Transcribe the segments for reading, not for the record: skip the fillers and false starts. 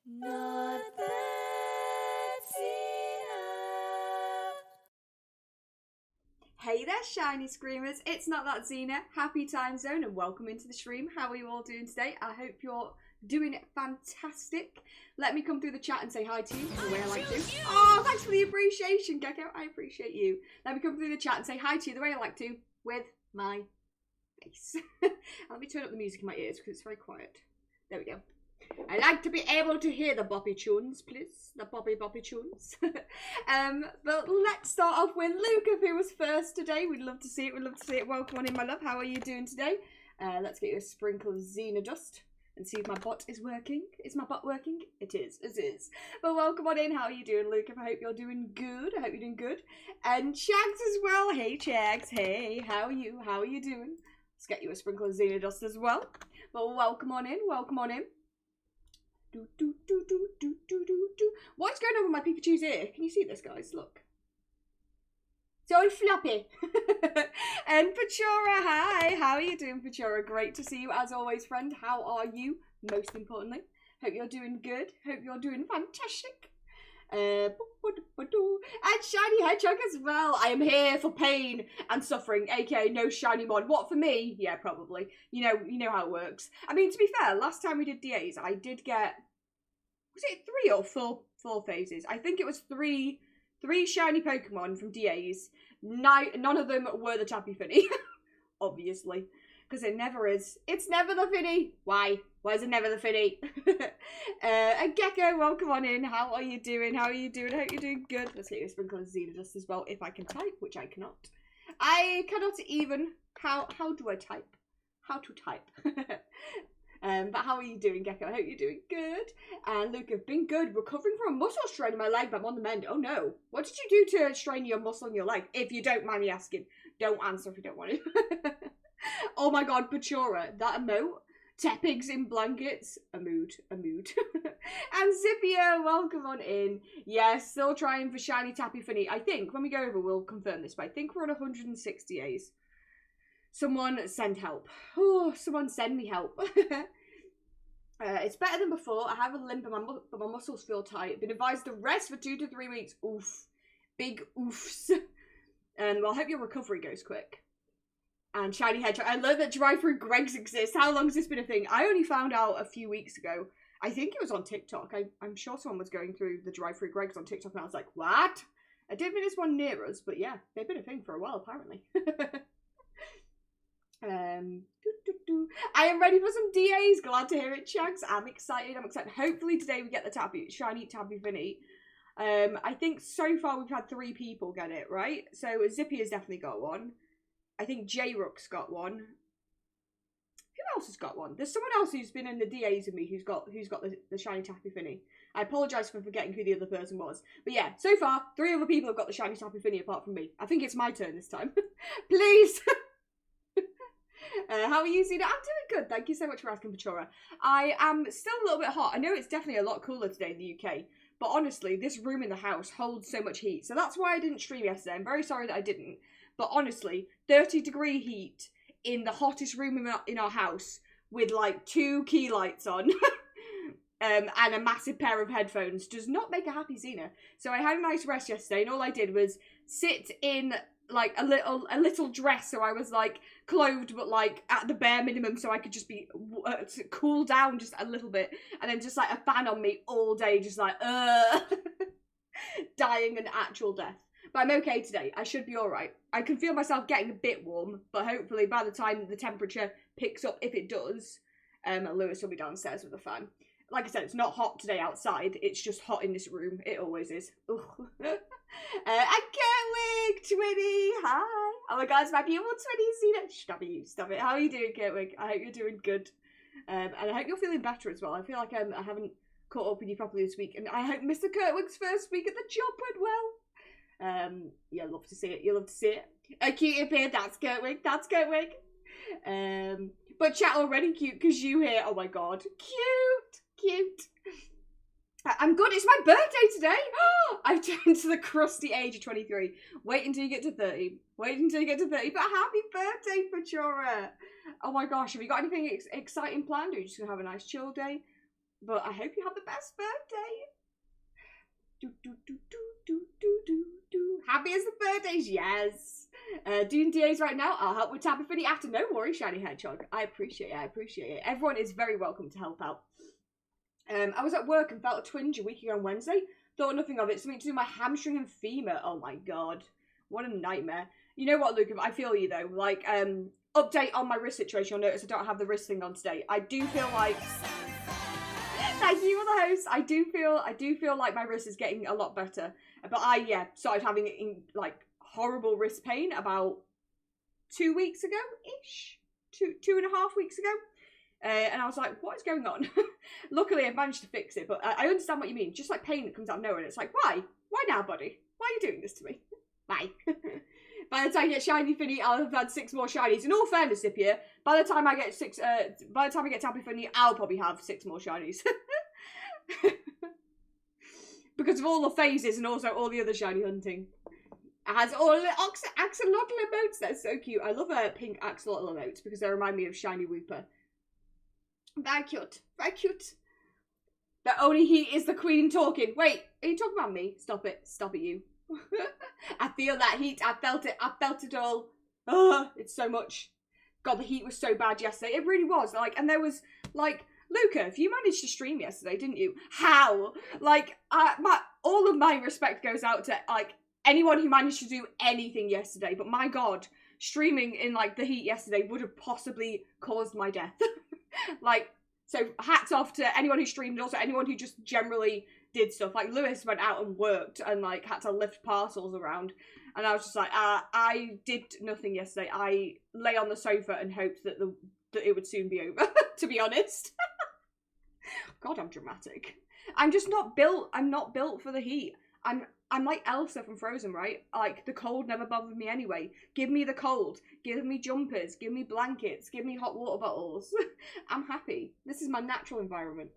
Not bad enough. Hey there, shiny screamers, it's Not That Xena. Happy time zone and welcome into the stream. How are you all doing today? I hope you're doing fantastic. Let me come through the chat and say hi to you the way I like to. Oh, thanks for the appreciation, Gecko. I appreciate you. Let me come through the chat and say hi to you the way I like to with my face. Let me turn up the music in my ears because it's very quiet. There we go. I like to be able to hear the boppy tunes, please. The boppy tunes. But let's start off with Luca, who was first today. We'd love to see it. We'd love to see it. Welcome on in, my love. How are you doing today? Let's get you a sprinkle of Xena dust and see if my bot is working. Is my bot working? It is. It is. But welcome on in. How are you doing, Luca? I hope you're doing good. I hope you're doing good. And Chags as well. Hey, Chags. Hey, how are you? How are you doing? Let's get you a sprinkle of Xena dust as well. But welcome on in. Welcome on in. What's going on with my Pikachu's ear? Can you see this, guys? Look. So floppy. And Pachora, hi. How are you doing, Pachora? Great to see you as always, friend. How are you? Most importantly. Hope you're doing good. Hope you're doing fantastic. And Shiny Hedgehog as well. I am here for pain and suffering, aka no shiny mod. What for me? Yeah, probably. You know how it works. I mean, to be fair, last time we did DAs, I did get, was it 3 or 4 phases? I think it was three shiny Pokemon from DAs. None of them were the Tapu Fini, obviously, because it never is. It's never the Fini. Why? Why is it never the Fini? And Gecko, welcome on in. How are you doing? How are you doing? I hope you're doing good. Let's get you a sprinkle of Xena dust as well, if I can type, which I cannot. I cannot even. How do I type? How to type. But how are you doing, Gecko? I hope you're doing good. And Luke, I've been good. Recovering from a muscle strain in my leg, but I'm on the mend. Oh no. What did you do to strain your muscle in your leg? If you don't mind me asking. Don't answer if you don't want to. Oh my god, Pachora. That emote. Tepigs in blankets. A mood. A mood. And Zippia, welcome on in. Yes, still trying for shiny Tapu Fini. I think, when we go over, we'll confirm this, but I think we're on 160 A's. Someone send help. Oh, someone send me help. It's better than before. I have a limp, but my muscles feel tight. Been advised to rest for 2 to 3 weeks. Oof. Big oofs. Well, I hope your recovery goes quick. And Shiny Hedgehog. I learned that drive-through Gregs exist. How long has this been a thing? I only found out a few weeks ago. I think it was on TikTok. I'm sure someone was going through the drive-through Gregs on TikTok, and I was like, what? I didn't think there's one near us, but yeah, they've been a thing for a while, apparently. I am ready for some DAs. Glad to hear it, Chags. I'm excited. Hopefully today we get the shiny Tapu Fini. I think so far we've had 3 people get it, right? So Zippy has definitely got one. I think J-Rook's got one. Who else has got one? There's someone else who's been in the DAs with me who's got the shiny Tapu Fini. I apologise for forgetting who the other person was. But yeah, so far 3 other people have got the shiny Tapu Fini apart from me. I think it's my turn this time. Please. How are you, Zena? I'm doing good. Thank you so much for asking, Pachora. I am still a little bit hot. I know it's definitely a lot cooler today in the UK, but honestly, this room in the house holds so much heat. So that's why I didn't stream yesterday. I'm very sorry that I didn't. But honestly, 30-degree heat in the hottest room in our house with like 2 key lights on and a massive pair of headphones does not make a happy Xena. So I had a nice rest yesterday, and all I did was sit in like a little dress, so I was like clothed but like at the bare minimum, so I could just be cool down just a little bit, and then just like a fan on me all day, just like dying an actual death. But I'm okay today. I should be alright. I can feel myself getting a bit warm, but hopefully by the time the temperature picks up, if it does, Lewis will be downstairs with a fan. Like I said, it's not hot today outside. It's just hot in this room. It always is. And Kurtwig, Twitty, hi. Oh my god, it's my beautiful Twitty, Xena. Stop it. How are you doing, Kurtwig? I hope you're doing good. And I hope you're feeling better as well. I feel like I haven't caught up with you properly this week. And I hope Mr. Kurtwig's first week at the job went well. Yeah, love to see it. You love to see it. A cutie here, that's Kurtwig. That's Kurtwig. But chat already cute because you here. Oh my god. Cute. I'm good. It's my birthday today. I've turned to the crusty age of 23. Wait until you get to 30. Wait until you get to 30. But happy birthday, Pachora. Oh my gosh. Have you got anything exciting planned? Or are you just going to have a nice chill day? But I hope you have the best birthday. Do, do, do, do, do, do, do, do. Happy as the birthdays, yes. Doing DAs right now. I'll help with Tapu Fini after. No worries, Shiny Hedgehog. I appreciate it. Everyone is very welcome to help out. I was at work and felt a twinge a week ago on Wednesday. Thought nothing of it. Something to do with my hamstring and femur. Oh my god. What a nightmare. You know what, Luke? I feel you though. Like, update on my wrist situation. You'll notice I don't have the wrist thing on today. I do feel like... Thank you for the host. I do feel like my wrist is getting a lot better. But I started having like horrible wrist pain about 2 weeks ago-ish. Two and a half weeks ago. And I was like, what is going on? Luckily, I've managed to fix it, but I understand what you mean. Just like pain that comes out of nowhere. And it's like, why? Why now, buddy? Why are you doing this to me? Bye. By the time I get shiny Fini, I'll have had 6 more shinies. In all fairness, Sipia, by the time I get Tapu Fini, I'll probably have 6 more shinies. Because of all the phases and also all the other shiny hunting. It has all the axolotl emotes. That's so cute. I love pink axolotl emotes because they remind me of shiny Wooper. Very cute. Very cute. The only he is the queen talking. Wait, are you talking about me? Stop it. Stop it, you. I feel that heat. I felt it. I felt it all. Oh, it's so much. God, the heat was so bad yesterday. It really was. Like, and there was, like, Luca, if you managed to stream yesterday, didn't you? How? Like, all of my respect goes out to, like, anyone who managed to do anything yesterday. But my God, streaming in, like, the heat yesterday would have possibly caused my death. Like, so hats off to anyone who streamed and also anyone who just generally did stuff. Like, Lewis went out and worked and, like, had to lift parcels around. And I was just like, I did nothing yesterday. I lay on the sofa and hoped that it would soon be over, to be honest. God, I'm dramatic. I'm just not built. I'm not built for the heat. I'm like Elsa from Frozen, right? Like, the cold never bothered me anyway. Give me the cold. Give me jumpers. Give me blankets. Give me hot water bottles. I'm happy. This is my natural environment.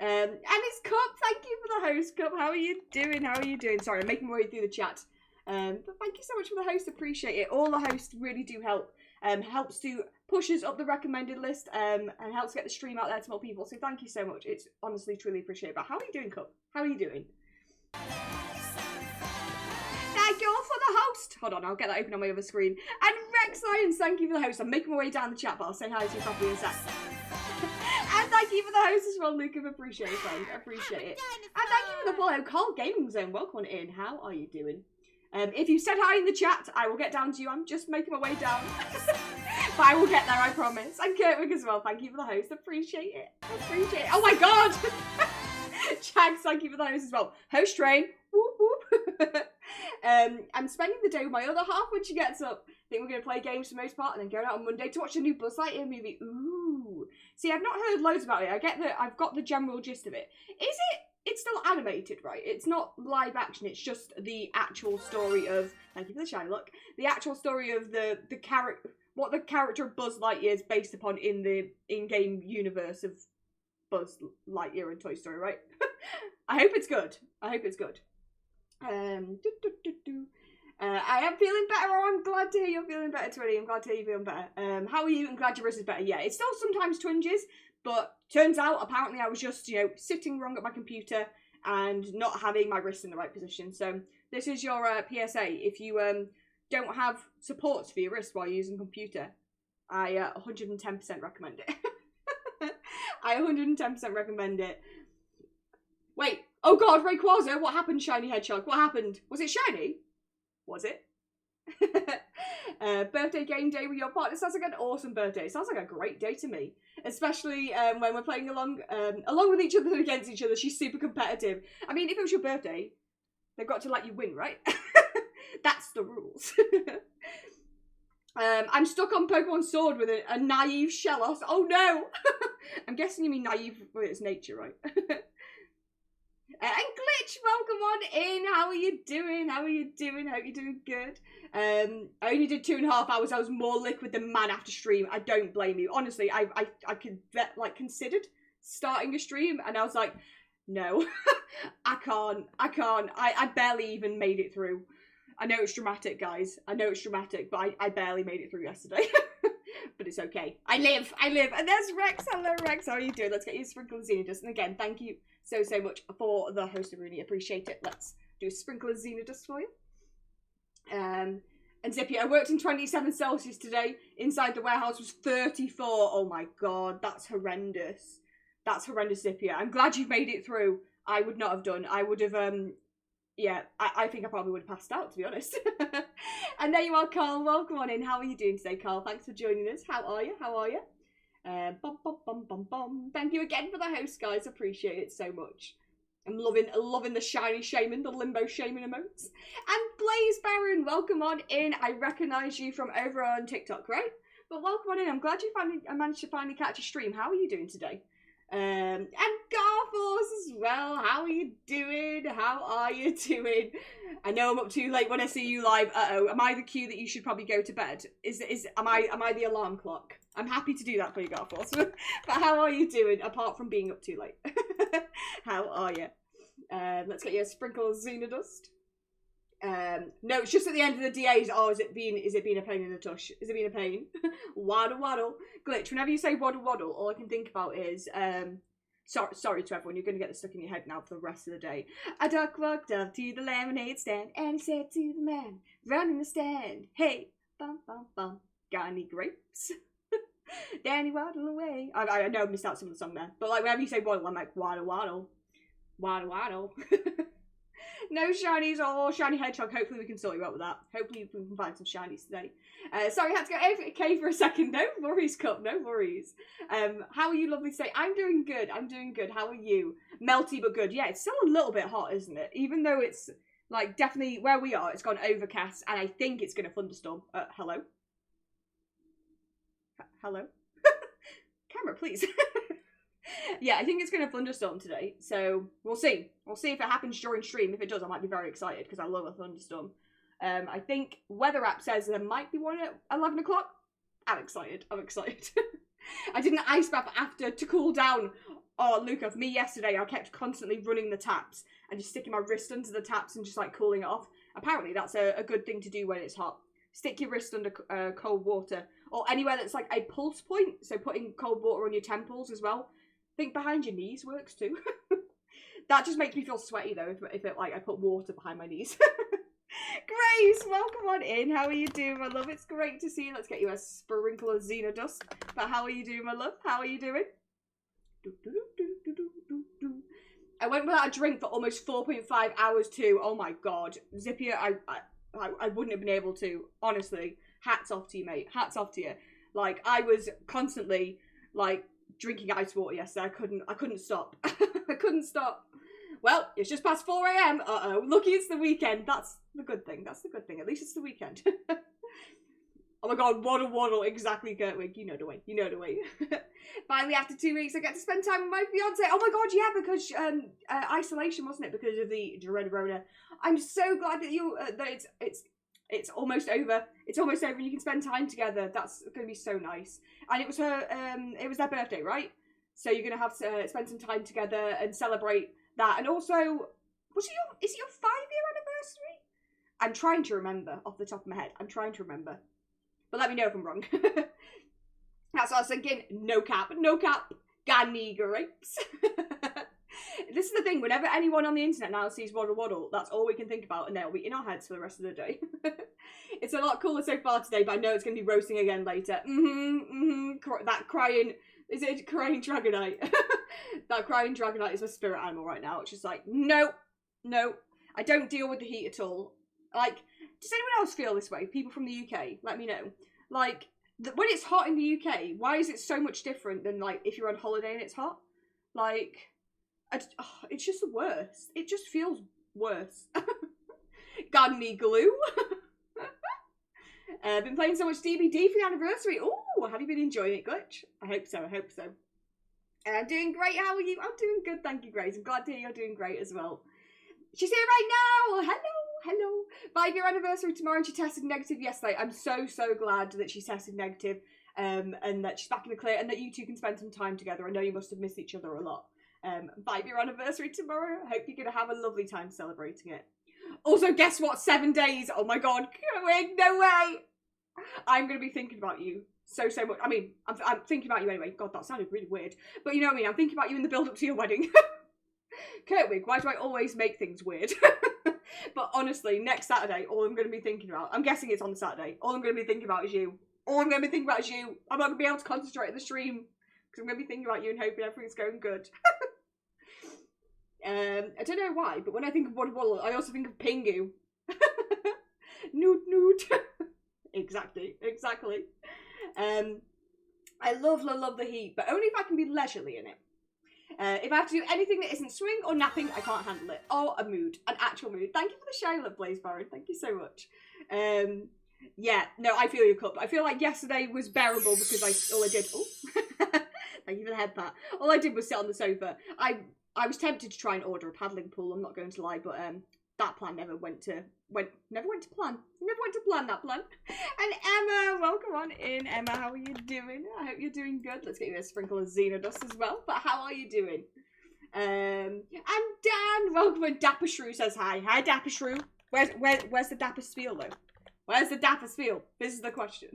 And it's Cup. Thank you for the host, Cup. How are you doing? How are you doing? Sorry, I'm making my way through the chat. But thank you so much for the host. Appreciate it. All the hosts really do help. Helps to push us up the recommended list. And helps get the stream out there to more people. So thank you so much. It's honestly truly appreciated. But how are you doing, Cup? How are you doing? Thank you all for the host. Hold on, I'll get that open on my other screen. And Rex Lions, thank you for the host. I'm making my way down the chat, but I'll say hi to you properly in a sec. And thank you for the host as well, Luke. I appreciate it, friend. I appreciate it. And thank you for the follow, Carl Gaming Zone. Welcome in. How are you doing? If you said hi in the chat, I will get down to you. I'm just making my way down. But I will get there, I promise. And Kurtwick as well. Thank you for the host. Appreciate it. Appreciate it. Oh my God! Jags, thank you for the host as well. Host train. Whoop whoop. I'm spending the day with my other half when she gets up. I think we're going to play games for the most part and then going out on Monday to watch a new Buzz Lightyear movie. Ooh. See, I've not heard loads about it. I've got the general gist of it. It's still animated, right? It's not live action. It's just the actual story of, thank you for the shiny look, the actual story of the character, what the character of Buzz Lightyear is based upon in the in-game universe of Buzz Lightyear and Toy Story, right? I hope it's good. I hope it's good. I am feeling better. Oh, I'm glad to hear you're feeling better, Twitty. I'm glad to hear you're feeling better. How are you? I'm glad your wrist is better. Yeah, it still sometimes twinges, but turns out apparently I was just, sitting wrong at my computer and not having my wrist in the right position. So this is your PSA. If you don't have supports for your wrist while using computer, I 110% recommend it. I 110% recommend it. Wait. Oh God, Rayquaza, what happened, Shiny Hedgehog? What happened? Was it shiny? Was it? Birthday game day with your partner sounds like an awesome birthday. Sounds like a great day to me. Especially when we're playing along with each other and against each other. She's super competitive. I mean, if it was your birthday, they've got to let you win, right? That's the rules. I'm stuck on Pokemon Sword with a naive Shellos. Oh no! I'm guessing you mean naive with its nature, right? And Glitch, welcome on in. How are you doing? How are you doing? Hope you're doing good. I only did 2.5 hours. I was more liquid than man after stream. I don't blame you. Honestly, I considered starting a stream and I was like, no, I can't. I barely even made it through. I know it's dramatic, guys. I know it's dramatic, but I barely made it through yesterday. But it's okay. I live. And there's Rex. Hello, Rex. How are you doing? Let's get you a sprinkle of Xenodust. And again, thank you so much for the host, Rooney. Appreciate it. Let's do a sprinkle of Xenodust for you. And Zippy, I worked in 27 Celsius today. Inside the warehouse was 34. Oh my god, that's horrendous. That's horrendous, Zippy. I'm glad you've made it through. I would not have done. I would have, yeah, I think I probably would have passed out, to be honest. And there you are, Carl. Welcome on in. How are you doing today, Carl? Thanks for joining us. How are you? How are you? Bum, bum, bum, bum, bum. Thank you again for the host, guys. Appreciate it so much. I'm loving the shiny shaman, the limbo shaman emotes. And Blaze Baron, welcome on in. I recognise you from over on TikTok, right? But welcome on in. I'm glad I managed to finally catch a stream. How are you doing today? And Garforce as well. How are you doing? How are you doing? I know I'm up too late when I see you live. Uh-oh. Am I the cue that you should probably go to bed? Am I the alarm clock? I'm happy to do that for you, Garforce. But how are you doing apart from being up too late? How are you? Let's get you a sprinkle of Xenodust. No, it's just at the end of the DAs. Oh, is it being a pain in the tush? Is it being a pain? Waddle waddle. Glitch. Whenever you say waddle waddle, all I can think about is sorry to everyone, you're gonna get this stuck in your head now for the rest of the day. A duck walked up to the lemonade stand and he said to the man running the stand, hey, bum bum bum, got any grapes? Danny waddle away. I know I missed out some of the song there, but like whenever you say waddle, I'm like waddle waddle. Waddle waddle. No shinies or shiny hedgehog. Hopefully we can sort you out with that. Hopefully we can find some shinies today. Sorry, I had to go AFK for a second. No worries, Cup. No worries. How are you lovely today? I'm doing good. I'm doing good. How are you? Melty but good. Yeah, it's still a little bit hot, isn't it? Even though it's like definitely where we are, it's gone overcast and I think it's going to thunderstorm. Hello? Hello? Camera, please. Yeah, I think it's going to thunderstorm today, so we'll see. We'll see if it happens during stream. If it does, I might be very excited because I love a thunderstorm. I think weather app says there might be one at 11 o'clock. I'm excited. I'm excited. I did an ice bath after to cool down. Oh, Luca, for me yesterday, I kept constantly running the taps and just sticking my wrist under the taps and just like cooling it off. Apparently, that's a good thing to do when it's hot. Stick your wrist under cold water or anywhere that's like a pulse point. So putting cold water on your temples as well. I think behind your knees works too. That just makes me feel sweaty though, if it like I put water behind my knees. Grace, welcome on in. How are you doing, my love? It's great to see you. Let's get you a sprinkle of Xenodust. But how are you doing, my love? How are you doing? I went without a drink for almost 4.5 hours too. Oh my god. Zippia, I wouldn't have been able to. Honestly. Hats off to you, mate. Hats off to you. Like, I was constantly, like, drinking ice water yesterday. I couldn't stop. I couldn't stop. Well, it's just past 4 AM. Uh-oh. Lucky it's the weekend. That's the good thing. That's the good thing. At least it's the weekend. Oh my god, waddle waddle. Exactly, Gertwig. You know the way. You know the way. Finally, after 2 weeks, I get to spend time with my fiance. Oh my god, yeah, because isolation, wasn't it? Because of the Rona. I'm so glad that you that it's almost over. It's almost over and you can spend time together. That's going to be so nice. And it was it was their birthday, right? So you're going to have to spend some time together and celebrate that. And also, is it your 5-year anniversary? I'm trying to remember off the top of my head. I'm trying to remember. But let me know if I'm wrong. That's what I was thinking. No cap. No cap. Ganny grapes. This is the thing. Whenever anyone on the internet now sees Waddle Waddle, that's all we can think about. And they'll be in our heads for the rest of the day. It's a lot cooler so far today, but I know it's going to be roasting again later. That crying... Is it crying Dragonite? That crying Dragonite is my spirit animal right now. It's just like, no. I don't deal with the heat at all. Like, does anyone else feel this way? People from the UK, let me know. Like, when it's hot in the UK, why is it so much different than, like, if you're on holiday and it's hot? Like, it's just the worst. It just feels worse. Got any glue? Been playing so much DBD for the anniversary. Ooh, have you been enjoying it, Glitch? I hope so, I hope so. I'm doing great, how are you? I'm doing good, thank you, Grace. I'm glad to hear you're doing great as well. She's here right now! Hello! 5-year anniversary tomorrow and she tested negative yesterday. I'm so glad that she tested negative and that she's back in the clear and that you two can spend some time together. I know you must have missed each other a lot. 5-year anniversary tomorrow. I hope you're going to have a lovely time celebrating it. Also, guess what? 7 days. Oh my god, no way. I'm going to be thinking about you so much. I mean, I'm thinking about you anyway. God, that sounded really weird. But you know what I mean? I'm thinking about you in the build-up to your wedding. Kurtwig, why do I always make things weird? But honestly, next Saturday, all I'm going to be thinking about, I'm guessing it's on the Saturday, all I'm going to be thinking about is you. All I'm going to be thinking about is you. I'm not going to be able to concentrate on the stream because I'm going to be thinking about you and hoping everything's going good. I don't know why, but when I think of Waddle Waddle, I also think of Pingu. Noot noot. Exactly. I love the heat, but only if I can be leisurely in it. If I have to do anything that isn't swimming or napping, I can't handle it. Or a mood, an actual mood. Thank you for the shout out, Blaze Baron. Thank you so much. Yeah, no, I feel your cup. I feel like yesterday was bearable because all I did. Oh, thank you for the head pat. All I did was sit on the sofa. I was tempted to try and order a paddling pool. I'm not going to lie, but that plan never went to plan. Never went to plan that plan. And Emma, welcome on in. Emma, how are you doing? I hope you're doing good. Let's get you a sprinkle of Xenodust as well. But how are you doing? And Dan, welcome on. Dapper Shrew says hi. Hi, Dapper Shrew. Where's the Dapper Spiel though? Where's the Dapper Spiel? This is the question.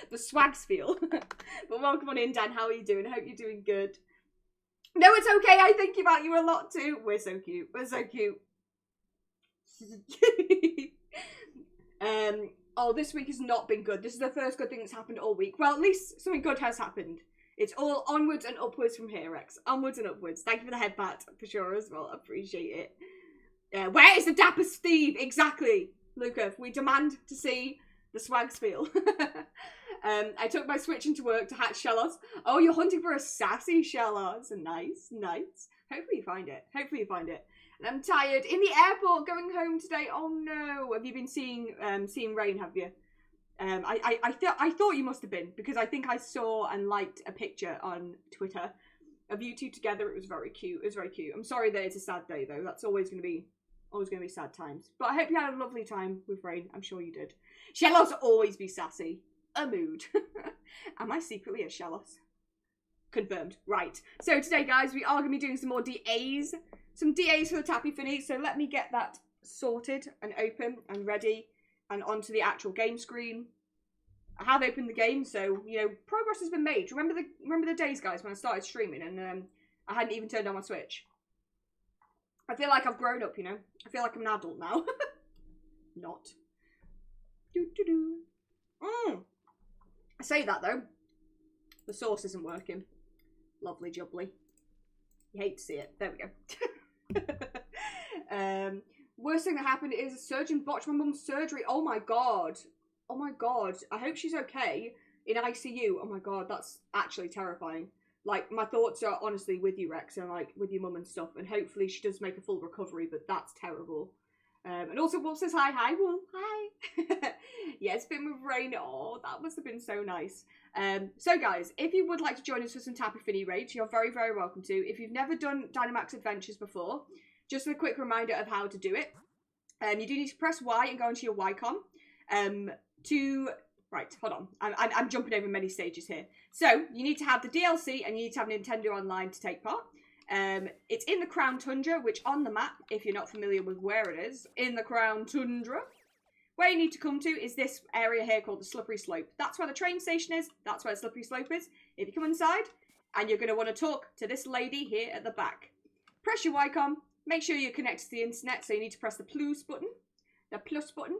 The swag spiel. But welcome on in, Dan. How are you doing? I hope you're doing good. No, it's okay. I think about you a lot too. We're so cute. We're so cute. Oh, this week has not been good. This is the first good thing that's happened all week. Well, at least something good has happened. It's all onwards and upwards from here, Rex. Onwards and upwards. Thank you for the head pat for sure as well. Appreciate it. Where is the Dapper Steve? Exactly, Luca. We demand to see the swag spiel. I took my switch into work to hatch shallots. Oh, you're hunting for a sassy shallot. Nice. Hopefully you find it. And I'm tired. In the airport, going home today. Oh no. Have you been seeing rain, have you? I thought you must have been, because I think I saw and liked a picture on Twitter of you two together. It was very cute. I'm sorry that it's a sad day though. That's always gonna be sad times. But I hope you had a lovely time with rain. I'm sure you did. Shallots always be sassy. A mood. Am I secretly a shallot? Confirmed. Right. So today, guys, we are going to be doing some more DAs. Some DAs for the Tapu Fini. So let me get that sorted and open and ready and onto the actual game screen. I have opened the game, so, you know, progress has been made. Remember the days, guys, when I started streaming and I hadn't even turned on my Switch? I feel like I've grown up, you know? I feel like I'm an adult now. Not. I say that though, the sauce isn't working. Lovely jubbly. You hate to see it. There we go. Worst thing that happened is a surgeon botched my mum's surgery. Oh my god. I hope she's okay in ICU. Oh my god, that's actually terrifying. Like, my thoughts are honestly with you, Rex, and like with your mum and stuff. And hopefully she does make a full recovery, but that's terrible. And also Wolf says hi. Hi, Wolf. Hi. Yeah, it's been with rain. Oh, that must have been so nice. So guys, if you would like to join us for some Tapu Fini raids, you're very, very welcome to. If you've never done Dynamax Adventures before, just a quick reminder of how to do it. You do need to press Y and go into your Ycom. Right, hold on. I'm jumping over many stages here. So, you need to have the DLC and you need to have Nintendo Online to take part. It's in the Crown Tundra, which on the map, if you're not familiar with where it is, in the Crown Tundra, where you need to come to is this area here called the Slippery Slope. That's where the train station is. That's where the Slippery Slope is. If you come inside, and you're going to want to talk to this lady here at the back. Press your Ycom. Make sure you're connected to the internet, so you need to press the plus button. The plus button.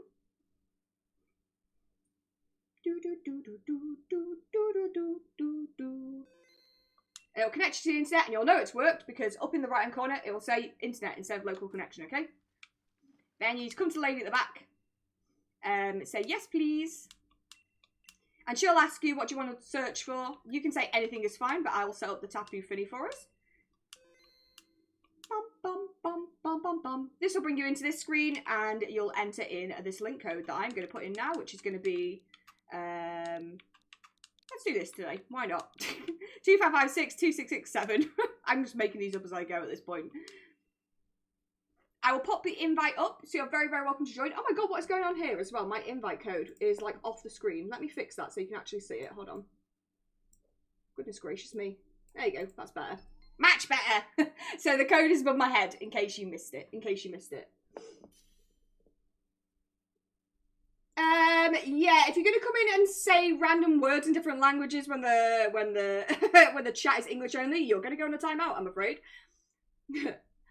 It'll connect you to the internet and you'll know it's worked because up in the right hand corner it will say internet instead of local connection, okay? Then you need to come to the lady at the back. Say yes please. And she'll ask you what do you want to search for. You can say anything is fine, but I will set up the Tapu Fini for us. This will bring you into this screen and you'll enter in this link code that I'm going to put in now, which is going to be let's do this today. Why not? 25562667. I'm just making these up as I go at this point. I will pop the invite up, so you're very, very welcome to join. Oh my god, what is going on here as well? My invite code is like off the screen. Let me fix that so you can actually see it. Hold on. Goodness gracious me. There you go. That's better. Much better. So the code is above my head in case you missed it. Yeah, if you're gonna come in and say random words in different languages when the when the chat is English only, you're gonna go on a timeout, I'm afraid.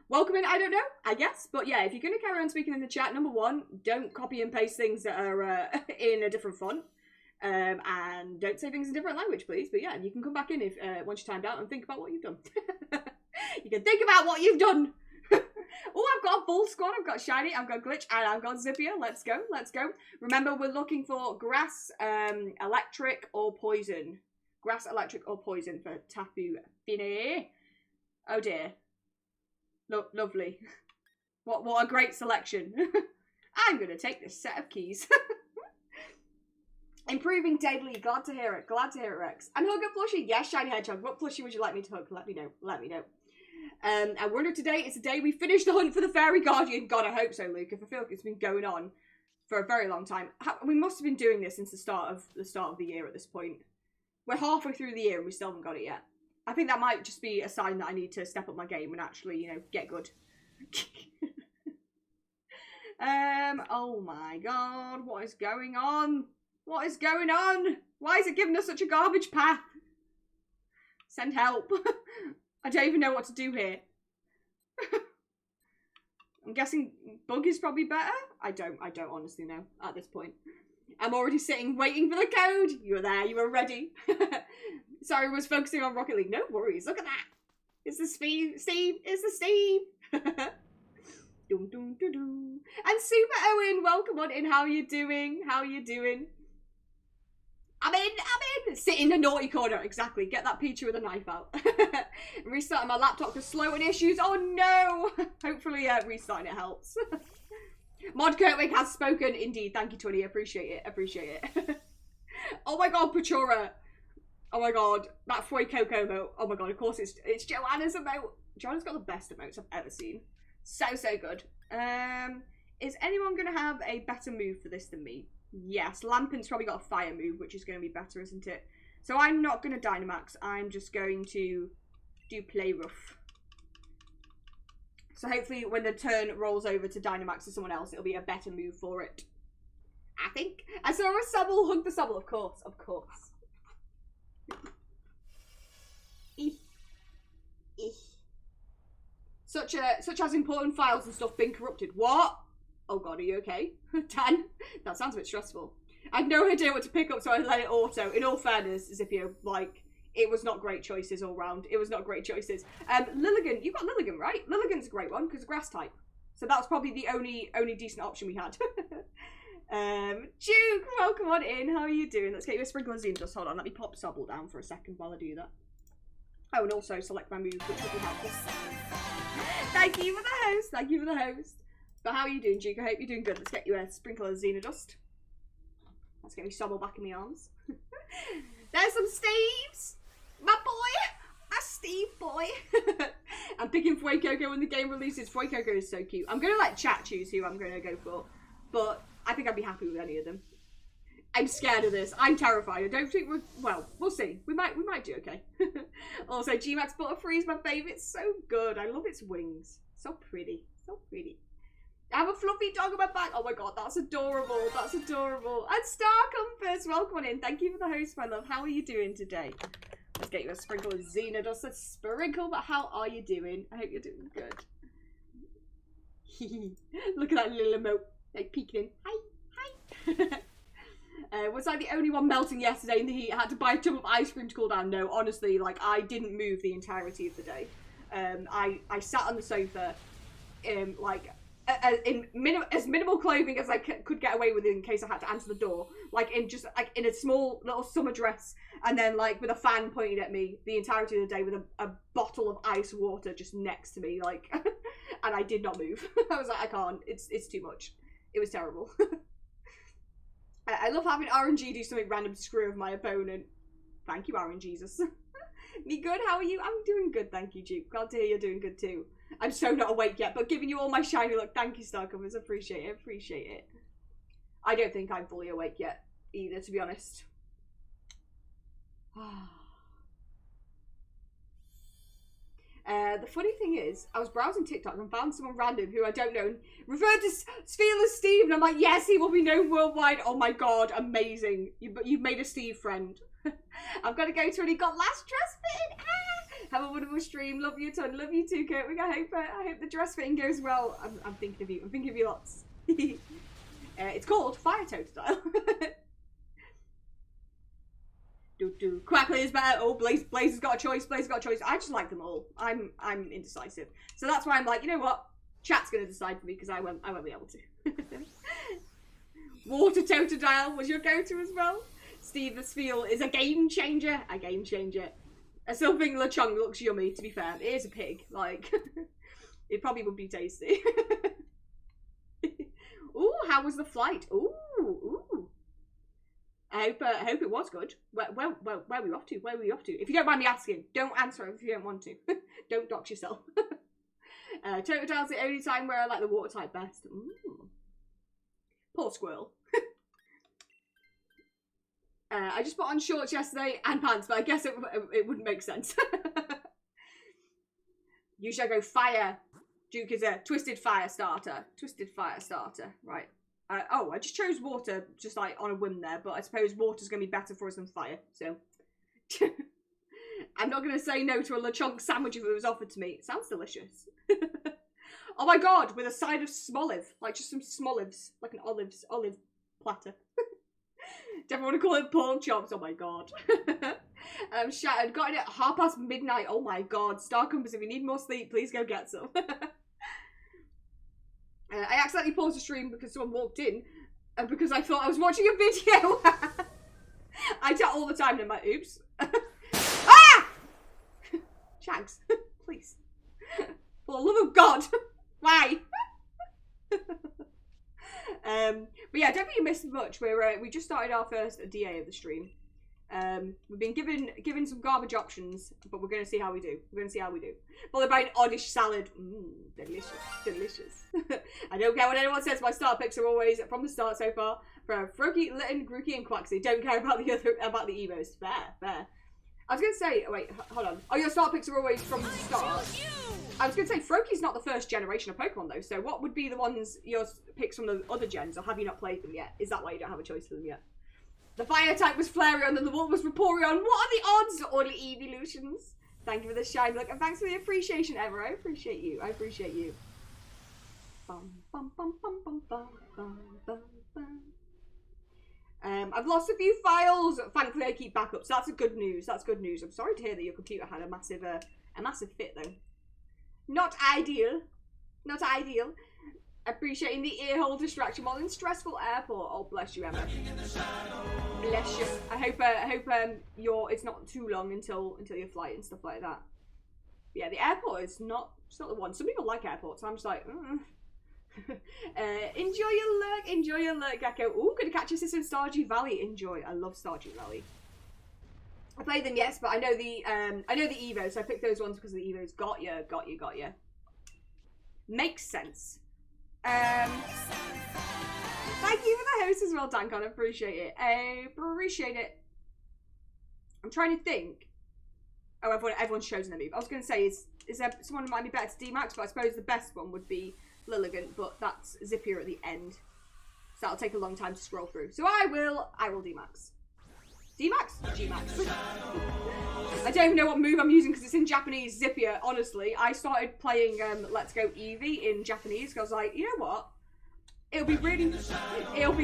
Welcome in, I don't know, I guess. But yeah, if you're gonna carry on speaking in the chat, number one, don't copy and paste things that are in a different font. And don't say things in different language, please. But yeah, you can come back in if once you're timed out and think about what you've done. You can think about what you've done. Oh, I've got a full squad. I've got Shiny, I've got Glitch, and I've got Zippia. Let's go, let's go. Remember, we're looking for grass, electric, or poison. Grass, electric, or poison for Tapu Fini. Oh dear. Lovely. What a great selection. I'm going to take this set of keys. Improving daily. Glad to hear it. Glad to hear it, Rex. And hug a plushie. Yes, Shiny Hedgehog. What plushie would you like me to hug? Let me know. Let me know. I wonder today, it's the day we finish the hunt for the Fairy Guardian. God, I hope so, Luke. If I feel like it's been going on for a very long time. We must have been doing this since the start of the year at this point. We're halfway through the year and we still haven't got it yet. I think that might just be a sign that I need to step up my game and actually, you know, get good. Oh my god, what is going on? What is going on? Why is it giving us such a garbage path? Send help. I don't even know what to do here. I'm guessing bug is probably better. I don't honestly know at this point. I'm already sitting waiting for the code. You were there, you were ready. Sorry, I was focusing on Rocket League. No worries, look at that. It's the Steve, it's the Steve. Dum, dum, dum, dum. And Super Owen, welcome on in. How are you doing? How are you doing? I'm in. Sit in the naughty corner, exactly. Get that Pichu with a knife out. Restarting my laptop for slow and issues. Oh no! Hopefully restarting it helps. Mod Kurtwig has spoken. Indeed, thank you, 20. Appreciate it. Appreciate it. Oh my god, Pachora. Oh my god, that Foy Coco emote. Oh my god, of course it's Joanna's emote. Joanna's got the best emotes I've ever seen. So good. Is anyone gonna have a better move for this than me? Yes, Lampin's probably got a fire move, which is going to be better, isn't it? So I'm not going to Dynamax. I'm just going to do Play Rough. So hopefully when the turn rolls over to Dynamax to someone else, it'll be a better move for it. I think. I saw a Sobble. Hug the Sobble, of course. Of course. Such as important files and stuff been corrupted. What? Oh god, are you okay? Dan? That sounds a bit stressful. I had no idea what to pick up, so I let it auto. In all fairness, Zippio, like, it was not great choices all round. It was not great choices. Lilligan, you got Lilligan, right? Lilligan's a great one, because grass type. So that was probably the only decent option we had. Duke, welcome on in. How are you doing? Let's get you a sprinkle of Xenodust. Hold on, let me pop Sobble down for a second while I do that. Oh, and also select my move, which would be helpful. Thank you for the host. Thank you for the host. But how are you doing, Duke? I hope you're doing good. Let's get you a sprinkle of Xenodust. Let's get me Sobble back in my arms. There's some Steves! My boy! A Steve boy! I'm picking Fuecoco when the game releases. Fuecoco is so cute. I'm going to let chat choose who I'm going to go for. But I think I'd be happy with any of them. I'm scared of this. I'm terrified. I don't think we're... Well, we'll see. We might do okay. Also, G-Max Butterfree is my favourite. It's so good. I love its wings. So pretty. So pretty. I have a fluffy dog on my back. Oh my god, that's adorable. That's adorable. And Star Compass, welcome on in. Thank you for the host, my love. How are you doing today? Let's get you a sprinkle of Xenodust. A sprinkle, but how are you doing? I hope you're doing good. Look at that little emote. Like peeking in. Hi. Was I the only one melting yesterday in the heat? I had to buy a tub of ice cream to cool down. No, honestly, like, I didn't move the entirety of the day. I sat on the sofa, like... in as minimal clothing as I could get away with in case I had to answer the door, like in a small little summer dress, and then like with a fan pointed at me the entirety of the day with a bottle of ice water just next to me, like, and I did not move. I was like, I can't. It's too much. It was terrible. I love having RNG do something random to screw with my opponent. Thank you, RNGesus. Me good? How are you? I'm doing good, thank you, Duke. Glad to hear you're doing good too. I'm so not awake yet, but giving you all my shiny luck. Thank you, Starcovers. Appreciate it. Appreciate it. I don't think I'm fully awake yet either, to be honest. The funny thing is, I was browsing TikTok and found someone random who I don't know and referred to Sphere as Steve, and I'm like, yes, he will be known worldwide. Oh my god, amazing! You've made a Steve friend. I've got to go to and he got last dress fitting. Ah! Have a wonderful stream. Love you a ton. Love you too, Kurt. I hope the dress fitting goes well. I'm thinking of you. I'm thinking of you lots. It's called Fire Toadstyle. Quackly is better. Oh, Blaze has got a choice. Blaze has got a choice. I just like them all. I'm indecisive. So that's why I'm like, you know what? Chat's gonna decide for me because I won't be able to. Water Totodile was your go-to as well. Steve the Spiel is a game changer. A game changer. I still think Lechonk looks yummy, to be fair. It is a pig. Like, it probably would be tasty. Ooh, how was the flight? Ooh. I hope it was good. Where were we off to? Where were we off to? If you don't mind me asking, don't answer if you don't want to. Don't dox yourself. Totodile's the only time where I like the water type best. Poor squirrel. I just put on shorts yesterday and pants, but I guess it wouldn't make sense. Usually I go fire. Duke is a twisted fire starter. Twisted fire starter. Right. Oh, I just chose water just like on a whim there, but I suppose water's going to be better for us than fire, so. I'm not going to say no to a Lechonk sandwich if it was offered to me. It sounds delicious. Oh my god, with a side of smoliv. Like just some smolives. Like an olive platter. Don't want to call it pork chops. Oh my god. Shattered. Got in at midnight. Oh my god. Star Compass, if you need more sleep, please go get some. I accidentally paused the stream because someone walked in and because I thought I was watching a video. I do all the time and I'm like, oops. Ah! Shags, please. For the love of God. Why? But yeah, don't think you missed much. We just started our first DA of the stream. We've been given some garbage options, but we're going to see how we do. Followed by an oddish salad. Delicious. I don't care what anyone says. My start picks are always from the start so far for Froakie, Litten, Grookey, and Quaxley. Don't care about the Evos. Fair. I was going to say, wait, hold on. Oh, your start picks are always from the start. I was going to say, Froakie's not the first generation of Pokemon though. So what would be the ones your picks from the other gens, or have you not played them yet? Is that why you don't have a choice for them yet? The fire type was Flareon and the water was Vaporeon. What are the odds? All the evolutions. Thank you for the shine look and thanks for the appreciation, Ever. I appreciate you. I've lost a few files. Thankfully, I keep backups. So that's good news. I'm sorry to hear that your computer had a massive fit though. Not ideal. Appreciating the earhole distraction while in stressful airport. Oh, bless you, Emma. Bless you. I hope it's not too long until your flight and stuff like that. Yeah, the airport is not. It's not the one. Some people like airports. I'm just like. Enjoy your lurk, Gecko. Ooh, gonna catch your sister in Stardew Valley. Enjoy. I love Stardew Valley. I played them, yes, but I know the Evos. So I picked those ones because of the Evos. Got ya. Makes sense. Thank you for the host as well, Dankon. I appreciate it. I'm trying to think. Oh, everyone's chosen their move. I was going to say, is there someone who might be better to Dynamax? But I suppose the best one would be Lilligant, but that's Zippier at the end. So that'll take a long time to scroll through. So I will Dynamax. G-Max? I don't even know what move I'm using because it's in Japanese. Zippier, honestly. I started playing Let's Go Eevee in Japanese because I was like, you know what? It'll be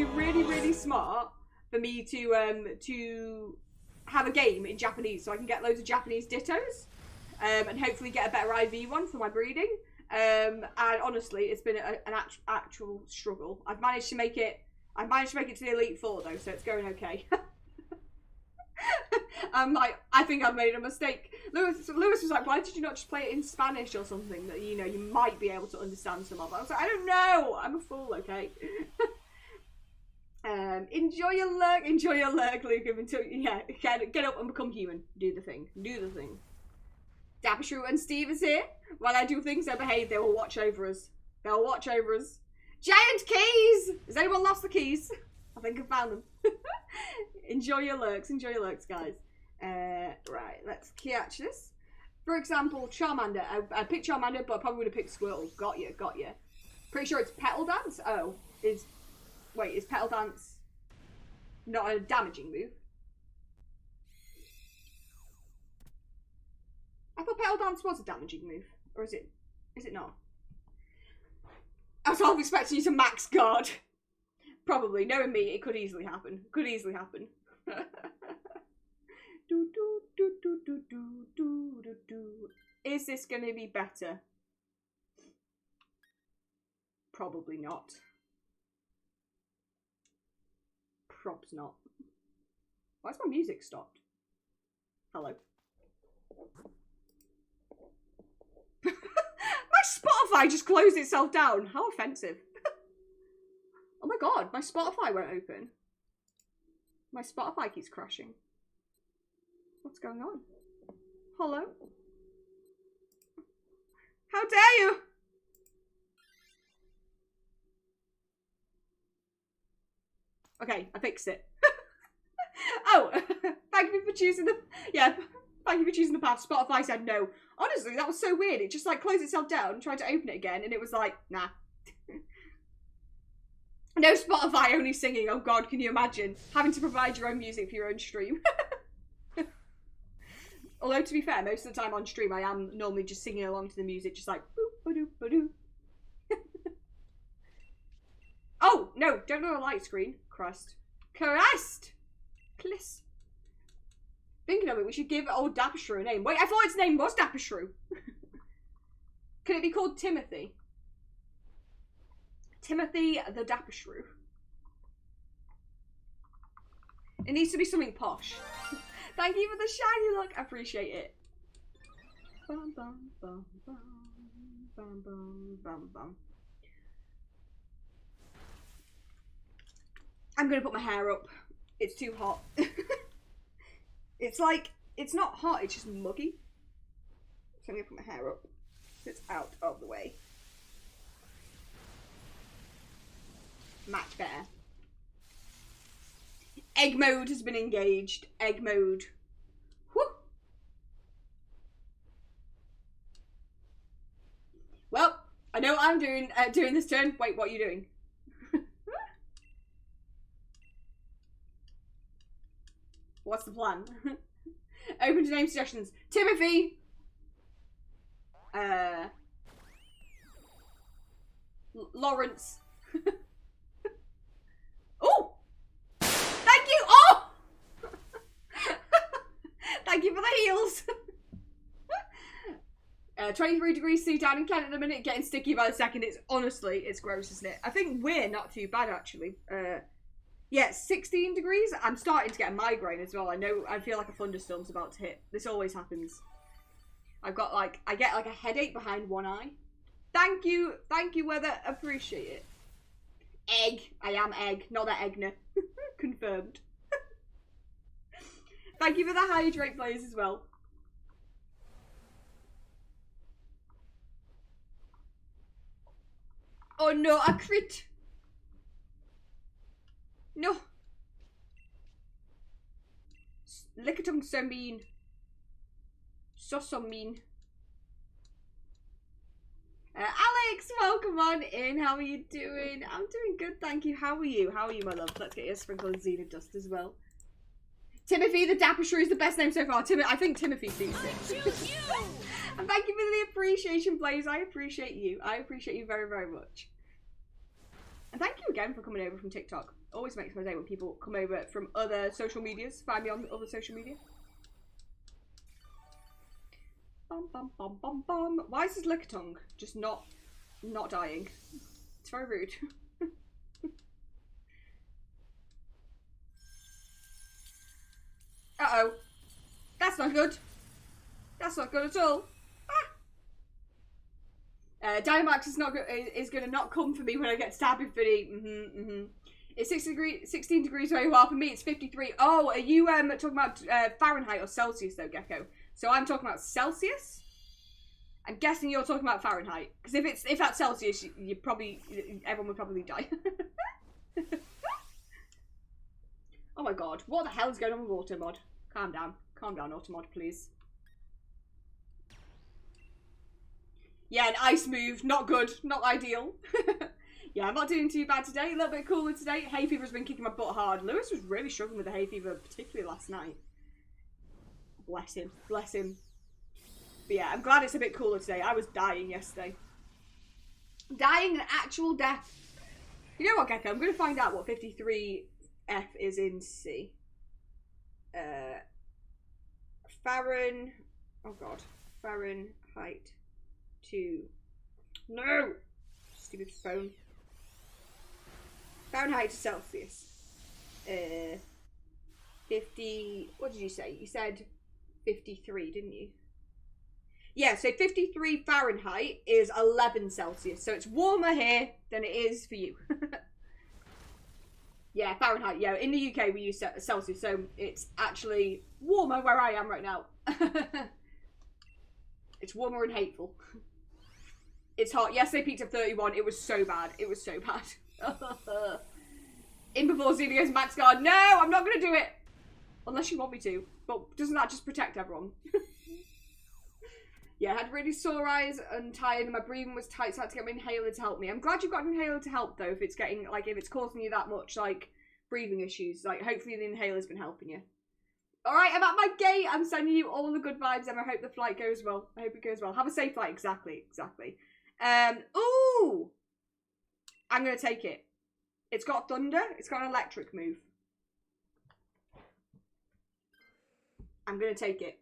really smart for me to have a game in Japanese so I can get loads of Japanese dittos and hopefully get a better IV one for my breeding. And honestly, it's been an actual struggle. I've managed to make it to the Elite Four though, so it's going okay. I'm like, I think I've made a mistake. Lewis was like, why did you not just play it in Spanish or something that you might be able to understand some of? I was like, I don't know. I'm a fool, okay. Enjoy your lurk, Luke. Until get up and become human. Do the thing. Dappershrew and Steve is here. While I do things, they behave. They will watch over us. Giant keys. Has anyone lost the keys? I think I found them. Enjoy your lurks, guys. Right, let's catch this. For example, Charmander. I picked Charmander, but I probably would have picked Squirtle. Got you, got you. Pretty sure it's Petal Dance. Oh, wait, is Petal Dance not a damaging move? I thought Petal Dance was a damaging move, or is it not? I was half expecting you to max guard. Probably, knowing me, it could easily happen. Could easily happen. Is this going to be better? Probably not. Probs not. Why's my music stopped? Hello. My Spotify just closed itself down. How offensive. Oh my god, my Spotify won't open. My Spotify keeps crashing. What's going on? Hello? How dare you? Okay, I fixed it. Oh, thank you for choosing the... Yeah, thank you for choosing the path. Spotify said no. Honestly, that was so weird. It just like closed itself down, tried to open it again, and it was like, nah. No Spotify, only singing. Oh god, can you imagine? Having to provide your own music for your own stream. Although, to be fair, most of the time on stream, I am normally just singing along to the music, just like, boop, ba-doo. Oh, no, don't go on a light screen. Christ. Cliss. Thinking of it, we should give old Dappershrew a name. Wait, I thought its name was Dappershrew. Could it be called Timothy? Timothy the Dappershrew. It needs to be something posh. Thank you for the shiny look. I appreciate it. Bum, bum, bum, bum, bum, bum, bum, bum. I'm gonna put my hair up. It's too hot. It's like, it's not hot, it's just muggy. So I'm gonna put my hair up so it's out of the way. Much better. Egg mode has been engaged. Egg mode. Whew. Well, I know what I'm doing this turn. Wait, what are you doing? What's the plan? Open to name suggestions. Timothy! Lawrence. Oh! Thank you! Oh! Thank you for the heals. 23 degrees C down in Kent at the minute, getting sticky by the second. It's honestly, it's gross, isn't it? I think we're not too bad actually. Yeah, 16 degrees. I'm starting to get a migraine as well. I feel like a thunderstorm's about to hit. This always happens. I get like a headache behind one eye. Thank you, weather. Appreciate it. Egg. I am egg, not that Eggner. Confirmed. Thank you for the hydrate players as well. Oh no, a crit. No. Lickitung so mean. So mean. Alex, welcome on in. How are you doing? I'm doing good, thank you. How are you? How are you, my love? Let's get you a sprinkle of Xena dust as well. Timothy the Dappershrew is the best name so far. I think Timothy suits it. And thank you for the appreciation, Blaze. I appreciate you. I appreciate you very, very much. And thank you again for coming over from TikTok. Always makes my day when people come over from other social medias. Find me on other social media. Bum, bum, bum, bum, bum. Why is this Lickitung just not dying? It's very rude. Uh-oh. That's not good. That's not good at all. Ah. Dynamax is going to not come for me when I get stabbed with Fini. It's 16 degrees where you are. For me, it's 53. Oh, are you talking about Fahrenheit or Celsius though, Gecko? So I'm talking about Celsius. I'm guessing you're talking about Fahrenheit, because if that's Celsius, everyone would probably die. Oh my god, what the hell is going on with Automod? Calm down, Automod, please. Yeah, an ice move. Not good. Not ideal. Yeah, I'm not doing too bad today. A little bit cooler today. Hay fever's been kicking my butt hard. Lewis was really struggling with the hay fever, particularly last night. Bless him. Bless him. But yeah, I'm glad it's a bit cooler today. I was dying yesterday. Dying an actual death. You know what, Gecko? I'm going to find out what 53F is in C. Oh god. Fahrenheit to... No! Stupid phone. Fahrenheit to Celsius. 50... What did you say? You said 53, didn't you? Yeah, so 53 Fahrenheit is 11 Celsius. So it's warmer here than it is for you. Yeah, Fahrenheit. Yeah, in the UK we use Celsius, so it's actually warmer where I am right now. It's warmer and hateful. It's hot. Yesterday peaked at 31. It was so bad. It was so bad. In before Zevia goes max guard. No, I'm not going to do it. Unless you want me to. But doesn't that just protect everyone? Yeah, I had really sore eyes and tired and my breathing was tight, so I had to get my inhaler to help me. I'm glad you've got an inhaler to help though, if it's getting, like, if it's causing you that much, like, breathing issues. Like, hopefully the inhaler's been helping you. Alright, I'm at my gate. I'm sending you all the good vibes and I hope the flight goes well. I hope it goes well. Have a safe flight. Exactly. Ooh! I'm going to take it. It's got thunder. It's got an electric move. I'm going to take it.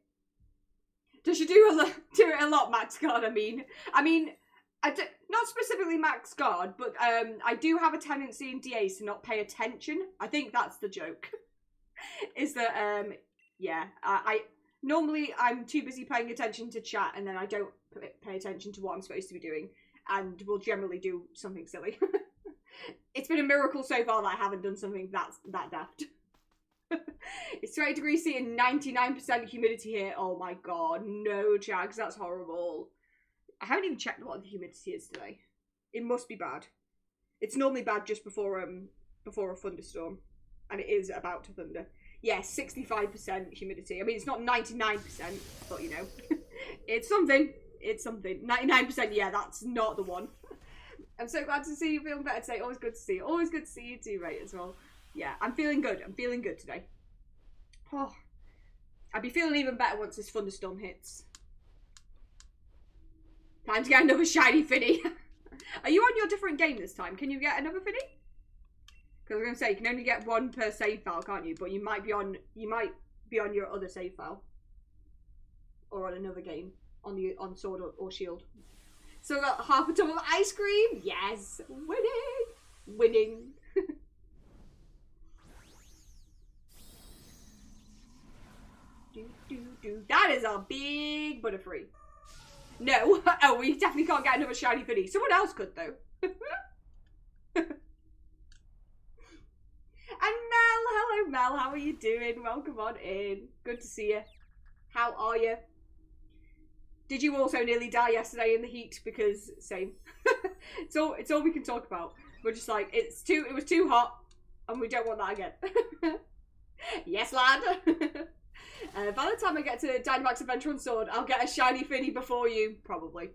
Does she do it a lot, Max Guard? I mean, not specifically Max Guard, but I do have a tendency in DAs to not pay attention. I think that's the joke. Is that yeah, normally I'm too busy paying attention to chat, and then I don't pay attention to what I'm supposed to be doing, and will generally do something silly. It's been a miracle so far that I haven't done something that daft. It's 20 degrees C and 99% humidity here. Oh my god, no, Jags, that's horrible. I haven't even checked what the humidity is today. It must be bad. It's normally bad just before a thunderstorm, and it is about to thunder. Yeah, 65% humidity. I mean, it's not 99%, but you know, it's something. It's something. 99%, yeah, that's not the one. I'm so glad to see you feeling better today. Always good to see you. Always good to see you too, mate, as well. Yeah, I'm feeling good. I'm feeling good today. Oh, I'll be feeling even better once this thunderstorm hits. Time to get another shiny Fini. Are you on your different game this time? Can you get another Fini? Because I was going to say, you can only get one per save file, can't you? But you might be on your other save file. Or on another game. On Sword or Shield. So I got half a tub of ice cream. Yes. Winning. Winning. That is a big Butterfree. No. Oh, we definitely can't get another shiny Fini. Someone else could, though. And Mel. Hello, Mel. How are you doing? Welcome on in. Good to see you. How are you? Did you also nearly die yesterday in the heat? Because, same. It's all we can talk about. We're just like, it was too hot, and we don't want that again. Yes, lad. By the time I get to Dynamax Adventure on Sword, I'll get a shiny Fini before you, probably.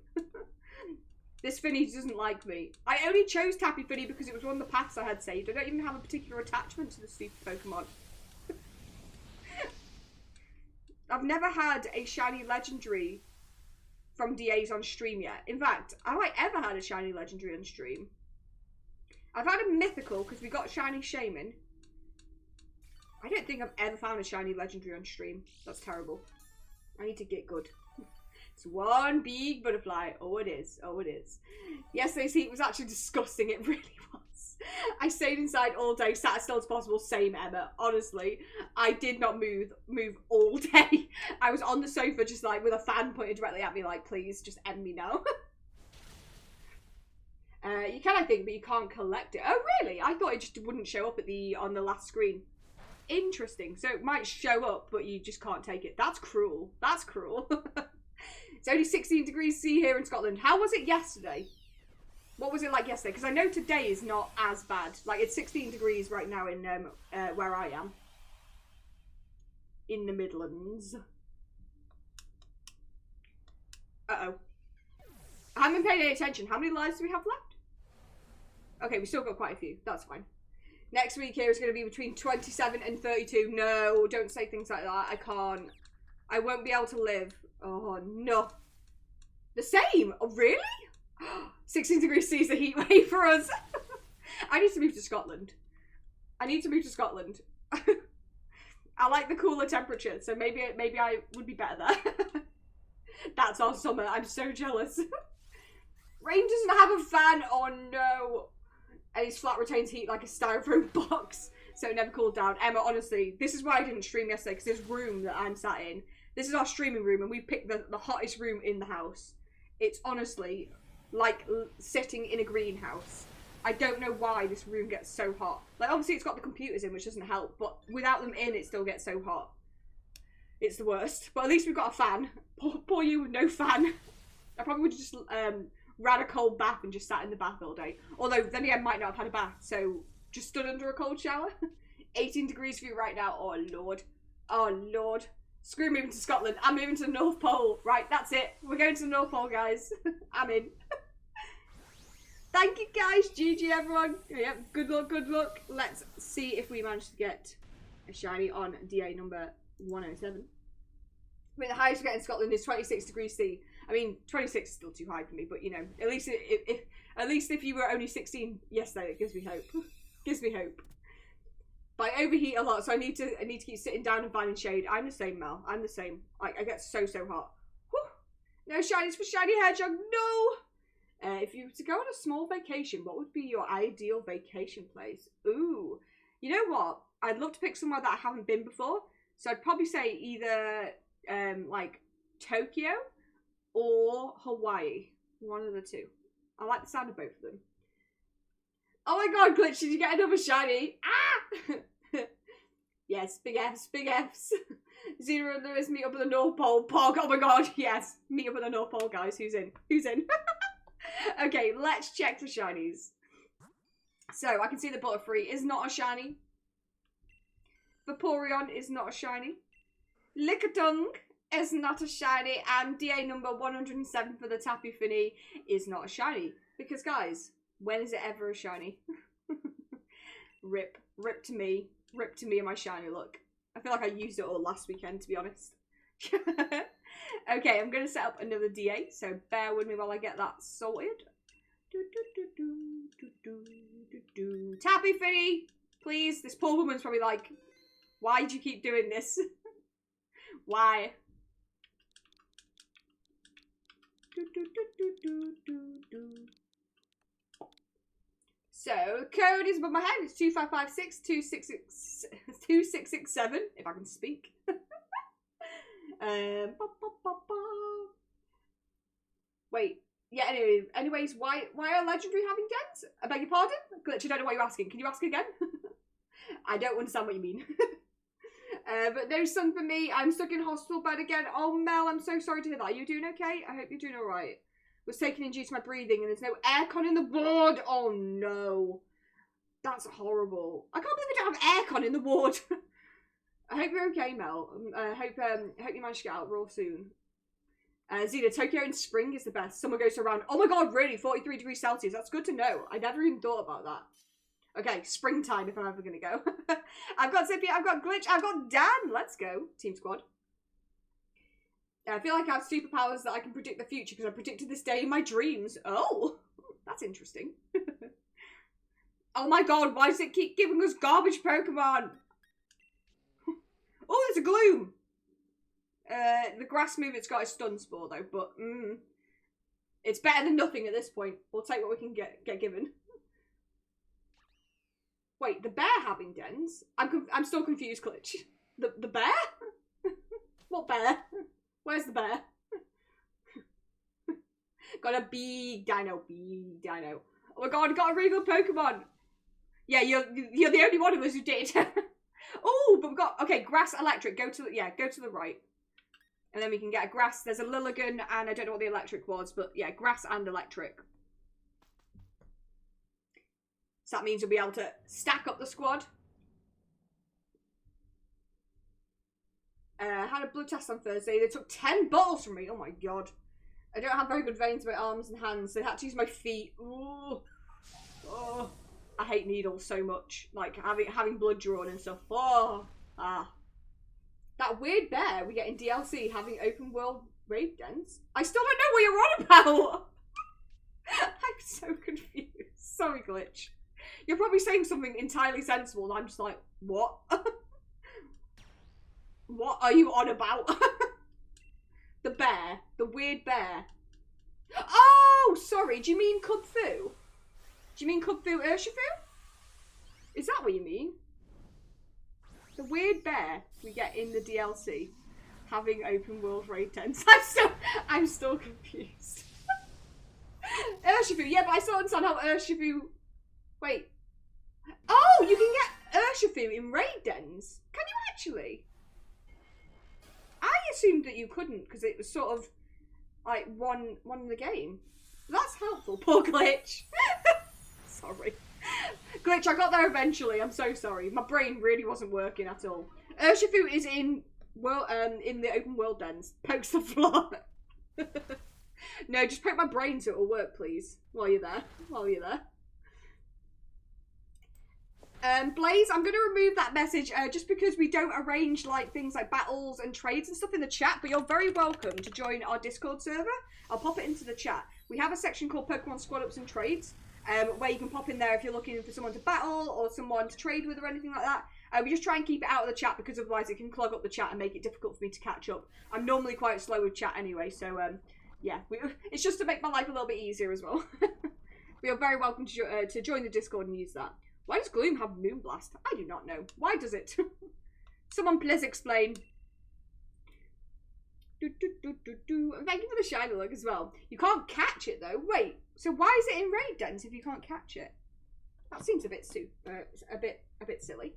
This Fini doesn't like me. I only chose Tapu Fini because it was one of the paths I had saved. I don't even have a particular attachment to the super Pokemon. I've never had a shiny legendary from DAs on stream yet. In fact, have I ever had a shiny legendary on stream? I've had a mythical because we got shiny Shaman. I don't think I've ever found a shiny legendary on stream. That's terrible. I need to get good. It's one big butterfly. Oh, it is. Oh, it is. Yesterday's heat was actually disgusting. It really was. I stayed inside all day, sat as still as possible. Same, Emma. Honestly, I did not move all day. I was on the sofa just like with a fan pointed directly at me like, please, just end me now. You can, I think, but you can't collect it. Oh, really? I thought it just wouldn't show up on the last screen. Interesting. So it might show up, but you just can't take it. That's cruel. That's cruel. It's only 16 degrees C here in Scotland. How was it yesterday? What was it like yesterday? Because I know today is not as bad. Like, it's 16 degrees right now in where I am. In the Midlands. Uh-oh. I haven't paid any attention. How many lives do we have left? Okay, we still got quite a few. That's fine. Next week here is going to be between 27 and 32. No, don't say things like that. I can't. I won't be able to live. Oh, no. The same? Oh, really? 16 degrees C is the heat wave for us. I need to move to Scotland. I need to move to Scotland. I like the cooler temperature, so maybe I would be better there. That's our summer. I'm so jealous. Rain doesn't have a fan. Oh no. And his flat retains heat like a styrofoam box, so it never cooled down. Emma, honestly, this is why I didn't stream yesterday, because this room that I'm sat in, this is our streaming room, and we picked the hottest room in the house. It's honestly like sitting in a greenhouse. I don't know why this room gets so hot. Like, obviously it's got the computers in, which doesn't help, but without them in, it still gets so hot. It's the worst. But at least we've got a fan. Poor you with no fan. I probably would have just ran a cold bath and just sat in the bath all day. Although, then again, might not have had a bath, so just stood under a cold shower. 18 degrees for you right now. Oh, Lord. Oh, Lord. Screw moving to Scotland. I'm moving to the North Pole. Right, that's it. We're going to the North Pole, guys. I'm in. Thank you, guys. GG, everyone. Yep, good luck, good luck. Let's see if we manage to get a shiny on DA number 107. I mean, the highest we get in Scotland is 26 degrees C. I mean, 26 is still too high for me, but, you know, at least if you were only 16 yesterday, it gives me hope. Gives me hope. But I overheat a lot, so I need to keep sitting down and finding shade. I'm the same, Mel. I'm the same. I get so hot. Whew. No shinies for Shiny Hedgehog. No! If you were to go on a small vacation, what would be your ideal vacation place? Ooh. You know what? I'd love to pick somewhere that I haven't been before. So I'd probably say either, like, Tokyo or Hawaii. One of the two. I like the sound of both of them. Oh my god, Glitch, did you get another shiny? Ah! Yes, big Fs, big Fs. Zero and Lewis meet up at the North Pole. Pog, oh my god, yes. Meet up at the North Pole, guys. Who's in? Who's in? Okay, let's check for shinies. So, I can see the Butterfree is not a shiny. Vaporeon is not a shiny. Lickitung is not a shiny. And DA number 107 for the Tapu Fini is not a shiny. Because, guys, when is it ever a shiny? Rip. Rip to me. Rip to me and my shiny look. I feel like I used it all last weekend, to be honest. Okay, I'm going to set up another DA, so bear with me while I get that sorted. Tapu Fini, please. This poor woman's probably like, why do you keep doing this? Why? So, code is above my head. It's 2556-2667, if I can speak. Wait. Yeah, anyways, why are Legendary having dents? I beg your pardon? Glitch, I don't know what you're asking. Can you ask again? I don't understand what you mean. But no sun for me. I'm stuck in hospital bed again. Oh, Mel, I'm so sorry to hear that. Are you doing okay? I hope you're doing alright. Was taken in due to my breathing and there's no aircon in the ward. Oh, no. That's horrible. I can't believe we don't have aircon in the ward. I hope you're okay, Mel. I hope you manage to get out real soon. Zena, Tokyo in spring is the best. Summer goes around. Oh my god, really? 43 degrees Celsius. That's good to know. I never even thought about that. Okay, springtime if I'm ever going to go. I've got Zippy, I've got Glitch, I've got Dan. Let's go. Team squad. I feel like I have superpowers that I can predict the future because I predicted this day in my dreams. Oh, that's interesting. Oh my god, why does it keep giving us garbage Pokemon? Oh, there's a Gloom. The grass move it's got a stun spore though, but it's better than nothing at this point. We'll take what we can get given. Wait, the bear having dens? I'm still confused, Glitch. The bear? What bear? Where's the bear? Got a big dino, Oh my god, got a really good Pokemon. Yeah, you're the only one of us who did. Oh, but we've got, okay, grass, electric. Go to the right. And then we can get a grass. There's a Lilligant, and I don't know what the electric was, but yeah, grass and electric. So that means we'll be able to stack up the squad. I had a blood test on Thursday. They took 10 bottles from me. Oh my god. I don't have very good veins in my arms and hands, so I had to use my feet. Ooh. Oh. I hate needles so much. Like, having blood drawn and stuff. Oh. Ah. That weird bear we get in DLC having open world raid dens. I still don't know what you're on about. I'm so confused. Sorry, Glitch. You're probably saying something entirely sensible and I'm just like, what? What are you on about? The bear. The weird bear. Oh, sorry. Do you mean Kung Fu? Do you mean Kung Fu Urshifu? Is that what you mean? The weird bear we get in the DLC having open world raid tents. I'm still confused. Urshifu, yeah, but I still understand how Urshifu. Wait. Oh, you can get Urshifu in raid dens. Can you actually? I assumed that you couldn't because it was sort of like one in the game. That's helpful. Poor Glitch. Sorry. Glitch, I got there eventually. I'm so sorry. My brain really wasn't working at all. Urshifu is in the open world dens. Pokes the floor. No, just poke my brain so it'll work, please. While you're there. Blaze, I'm going to remove that message just because we don't arrange like things like battles and trades and stuff in the chat, but you're very welcome to join our Discord server. I'll pop it into the chat. We have a section called Pokemon Squad Ups and Trades, where you can pop in there if you're looking for someone to battle or someone to trade with or anything like that. We just try and keep it out of the chat because otherwise it can clog up the chat and make it difficult for me to catch up. I'm normally quite slow with chat anyway, so yeah, it's just to make my life a little bit easier as well. You're very welcome to join the Discord and use that. Why does Gloom have Moonblast? I do not know. Why does it? Someone please explain. And thank you for the shiny look as well. You can't catch it though. Wait, so why is it in raid dens if you can't catch it? That seems a bit a bit silly.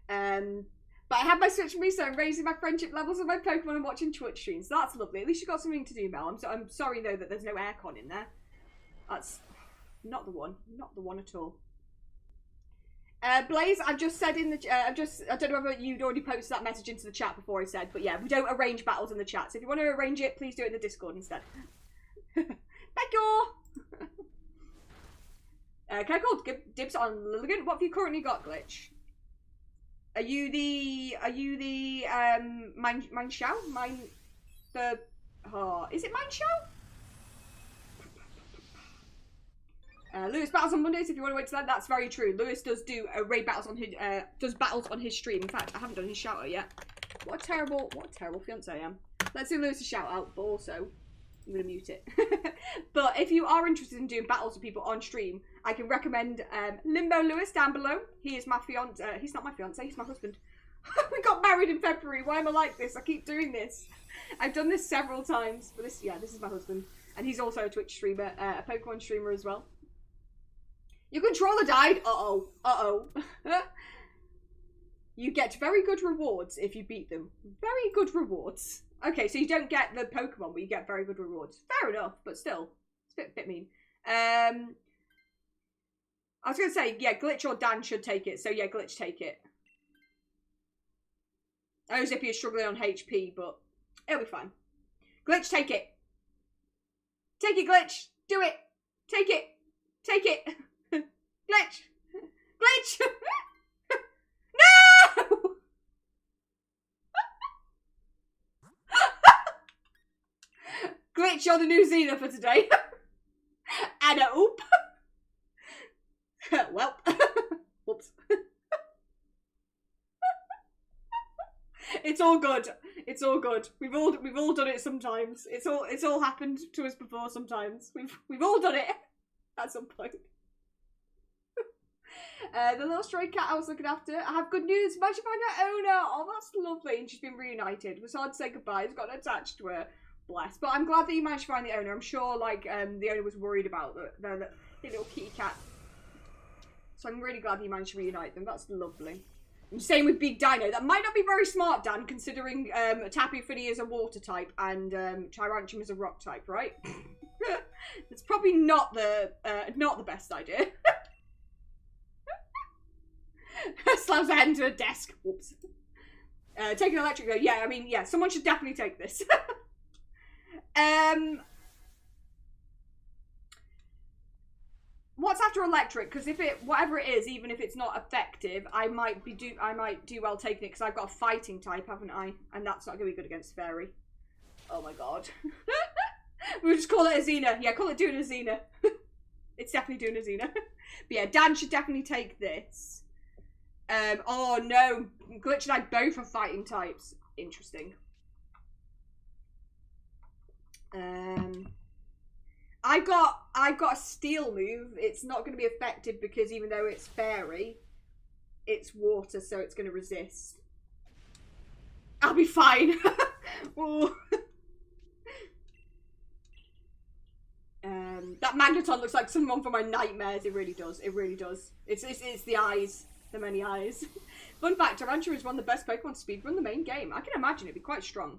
But I have my Switch with me, so I'm raising my friendship levels with my Pokemon and watching Twitch streams. So that's lovely. At least you got something to do, Mel. I'm sorry though that there's no aircon in there. That's not the one. Not the one at all. Blaze, I've just said in the I don't know whether you'd already posted that message into the chat before I said, but yeah, we don't arrange battles in the chat. So if you want to arrange it, please do it in the Discord instead. Thank you. Can I call dibs on Lilligant? What have you currently got, Glitch? Are you the Mine Shao? Is it Mine Shao? Lewis battles on Mondays. If you want to wait till then, that's very true. Lewis does do raid battles on his stream. In fact, I haven't done his shout out yet. What a terrible fiance I am. Let's do Lewis's shout out, but also I'm gonna mute it. But if you are interested in doing battles with people on stream, I can recommend Limbo Lewis down below. He is my fiance. He's not my fiance. He's my husband. We got married in February. Why am I like this? I keep doing this. I've done this several times. But this is my husband, and he's also a Twitch streamer, a Pokemon streamer as well. Your controller died. Uh-oh. You get very good rewards if you beat them. Very good rewards. Okay, so you don't get the Pokemon, but you get very good rewards. Fair enough, but still. It's a bit mean. I was going to say, yeah, Glitch or Dan should take it. So yeah, Glitch, take it. I know Zippy is struggling on HP, but it'll be fine. Glitch, take it. Take it, Glitch. Do it. Take it. Take it. Glitch! Glitch! No! Glitch, you're the new Xena for today. And a oop. Well. Whoops. It's all good. It's all good. We've all done it sometimes. It's all happened to us before sometimes. We've all done it at some point. The little stray cat I was looking after. I have good news. Managed to find her owner. Oh, that's lovely. And she's been reunited. It was hard to say goodbye. It's got attached to her. Bless. But I'm glad that you managed to find the owner. I'm sure, like, the owner was worried about the little kitty cat. So I'm really glad you managed to reunite them. That's lovely. And same with Big Dino. That might not be very smart, Dan, considering Tapu Fini is a water type and Tyrantium is a rock type, right? It's probably not the best idea. Slams her head into a desk. Whoops. Take an electric though. Yeah, I mean, yeah, someone should definitely take this. What's after electric? Because if it, whatever it is, even if it's not effective, I might do well taking it because I've got a fighting type, haven't I? And that's not going to be good against fairy. Oh my god. We'll just call it a Xena. Yeah, call it doing a Xena. It's definitely doing a Xena. But yeah, Dan should definitely take this. Oh no, Glitch and I both are fighting types. Interesting. I got a steel move. It's not going to be effective because even though it's fairy, it's water, so it's going to resist. I'll be fine. That Magneton looks like someone from my nightmares. It really does. It really does. It's the eyes. The many eyes. Fun fact, Tarantula is one of the best Pokemon to speedrun the main game. I can imagine it'd be quite strong.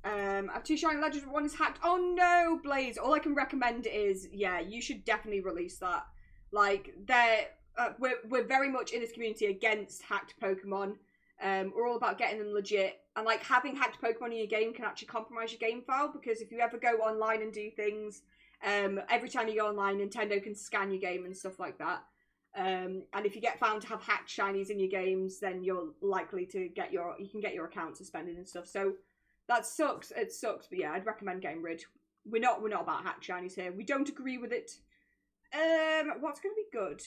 I have 2 shiny legends, but one is hacked. Oh no, Blaze. All I can recommend is, yeah, you should definitely release that. Like, we're very much in this community against hacked Pokemon. We're all about getting them legit. And like, having hacked Pokemon in your game can actually compromise your game file, because if you ever go online and do things, every time you go online, Nintendo can scan your game and stuff like that. And if you get found to have hacked shinies in your games, then you're likely to get you can get your account suspended and stuff. So that sucks. It sucks, but yeah, I'd recommend getting rid. We're not about hacked shinies here. We don't agree with it. What's going to be good?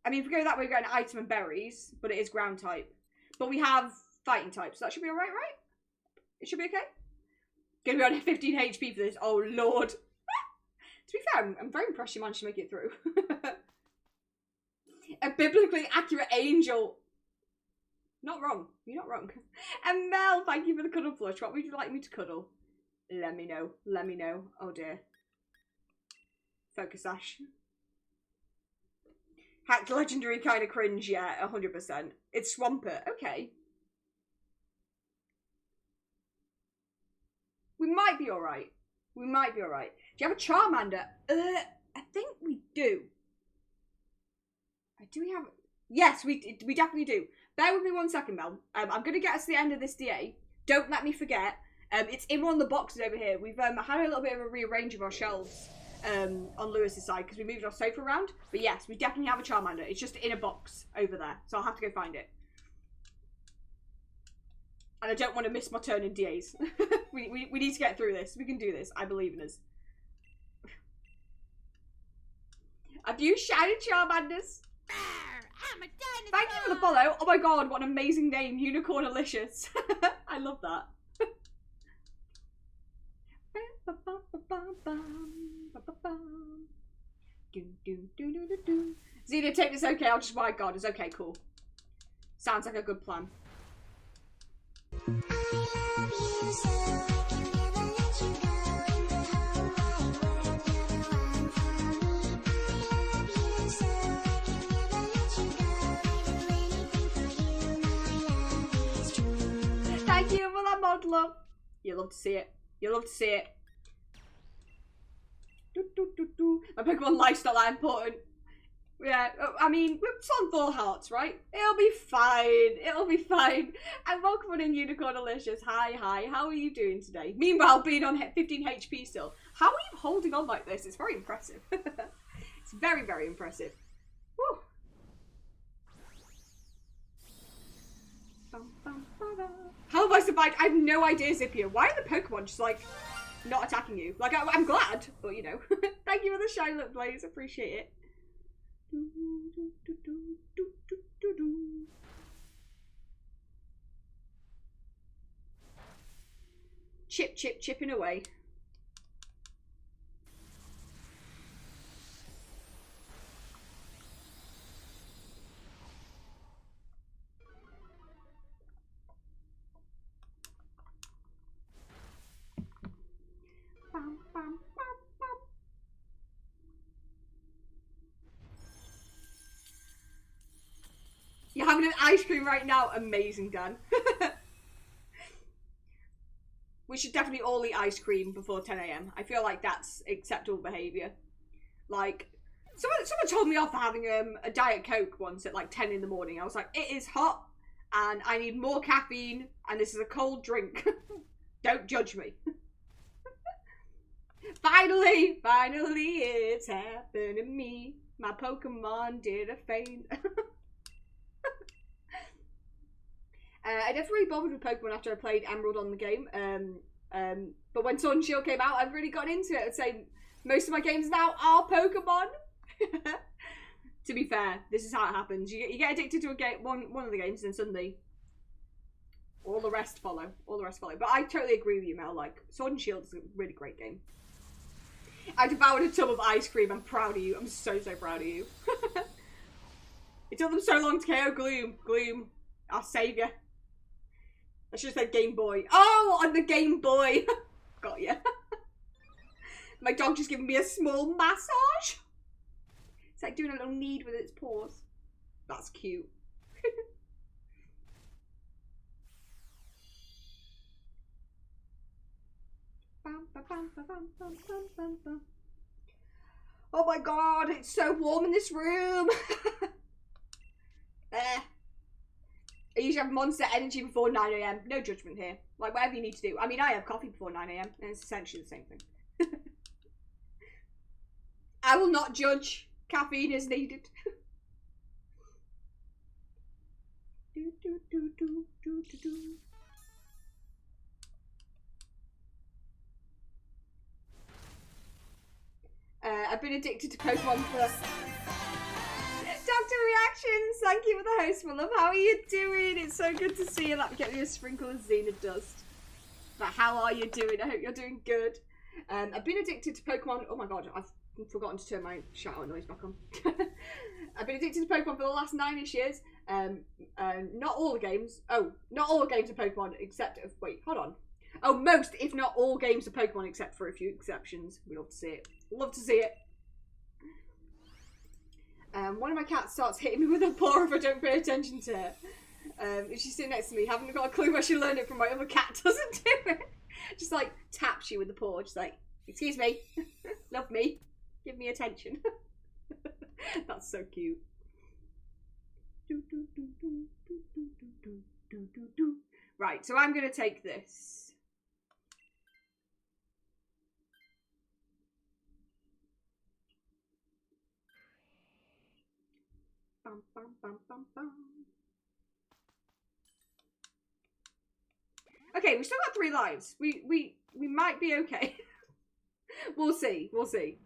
I mean, if we go that way, we're going item and berries, but it is ground type. But we have fighting types, so that should be alright, right? It should be okay. Gonna be on 15 HP for this. Oh lord. To be fair, I'm very impressed you managed to make it through. A biblically accurate angel. Not wrong. You're not wrong. And Mel, thank you for the cuddle plush. What would you like me to cuddle? Let me know. Let me know. Oh dear. Focus Ash. Hacked legendary kind of cringe, yeah, 100%. It's Swampert. Okay. We might be alright. We might be alright. Do you have a Charmander? I think we do. Do we have... Yes, we definitely do. Bear with me 1 second, Mel. I'm going to get us to the end of this DA. Don't let me forget. It's in one of the boxes over here. We've had a little bit of a rearrange of our shelves on Lewis's side because we moved our sofa around. But yes, we definitely have a Charmander. It's just in a box over there. So I'll have to go find it. And I don't want to miss my turn in DAs. we need to get through this. We can do this. I believe in us. Have you shiny Charmanders? I'm a dinosaur. Thank you for the follow. Oh my god, what an amazing name. Unicornalicious. I love that. Xena, take this okay. I'll just white god. It's okay, cool. Sounds like a good plan. Thank you for that mod, love. You love to see it. You love to see it. My Pokemon life's not that important. Yeah, I mean, it's on full hearts, right? It'll be fine. It'll be fine. And welcome in Unicornalicious. Hi. How are you doing today? Meanwhile, being on 15 HP still. How are you holding on like this? It's very impressive. It's very, very impressive. Woo. How have I survived? I have no idea, Zippia. Why are the Pokemon just like not attacking you? Like, I'm glad, but you know. Thank you for the shine look, Blaze. Appreciate it. Chipping away. You're having an ice cream right now. Amazing, Dan. We should definitely all eat ice cream before 10 AM. I feel like that's acceptable behaviour. Like, someone told me off for having a Diet Coke once at like 10 in the morning. I was like, it is hot. and I need more caffeine, and this is a cold drink. Don't judge me. Finally, it's happened to me. My Pokemon did a feint. I never really bothered with Pokemon after I played Emerald on the game. But when Sword and Shield came out, I've really got into it. I'd say most of my games now are Pokemon. To be fair, this is how it happens. You get addicted to a game, one of the games, and suddenly all the rest follow. But I totally agree with you, Mel. Like, Sword and Shield is a really great game. I devoured a tub of ice cream. I'm proud of you. I'm so proud of you. It took them so long to KO Gloom. Gloom, our saviour. I should have said Game Boy. Oh, on the Game Boy. Got ya. My dog just giving me a small massage. It's like doing a little knead with its paws. That's cute. Oh my god, it's so warm in this room. I usually have monster energy before 9 AM. No judgment here. Like, whatever you need to do. I mean, I have coffee before 9 AM, and it's essentially the same thing. I will not judge. Caffeine is needed. I've been addicted to Pokemon for... Dr. Reactions, thank you for the host, my love. How are you doing? It's so good to see you. Get me a sprinkle of Zenith dust. But how are you doing? I hope you're doing good. I've been addicted to Pokemon. Oh my god, I've forgotten to turn my shout out noise back on. I've been addicted to Pokemon for the last 9-ish years. Not all the games. Oh, not all the games of Pokemon except... Wait, hold on. Oh, most, if not all games of Pokemon except for a few exceptions. We love to see it. Love to see it. One of my cats starts hitting me with her paw if I don't pay attention to her. If she's sitting next to me, haven't got a clue where she learned it from. My other cat doesn't do it. Just like taps you with the paw, just like, excuse me, love me, give me attention. That's so cute. Right, so I'm gonna take this. Bum, bum, bum, bum, bum. Okay, we still got 3 lives. We might be okay. We'll see. We'll see.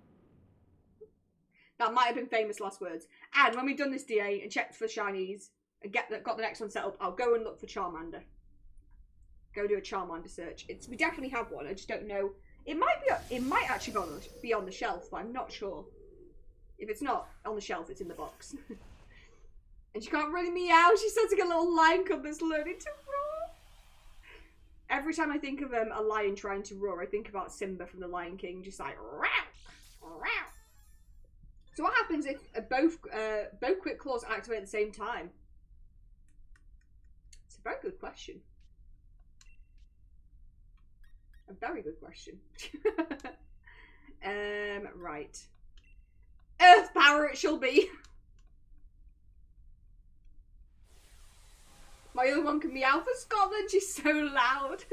That might have been famous last words. And when we've done this DA and checked for shinies and got the next one set up, I'll go and look for Charmander. Go do a Charmander search. We definitely have one. I just don't know. It might actually be on the shelf, but I'm not sure. If it's not on the shelf, it's in the box. And she can't really meow. She's such like a little lion cub that's learning to roar. Every time I think of a lion trying to roar, I think about Simba from The Lion King, just like row, row. So what happens if both quick claws activate at the same time? It's a very good question. A very good question. Right. Earth power it shall be. My other one can meow for Scotland. She's so loud.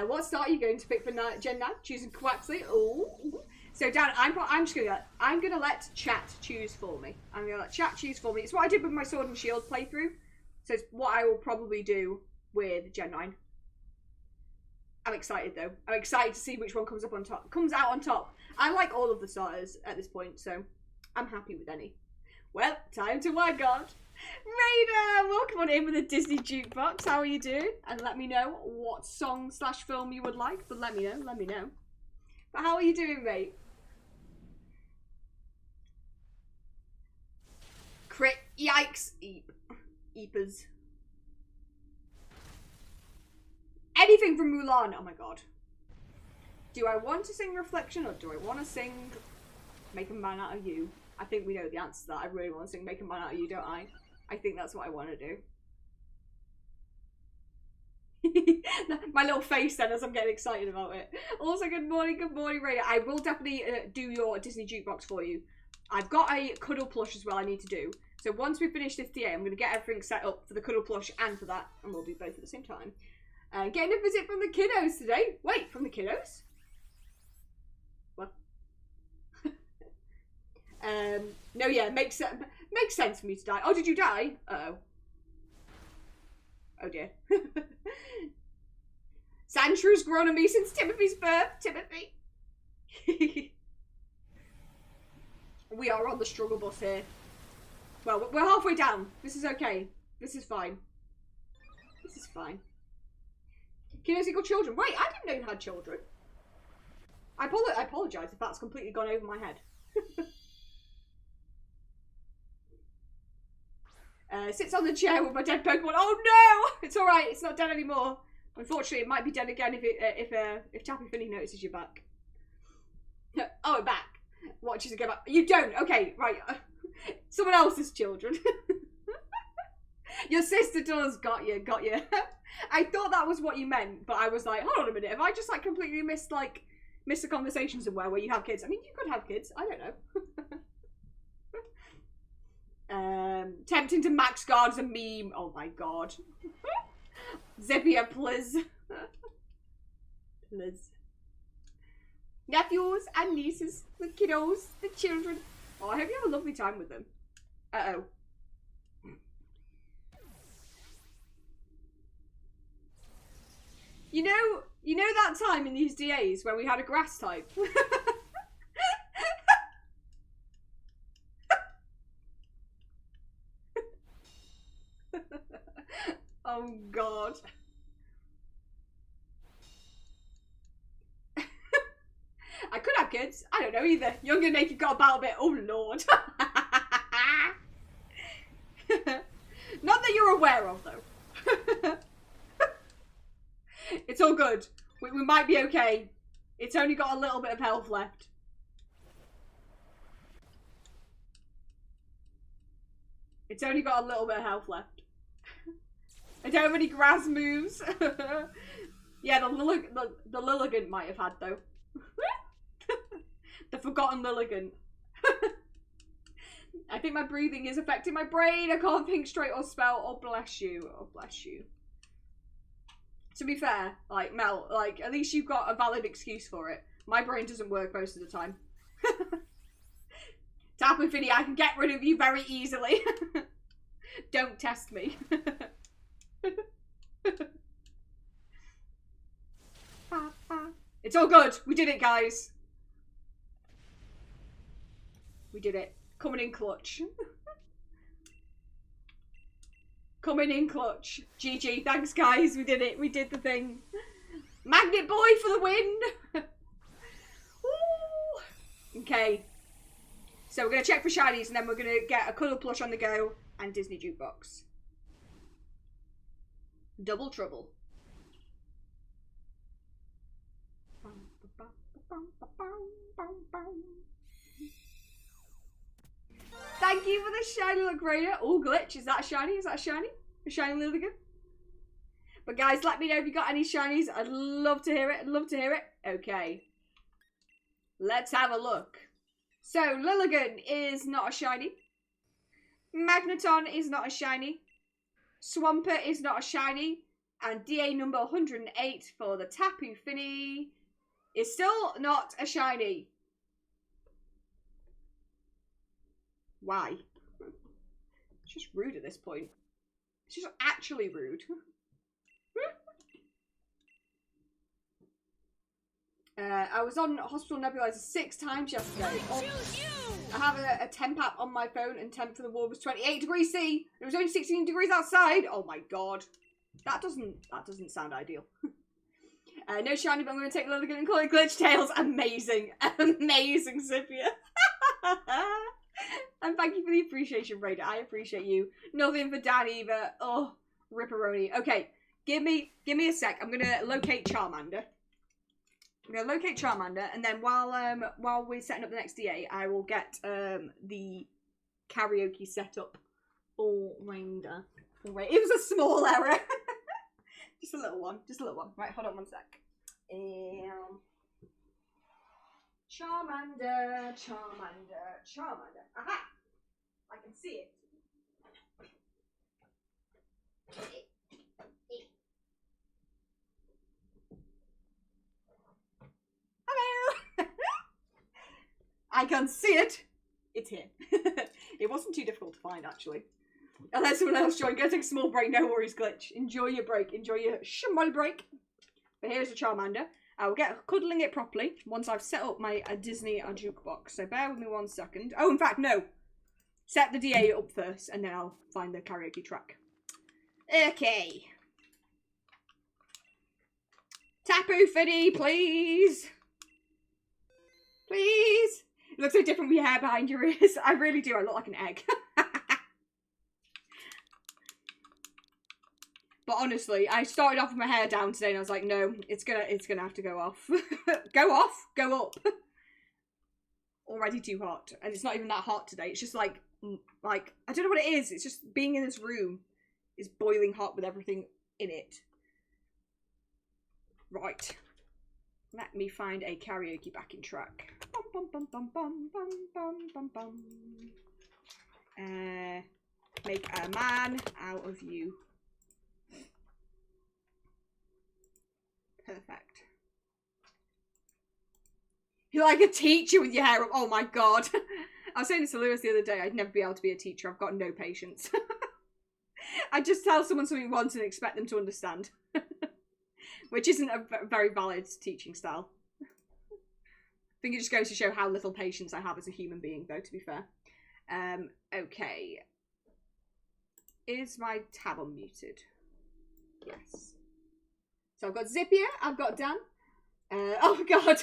What start are you going to pick for Gen 9? Choosing Quaxley. Oh. So Dan, I'm gonna let chat choose for me. I'm gonna let chat choose for me. It's what I did with my Sword and Shield playthrough. So it's what I will probably do with Gen 9. I'm excited though. I'm excited to see which one comes out on top. I like all of the starters at this point, so I'm happy with any. Well, time to Word God. Raider, welcome on in with a Disney Jukebox. How are you doing? And let me know what song / film you would like. But let me know. But how are you doing, mate? Crit, yikes, eepers. Anything from Mulan, oh my god. Do I want to sing Reflection or do I want to sing Make a Man Out of You? I think we know the answer to that. I really want to sing Make a Man Out of You, don't I? I think that's what I want to do. My little face then as I'm getting excited about it. Also, good morning, Raya. I will definitely do your Disney Jukebox for you. I've got a cuddle plush as well I need to do. So once we finish this DA, I'm going to get everything set up for the cuddle plush and for that, and we'll do both at the same time. Getting a visit from the kiddos today. Wait, from the kiddos? What? No, yeah, makes sense for me to die. Oh, did you die? Uh-oh. Oh dear. Sandshrews grown on me since Timothy's birth. Timothy. We are on the struggle bus here. Well, we're halfway down. This is okay. This is fine. This is fine. Kiddos equal children. Wait, I didn't know you had children. I apologise if that's completely gone over my head. Sits on the chair with my dead Pokemon. Oh no! It's alright, it's not dead anymore. Unfortunately, it might be dead again if Tapu Fini notices you're back. Oh, back. Watches it go back. You don't? Okay, right. Someone else's children. Your sister does. Got you. I thought that was what you meant, but I was like, hold on a minute. Have I just like completely missed a conversation somewhere where you have kids? I mean, you could have kids. I don't know. Tempting to max guard as a meme. Oh my god. Zippia, please. Please. Nephews and nieces, the kiddos, the children. Oh, I hope you have a lovely time with them. Uh-oh. You know that time in these DAs where we had a grass type? Oh god. I could have kids. I don't know either. Young and naked got about a bit. Oh lord. Not that you're aware of though. It's all good. We might be okay. It's only got a little bit of health left. It's only got a little bit of health left. I don't have any grass moves. Yeah, the Lilligant might have had though. The forgotten Lilligant. I think my breathing is affecting my brain. I can't think straight or spell. Oh bless you. Oh bless you. To be fair, like Mel, like at least you've got a valid excuse for it. My brain doesn't work most of the time. Tapu Fini, I can get rid of you very easily. Don't test me. It's all good. We did it, guys. We did it. Coming in clutch. Coming in clutch. GG. Thanks, guys. We did it. We did the thing. Magnet boy for the win. Okay. So we're going to check for shinies and then we're going to get a cuddle plush on the go and Disney Jukebox. Double trouble. Thank you for the shiny Lagrada. Oh, glitch. Is that a shiny? Is that a shiny? A shiny Lilligan? But guys, let me know if you got any shinies. I'd love to hear it. I'd love to hear it. Okay. Let's have a look. So, Lilligan is not a shiny. Magneton is not a shiny. Swampert is not a shiny. And DA number 108 for the Tapu Fini is still not a shiny. Why? It's just rude at this point. It's just actually rude. I was on hospital nebulizer 6 times yesterday. I have a temp app on my phone and temp for the wall was 28 degrees C. It was only 16 degrees outside. Oh my god. That doesn't sound ideal. No shiny, but I'm going to take Lilligan and call it Glitch Tails. Amazing. Amazing, Scipia. And thank you for the appreciation, Raider. I appreciate you. Nothing for Dan either. Oh, ripperoni. Okay, give me a sec. I'm gonna locate Charmander. I'm gonna locate Charmander, and then while we're setting up the next DA, I will get the karaoke set up. Oh, Raider. Oh, wait, it was a small error. Just a little one. Just a little one. Right, hold on one sec. Charmander, Charmander, Charmander. Aha! I can see it. Hello! I can see it. It's here. It wasn't too difficult to find, actually. Unless someone else joined. Go take a small break. No worries, Glitch. Enjoy your break. Enjoy your small break. But here's a Charmander. I will get cuddling it properly once I've set up my Disney jukebox. So bear with me 1 second. Oh, in fact, no. Set the DA up first, and then I'll find the karaoke track. Okay. Tapu, Fini, please. Please. It looks so different with your hair behind your ears. I really do. I look like an egg. But honestly, I started off with my hair down today and I was like, no, it's gonna have to go off. Go off, go up. Already too hot. And it's not even that hot today. It's just like, I don't know what it is. It's just being in this room is boiling hot with everything in it. Right. Let me find a karaoke backing track. Bum, bum, bum, bum, bum, bum, bum, bum, bum. Make a man out of you. Perfect. You're like a teacher with your hair up. Oh my god. I was saying this to Lewis the other day. I'd never be able to be a teacher. I've got no patience. I just tell someone something once and expect them to understand. Which isn't a very valid teaching style. I think it just goes to show how little patience I have as a human being, though, to be fair. Okay. Is my tab unmuted? Yes. So I've got Zippia, I've got Dan. Oh god,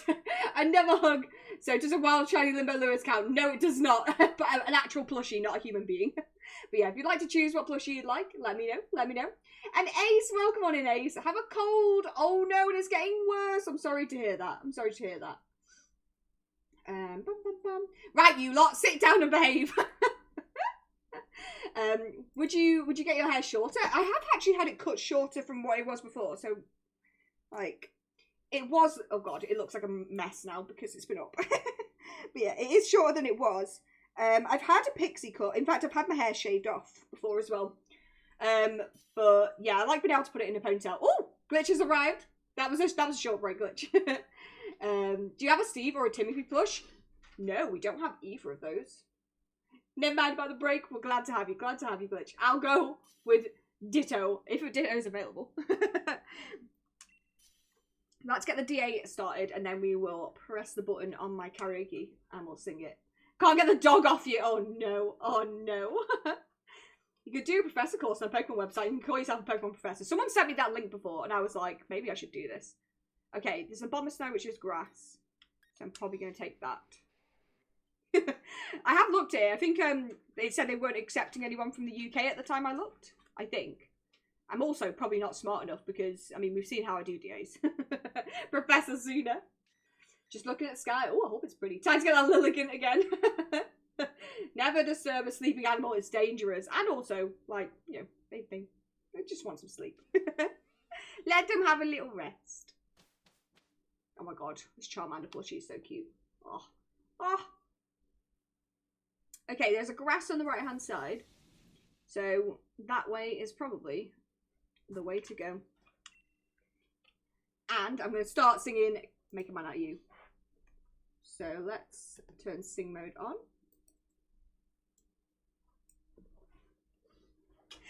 I never hug. So does a wild shiny Limbo Lewis count? No, it does not. But an actual plushie, not a human being. But yeah, if you'd like to choose what plushie you'd like, let me know, let me know. And Ace, welcome on in, Ace. Have a cold. Oh no, and it's getting worse. I'm sorry to hear that. I'm sorry to hear that. Bum, bum, bum. Right, you lot, sit down and behave. Would you get your hair shorter? I have actually had it cut shorter from what it was before, so like it was, oh god, it looks like a mess now because it's been up. But yeah, it is shorter than it was. I've had a pixie cut. In fact, I've had my hair shaved off before as well. But yeah, I like being able to put it in a ponytail. Oh, Glitch has arrived. That was a short break, Glitch. Do you have a Steve or a Timothy plush? No, we don't have either of those. Never mind about the break. We're glad to have you. Glad to have you, Glitch. I'll go with Ditto, if a Ditto is available. Let's get the DA started, and then we will press the button on my karaoke, and we'll sing it. Can't get the dog off you! Oh no, oh no. You could do a professor course on a Pokemon website. You can call yourself a Pokemon professor. Someone sent me that link before, and I was like, maybe I should do this. Okay, there's a bomber snow, which is grass. So I'm probably going to take that. I have looked here. I think they said they weren't accepting anyone from the UK at the time I looked. I think. I'm also probably not smart enough because, I mean, we've seen how I do DAs. Professor Zuna. Just looking at the sky. Oh, I hope it's pretty. Time to get that Lilligant again. Never disturb a sleeping animal. It's dangerous. And also, like, you know, they just want some sleep. Let them have a little rest. Oh my god. This Charmander plushie is so cute. Oh. Oh. Okay, there's a grass on the right hand side. So that way is probably the way to go. And I'm going to start singing Make a Man Out of You. So let's turn sing mode on.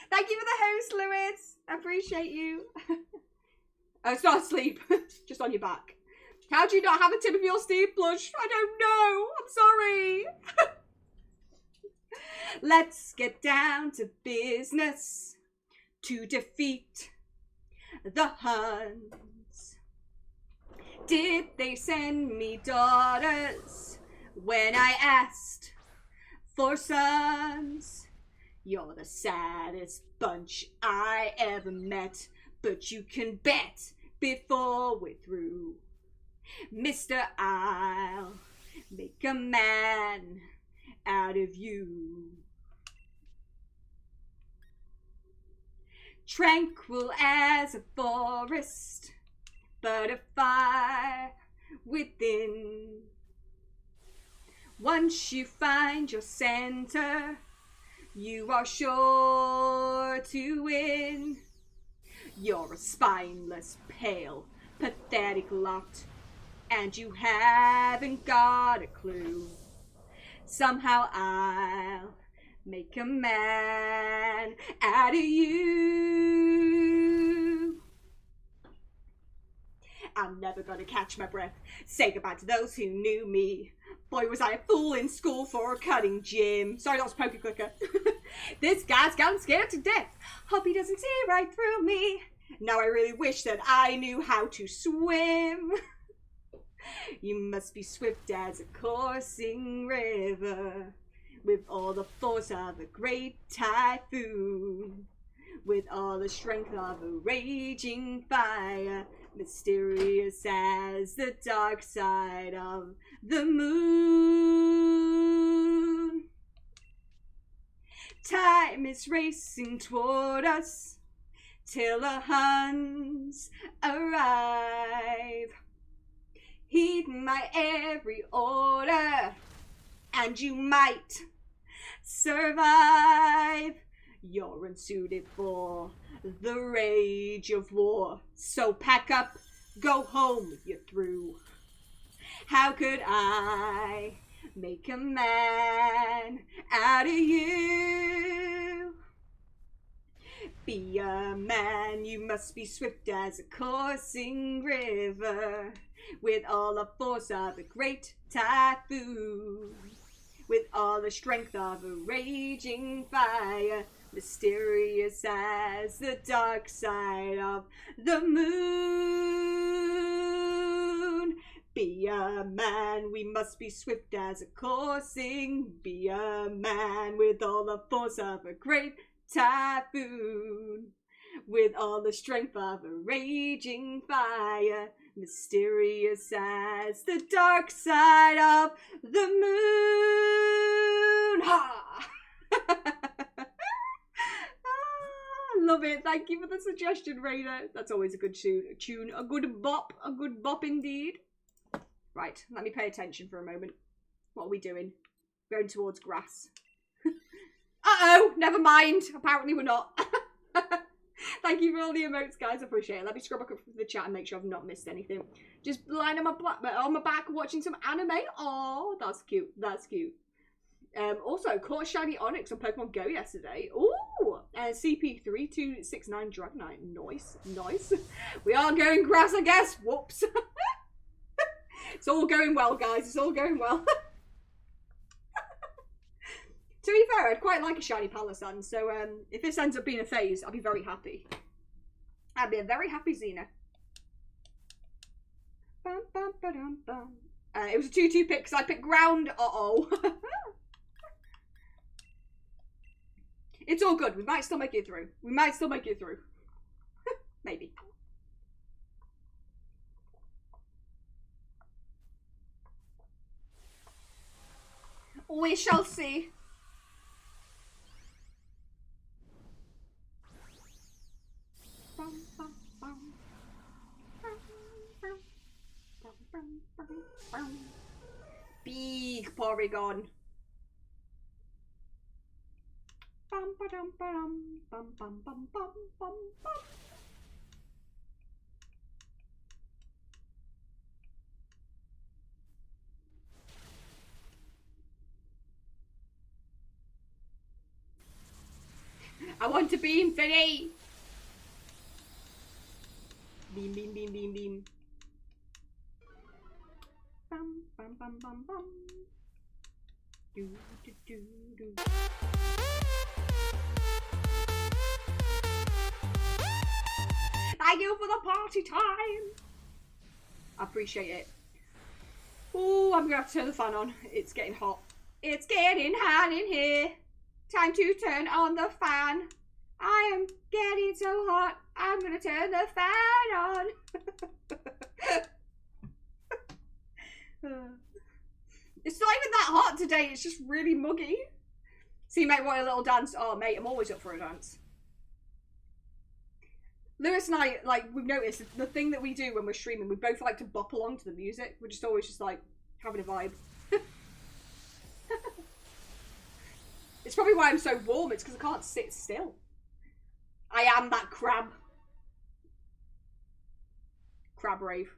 Thank you for the host, Lewis. I appreciate you. Oh, it's not asleep. Just on your back. How do you not have a Timothy or Steve plush? I don't know. I'm sorry. Let's get down to business to defeat the Huns. Did they send me daughters when I asked for sons? You're the saddest bunch I ever met, but you can bet before we're through, Mister, I'll make a man out of you. Tranquil as a forest, but a fire within. Once you find your center, you are sure sure to win. You're a spineless, pale, pathetic lot, and you haven't got a clue. Somehow I'll make a man out of you. I'm never gonna catch my breath, say goodbye to those who knew me. Boy, was I a fool in school for a cutting gym. Sorry, that was Poker Clicker. This guy's got scared to death. Hope he doesn't see right through me. Now I really wish that I knew how to swim. You must be swift as a coursing river, with all the force of a great typhoon, with all the strength of a raging fire, mysterious as the dark side of the moon. Time is racing toward us till the Huns arrive. Heed my every order, and you might survive. You're unsuited for the rage of war, so pack up, go home, you're through. How could I make a man out of you? Be a man, you must be swift as a coursing river, with all the force of a great typhoon, with all the strength of a raging fire, mysterious as the dark side of the moon. Be a man, we must be swift as a coursing. Be a man with all the force of a great typhoon, with all the strength of a raging fire, mysterious as the dark side of the moon. Ha! Love it. Thank you for the suggestion, Raina. That's always a good tune. A good bop indeed. Right, let me pay attention for a moment. What are we doing? Going towards grass. Uh-oh, never mind. Apparently we're not. Thank you for all the emotes, guys. I appreciate it. Let me scrub up the chat and make sure I've not missed anything. Just lying on my back watching some anime. Oh, that's cute. That's cute. Also, caught a shiny Onyx on Pokemon Go yesterday. Ooh! CP3269 Dragonite. Nice. Nice. We are going grass, I guess. Whoops. It's all going well, guys. It's all going well. To be fair, I'd quite like a shiny Palossand, so if this ends up being a phase, I'll be very happy. I'd be a very happy Xena. Bum, bum, ba-dum, bum. It was a 2-2 pick, because I picked ground. Uh-oh. It's all good. We might still make it through. We might still make it through. Maybe. We shall see. Big Porygon. Bum ba dum ba dum bum bum bum bum bum bum. I want to beam, Fini! Beam, beam, beam, beam, beam. Bum, bum, bum, bum, bum. Do, do, do, do. Thank you for the party time! I appreciate it. Oh, I'm gonna have to turn the fan on. It's getting hot. It's getting hot in here. Time to turn on the fan. I am getting so hot. I'm gonna turn the fan on. It's not even that hot today. It's just really muggy. See, mate, want a little dance? Oh, mate, I'm always up for a dance. Lewis and I, like, we've noticed the thing that we do when we're streaming, we both like to bop along to the music. We're just always just like having a vibe. It's probably why I'm so warm. It's because I can't sit still. I am that crab. Crab rave.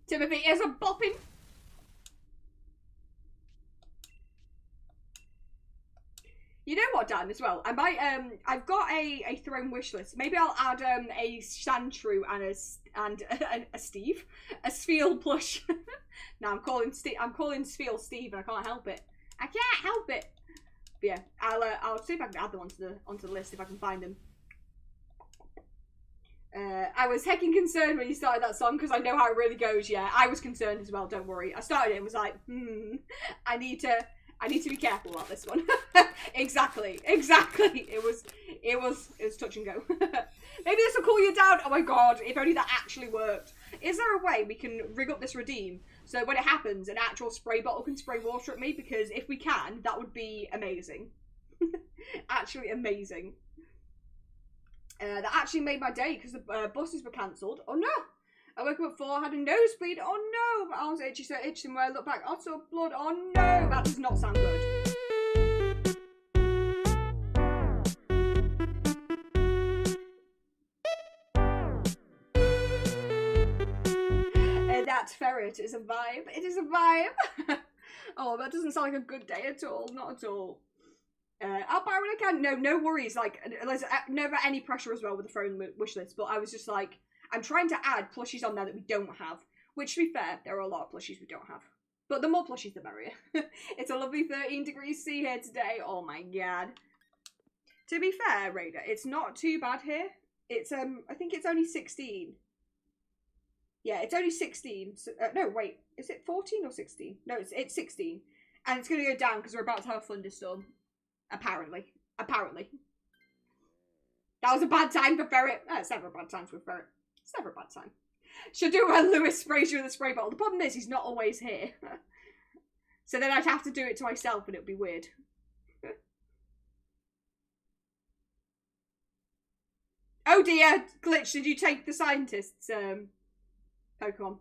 Timothy is a bopping. You know what, Dan, as well? I might, I've got a throne wish list. Maybe I'll add a Sandshrew and a Steve, a Sfeel plush. No, I'm calling Sfeel Steve, and I can't help it. I can't help it. But yeah, I'll see if I can add them onto the list if I can find them. I was hecking concerned when you started that song because I know how it really goes. Yeah, I was concerned as well. Don't worry. I started it and was like, I need to be careful about this one. Exactly. It was touch and go. Maybe this will cool you down. Oh my god, if only that actually worked. Is there a way we can rig up this redeem so when it happens, an actual spray bottle can spray water at me? Because if we can, that would be amazing. Actually amazing. That actually made my day because the buses were cancelled. Oh no! I woke up at 4, had a nosebleed. Oh no! My arms itchy, so itchy. When I look back, I saw blood. Oh no! That does not sound good. That ferret is a vibe. It is a vibe. Oh, that doesn't sound like a good day at all. Not at all. I'll buy when I can. No worries. Like, there's never any pressure as well with the throne wish list. But I was just like, I'm trying to add plushies on there that we don't have. Which, to be fair, there are a lot of plushies we don't have. But the more plushies, the merrier. It's a lovely 13 degrees C here today. Oh my god. To be fair, Raider, it's not too bad here. It's I think it's only 16. Yeah, it's only 16. So, no, wait. Is it 14 or 16? No, it's 16. And it's going to go down because we're about to have a thunderstorm. Apparently. Apparently. That was a bad time for Ferret. It's never a bad time for Ferret. It's never a bad time. Should do when Lewis sprays you with a spray bottle. The problem is he's not always here. So then I'd have to do it to myself and it would be weird. Oh dear, Glitch, did you take the scientist's Pokemon?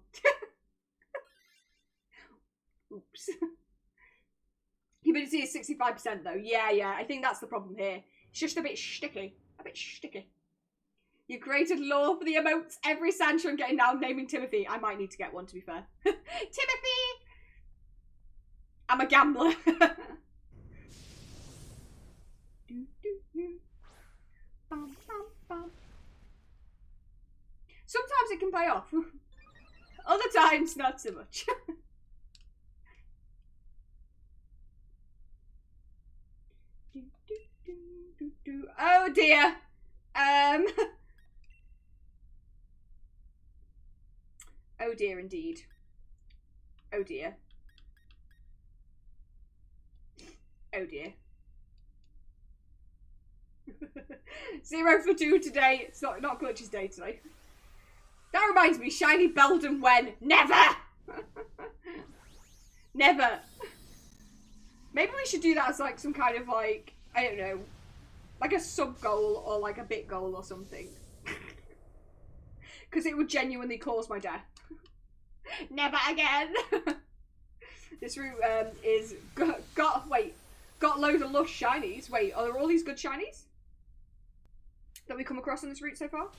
Oops. Humidity is 65% though. Yeah, I think that's the problem here. It's just a bit sticky. A bit sticky. You created lore for the emotes. Every Sancho I'm getting now naming Timothy. I might need to get one, to be fair. Timothy! I'm a gambler. Sometimes it can pay off. Other times, not so much. Oh dear. Oh dear indeed. Oh dear. Oh dear. 0 for 2 today. It's not Glitch's day today. That reminds me, shiny Beldum when? Never! Never. Maybe we should do that as like some kind of like, I don't know, like a sub goal or like a bit goal or something. Because it would genuinely cause my death. Never again. This route is got loads of lush shinies. Wait, are there all these good shinies that we come across on this route so far?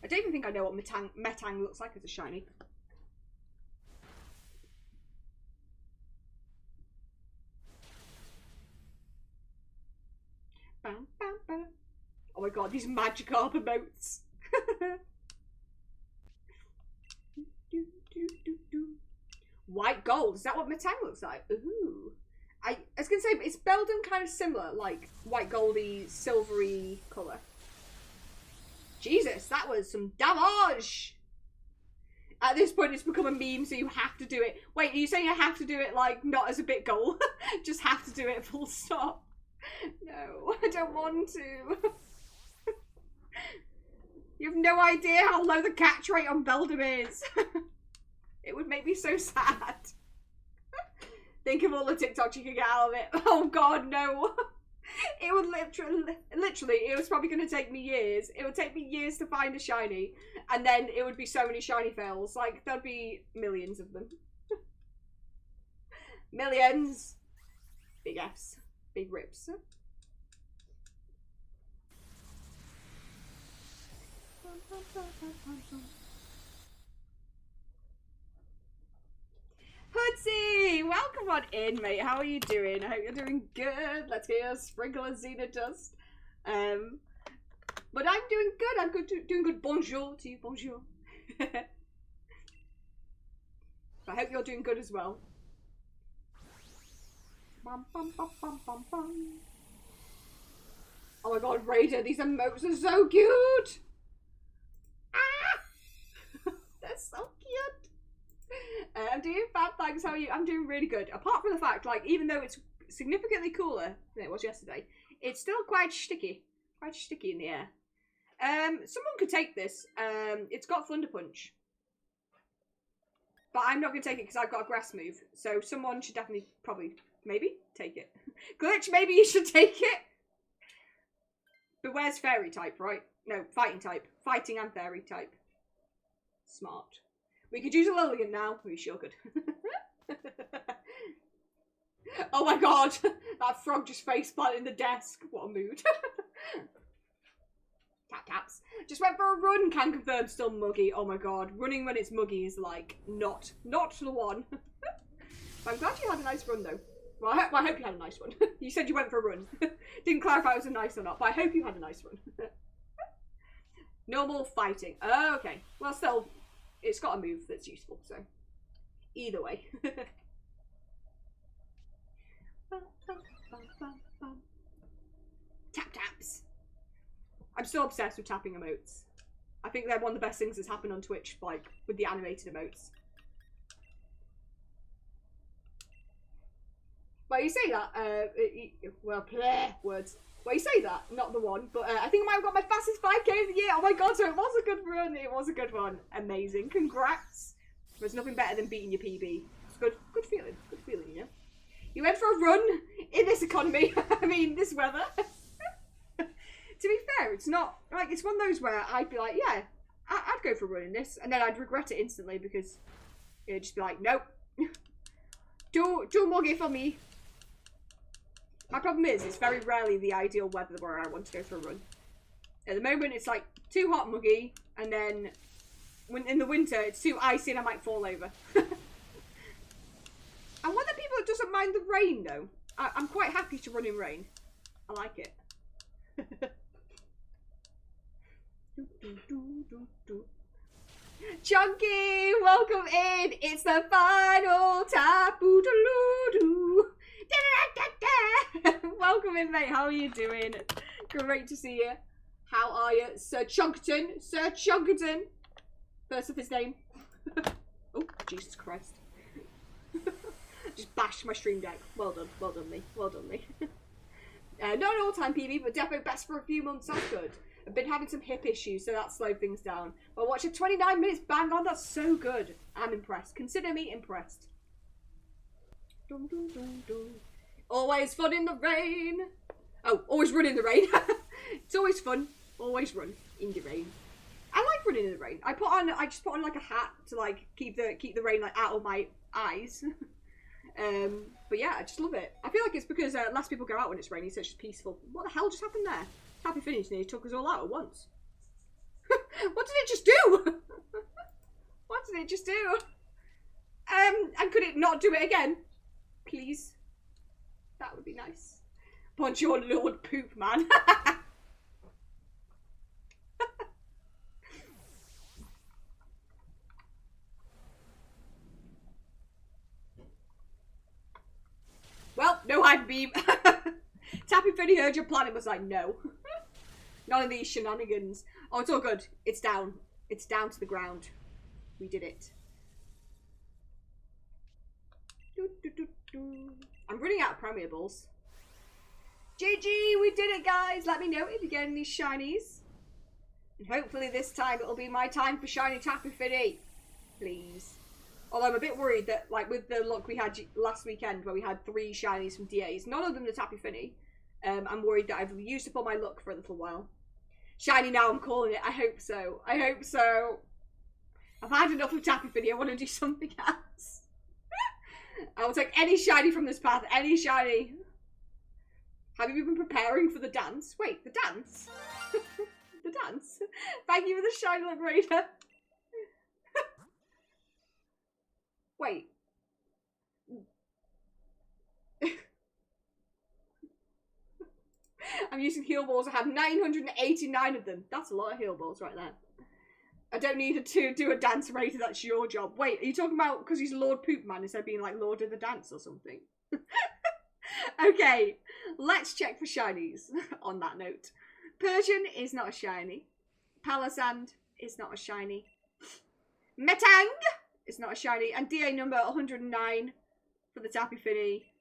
I don't even think I know what Metang looks like as a shiny. Bam, bam, bam. Oh my god, these Magikarp emotes. White gold, is that what Metang looks like? Ooh. I was gonna say, it's Beldum kind of similar, like white goldy, silvery colour. Jesus, that was some damage! At this point, it's become a meme, so you have to do it. Wait, are you saying I have to do it, like, not as a bit goal? Just have to do it full stop? No, I don't want to. You have no idea how low the catch rate on Beldum is. It would make me so sad. Think of all the TikToks you could get out of it. Oh god, no. It would literally, it was probably going to take me years. It would take me years to find a shiny. And then it would be so many shiny fails. Like, there'd be millions of them. Millions. Big Fs. Big rips. Hoodsy! Welcome on in, mate. How are you doing? I hope you're doing good. Let's get a sprinkle of Xena dust. But I'm doing good. I'm doing good. Bonjour to you. Bonjour. I hope you're doing good as well. Bum, bum, bum, bum, bum, bum. Oh my god, Raider, these emotes are so cute! Ah! They're so cute! I'm doing fab, thanks, how are you? I'm doing really good. Apart from the fact, like, even though it's significantly cooler than it was yesterday, it's still quite sticky. Quite sticky in the air. Someone could take this. It's got Thunder Punch. But I'm not going to take it because I've got a grass move. So someone should definitely, probably, maybe, take it. Glitch, maybe you should take it. But where's fairy type, right? No, fighting type. Fighting and fairy type. Smart. We could use a Lillian now. We sure could. Oh my god. That frog just face planted in the desk. What a mood. Tap taps. Just went for a run. Can confirm still muggy. Oh my god. Running when it's muggy is like not the one. I'm glad you had a nice run though. Well, I hope you had a nice one. You said you went for a run. Didn't clarify if it was a nice or not, but I hope you had a nice run. Normal fighting. Oh, okay. Well, still, it's got a move that's useful, so either way. Tap taps. I'm still obsessed with tapping emotes. I think they're one of the best things that's happened on Twitch, like, with the animated emotes. Well, you say that, well, bleh, words. Well, you say that, not the one, but I think I might have got my fastest 5k of the year. Oh my god, so it was a good run. It was a good one. Amazing. Congrats. There's nothing better than beating your PB. It's good feeling. Good feeling, you know? You went for a run in this economy. I mean, this weather. To be fair, it's not, like, it's one of those where I'd be like, yeah, I'd go for a run in this, and then I'd regret it instantly because it'd just be like, nope. Too muggy for me. My problem is, it's very rarely the ideal weather where I want to go for a run. At the moment, it's like too hot muggy, and then when in the winter, it's too icy and I might fall over. I'm one of the people that doesn't mind the rain, though. I'm quite happy to run in rain. I like it. Chunky, welcome in. It's the final Tapu. Welcome in, mate. How are you doing? Great to see you. How are you, Sir Chunkerton? Sir Chunkerton. First of his name. Oh, Jesus Christ. Just bashed my stream deck. Well done. Well done, me. Well done, me. Not an all-time PB, but definitely best for a few months. That's good. I've been having some hip issues, so that slowed things down. But watch it 29 minutes bang on. That's so good. I'm impressed. Consider me impressed. Dum, dum, dum, dum. Always fun in the rain. Oh, always run in the rain. It's always fun. Always run in the rain. I like running in the rain. I just put on like a hat to like keep the rain like out of my eyes. But yeah, I just love it. I feel like it's because less people go out when it's rainy, so it's just peaceful. What the hell just happened there? Happy Finish nearly took us all out at once. What did it just do? What did it just do? And could it not do it again? Please. That would be nice. Punch your Lord Poop, man. Well, no hide beam. Tappy Fini heard your plan and was like, no. None of these shenanigans. Oh, it's all good. It's down. It's down to the ground. We did it. I'm running out of Premier Balls. GG, we did it, guys. Let me know if you get any shinies. And hopefully this time it'll be my time for shiny Tapu Fini. Please. Although I'm a bit worried that, like, with the luck we had last weekend where we had 3 shinies from DAs, none of them the Tapu Fini. I'm worried that I've used up all my luck for a little while. Shiny now, I'm calling it. I hope so. I hope so. I've had enough of Tapu Fini. I want to do something else. I will take any shiny from this path. Any shiny. Have you been preparing for the dance? Wait, the dance? The dance? Thank you for the shiny look, Raider. Wait. I'm using heal balls. I have 989 of them. That's a lot of heal balls right there. I don't need to do a dance, Raider. That's your job. Wait, are you talking about because he's Lord Poop Man instead of being like Lord of the Dance or something? Okay, let's check for shinies on that note. Persian is not a shiny. Palisand is not a shiny. Metang is not a shiny. And DA number 109 for the Tapu Fini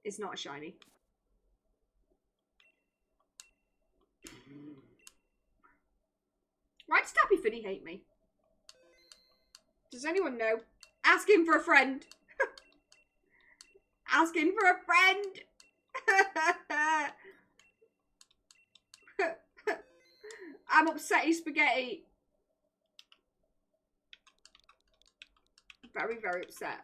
is not a shiny. Why does Tapu Fini hate me? Does anyone know? Ask him for a friend. Asking for a friend. I'm upsetty spaghetti. Very, very upset.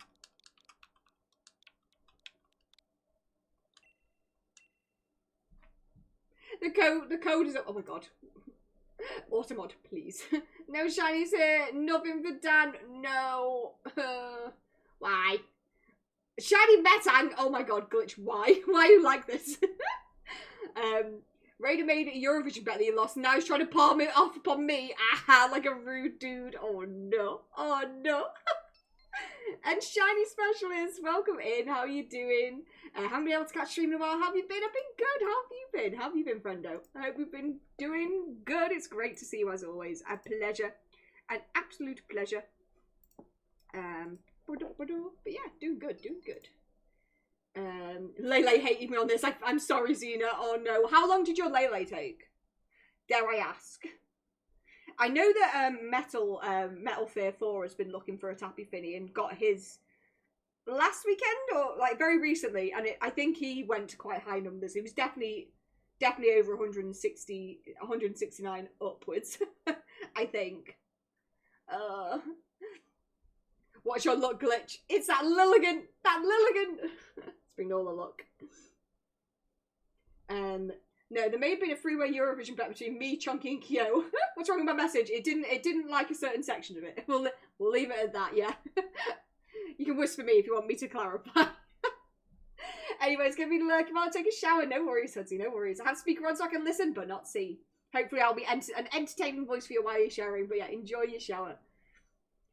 The code is up. Oh my god. Automod, please. No shinies here. Nothing for Dan. No. Why? Shiny Metang! Oh my god, Glitch, why? Why you like this? Raider made a Eurovision bet that he lost, and now he's trying to palm it off upon me. Aha, like a rude dude. Oh no. Oh no. And Shiny Specialist, welcome in. How are you doing? Haven't been able to catch stream in a while. How have you been? I've been good. How have you been? How have you been, friendo? I hope you've been doing good. It's great to see you as always. A pleasure. An absolute pleasure. But yeah, doing good, doing good. Lele hated me on this. I'm sorry, Xena. Oh no. How long did your Lele take? Dare I ask? I know that Metal Fear 4 has been looking for a Tapu Fini and got his last weekend or like very recently, and I think he went to quite high numbers. He was definitely over 160, 169 upwards. I think. What's your luck, Glitch? It's that Lilligan! That Lilligan! It's been all the luck. No, there may have been a three-way Eurovision bet between me, Chunky, and Kyo. What's wrong with my message? It didn't like a certain section of it. We'll leave it at that, yeah. You can whisper me if you want me to clarify. Anyway, it's gonna be lurking while I take a shower. No worries, Hudsie, no worries. I have speaker on so I can listen, but not see. Hopefully I'll be an entertaining voice for you while you're showering, but yeah, enjoy your shower.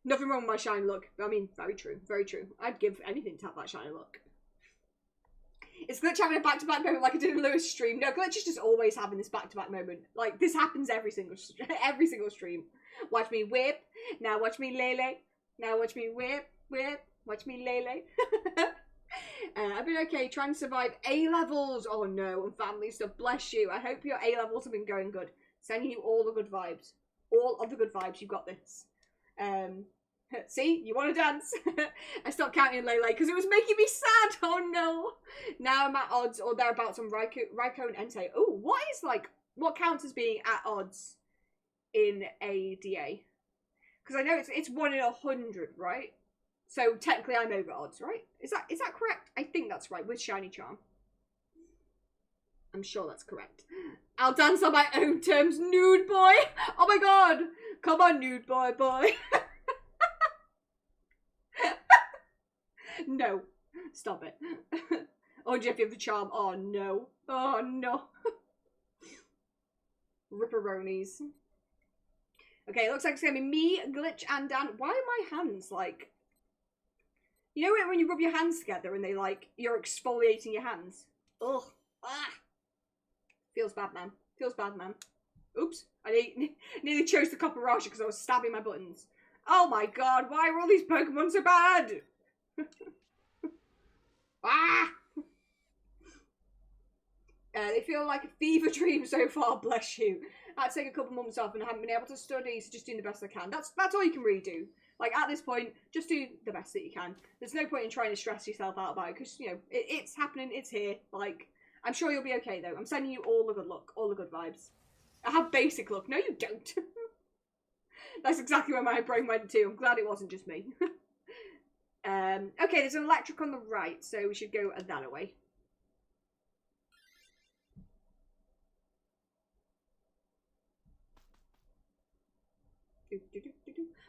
Nothing wrong with my shine look. I mean, very true, very true. I'd give anything to have that shiny look. Is Glitch having a back-to-back moment like I did in Lewis' stream? No, Glitch is just always having this back-to-back moment. Like, this happens every single stream. Watch me whip. Now watch me lele. Now watch me whip. Watch me lele. I've been okay trying to survive A-levels. Oh no, and family stuff. Bless you. I hope your A-levels have been going good. Sending you all the good vibes. All of the good vibes. You got this. See, you want to dance? I stopped counting Lele because it was making me sad. Oh no. Now I'm at odds or thereabouts on Raikou and Entei. Oh, what counts as being at odds in a DA? Because I know it's 1 in 100, right? So technically I'm over odds, right? Is that correct? I think that's right with Shiny Charm. I'm sure that's correct. I'll dance on my own terms, nude boy. Oh my god. Come on, nude boy. No. Stop it. Oh, Jeff, you have the charm. Oh no. Oh no. Ripperonis. Okay, it looks like it's gonna be me, Glitch, and Dan. Why are my hands like... You know when you rub your hands together and they like, you're exfoliating your hands? Ugh. Ah. Feels bad, man. Feels bad, man. Oops. I nearly chose the Copperacha because I was stabbing my buttons. Oh my god, why are all these Pokemon so bad? Ah! They feel like a fever dream so far, bless you. I had to take a couple months off and I haven't been able to study, so just doing the best I can. That's all you can really do. Like, at this point, just do the best that you can. There's no point in trying to stress yourself out about it, because, you know, it's happening, it's here. Like, I'm sure you'll be okay, though. I'm sending you all the good luck, all the good vibes. I have basic luck. No, you don't. That's exactly where my brain went to. I'm glad it wasn't just me. Okay, there's an electric on the right, so we should go that away.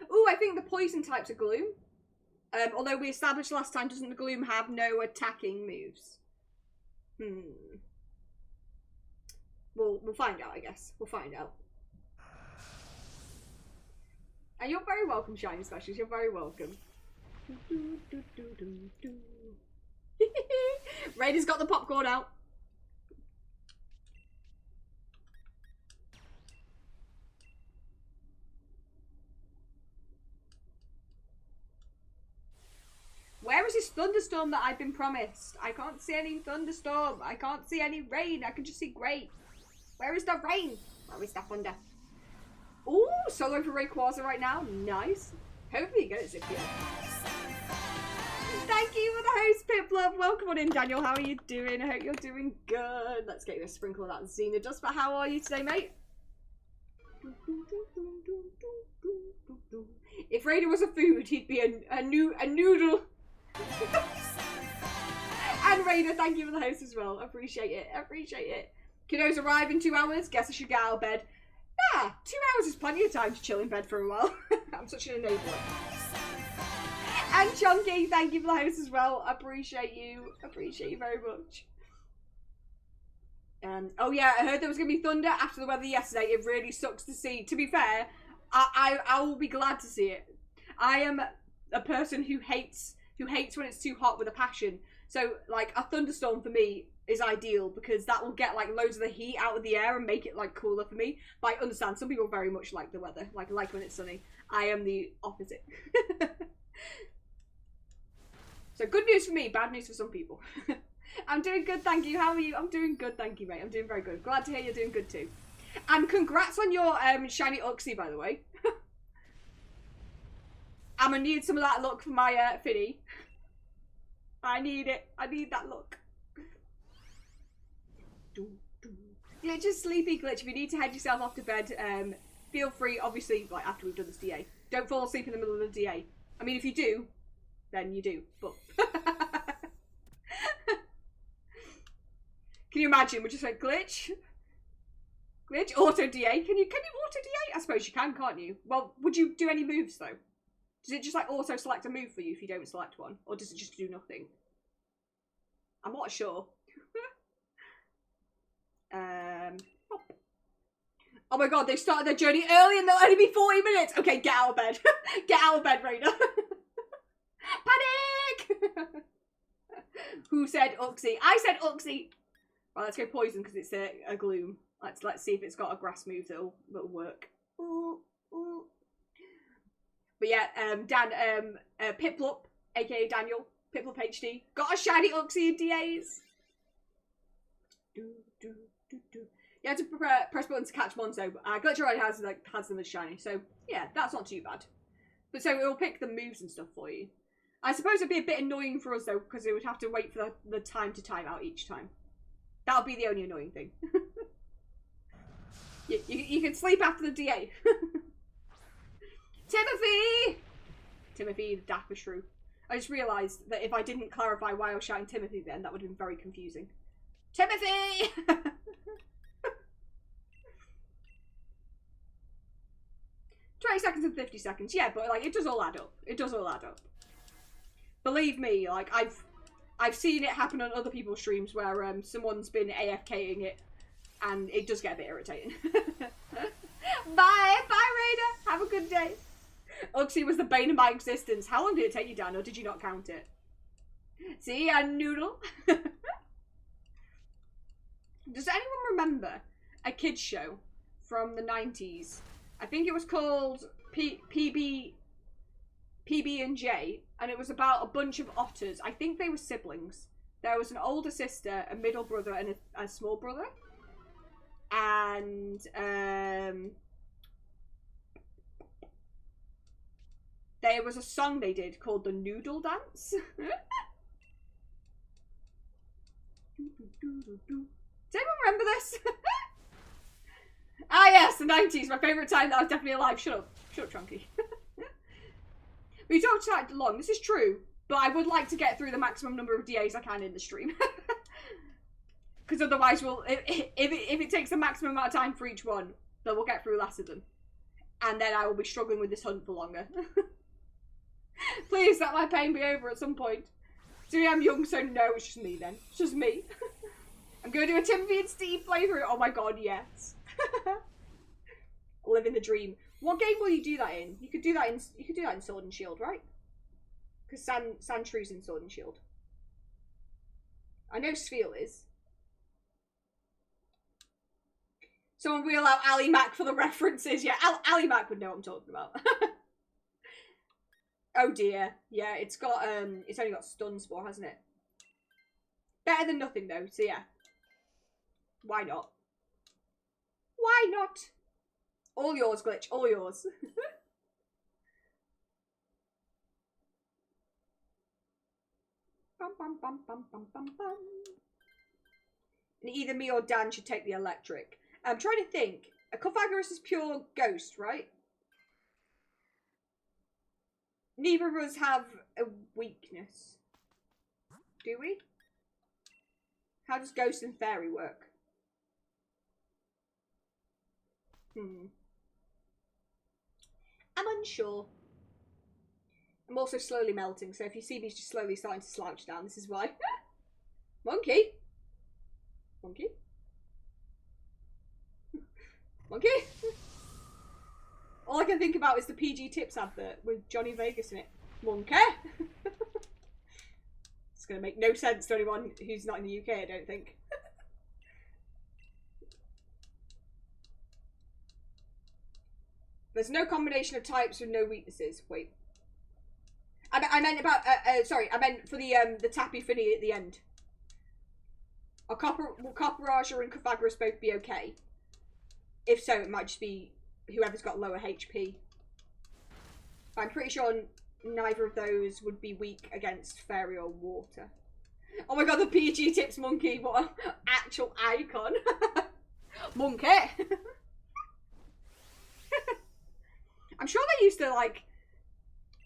Oh, I think the poison types are Gloom. Although we established last time, doesn't the Gloom have no attacking moves? We'll find out, I guess. We'll find out. And you're very welcome, Shiny Specials. You're very welcome. Raider's got the popcorn out. Where is this thunderstorm that I've been promised? I can't see any thunderstorm. I can't see any rain. I can just see grey. Where is the rain? Where is the thunder? Ooh, solo for Rayquaza right now. Nice. Hopefully you get it, Zipio. Thank you for the host, Piplup. Welcome on in, Daniel. How are you doing? I hope you're doing good. Let's get you a sprinkle of that Xena dust. But how are you today, mate? If Raider was a food, he'd be a noodle. And Raider, thank you for the host as well. Appreciate it. Appreciate it. Kiddos arrive in 2 hours. Guess I should get out of bed. Yeah, 2 hours is plenty of time to chill in bed for a while. I'm such an enabler. And Chunky, thank you for the host as well. Appreciate you. Appreciate you very much. Oh yeah, I heard there was going to be thunder after the weather yesterday. It really sucks to see. To be fair, I will be glad to see it. I am a person who hates when it's too hot with a passion. So like a thunderstorm for me is ideal because that will get like loads of the heat out of the air and make it like cooler for me. But I understand some people very much like the weather, like when it's sunny. I am the opposite. So good news for me, bad news for some people. I'm doing good, thank you. How are you? I'm doing good, thank you, mate. I'm doing very good. Glad to hear you're doing good too. And congrats on your shiny Uxie, by the way. I'm gonna need some of that luck for my Fini. I need it. I need that luck. Glitch is sleepy glitch. If you need to head yourself off to bed, feel free, obviously, like after we've done this DA. Don't fall asleep in the middle of the DA. I mean, if you do, then you do, but... Can you imagine? We just went glitch. Glitch, auto DA. Can you auto DA? I suppose you can, can't you? Well, would you do any moves though? Does it just like auto select a move for you if you don't select one? Or does it just do nothing? I'm not sure. Oh my god, they started their journey early and they'll only be 40 minutes. Okay, get out of bed. Get out of bed, Raider. Panic! Who said Uxie? I said Uxie. Right, let's go poison because it's a gloom. Let's see if it's got a grass move that'll work. Ooh, ooh. But yeah, Dan, Piplup, aka Daniel, Piplup HD, got a shiny Uxie in DAs. You have to press button to catch Monzo. Glitch already has them as shiny, so yeah, that's not too bad. But so it will pick the moves and stuff for you. I suppose it'd be a bit annoying for us though, because it would have to wait for the time to time out each time. That would be the only annoying thing. You can sleep after the DA. Timothy! Timothy, the dapper shrew. I just realised that if I didn't clarify why I was shouting Timothy then, that would have been very confusing. Timothy! 20 seconds and 50 seconds. Yeah, but like it does all add up. It does all add up. Believe me, like I've seen it happen on other people's streams where someone's been AFKing it and it does get a bit irritating. Bye! Bye, Raider! Have a good day. Uxie was the bane of my existence. How long did it take you, Dan, or did you not count it? See, a noodle. Does anyone remember a kids show from the 90s? I think it was called PB and J, and it was about a bunch of otters. I think they were siblings. There was an older sister, a middle brother, and a small brother. And there was a song they did called the Noodle Dance. Does anyone remember this? Ah yes, the 90s, my favourite time that I was definitely alive. Shut up. Shut up, Trunky. We talked quite long, this is true, But I would like to get through the maximum number of DAs I can in the stream. Because otherwise, if it takes the maximum amount of time for each one, then we'll get through less of them. And then I will be struggling with this hunt for longer. Please, let my pain be over at some point. See, I'm young, so no, it's just me then. It's just me. I'm going to do a Timothy and Steve playthrough. Oh my god, yes. Living the dream. What game will you do that in? You could do that in Sword and Shield, right? Because Sandshrews in Sword and Shield. I know Sphere is. Someone wheel out Ali Mac for the references. Yeah, Ali Mac would know what I'm talking about. Oh dear. Yeah, it's only got stun spore, hasn't it? Better than nothing though, so yeah. Why not? Why not? All yours, Glitch, all yours. Bum, bum, bum, bum, bum, bum, bum. And either me or Dan should take the electric. I'm trying to think. A Cofagorus is pure ghost, right? Neither of us have a weakness. Do we? How does ghost and fairy work? I'm unsure. I'm also slowly melting, so if you see me just slowly starting to slouch down, this is why. Monkey! Monkey? Monkey? All I can think about is the PG Tips advert with Johnny Vegas in it. Monkey! It's going to make no sense to anyone who's not in the UK, I don't think. There's no combination of types with no weaknesses. Wait. I meant about, sorry, I meant for the Tapu Fini at the end. Will Copperager and Cofagorus both be okay? If so, it might just be whoever's got lower HP. I'm pretty sure neither of those would be weak against fairy or water. Oh my god, the PG Tips monkey. What an actual icon. Monkey. I'm sure they used to, like,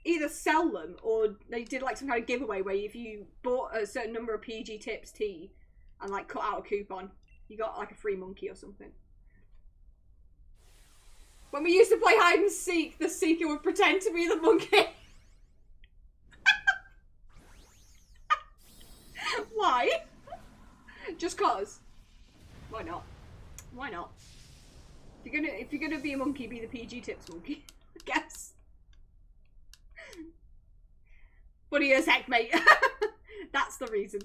either sell them or they did, like, some kind of giveaway where if you bought a certain number of PG Tips tea and, like, cut out a coupon, you got, like, a free monkey or something. When we used to play hide and seek, the seeker would pretend to be the monkey. Why? Just cause. Why not? Why not? If you're gonna be a monkey, be the PG Tips monkey. I guess. Funny as heck, mate. That's the reason.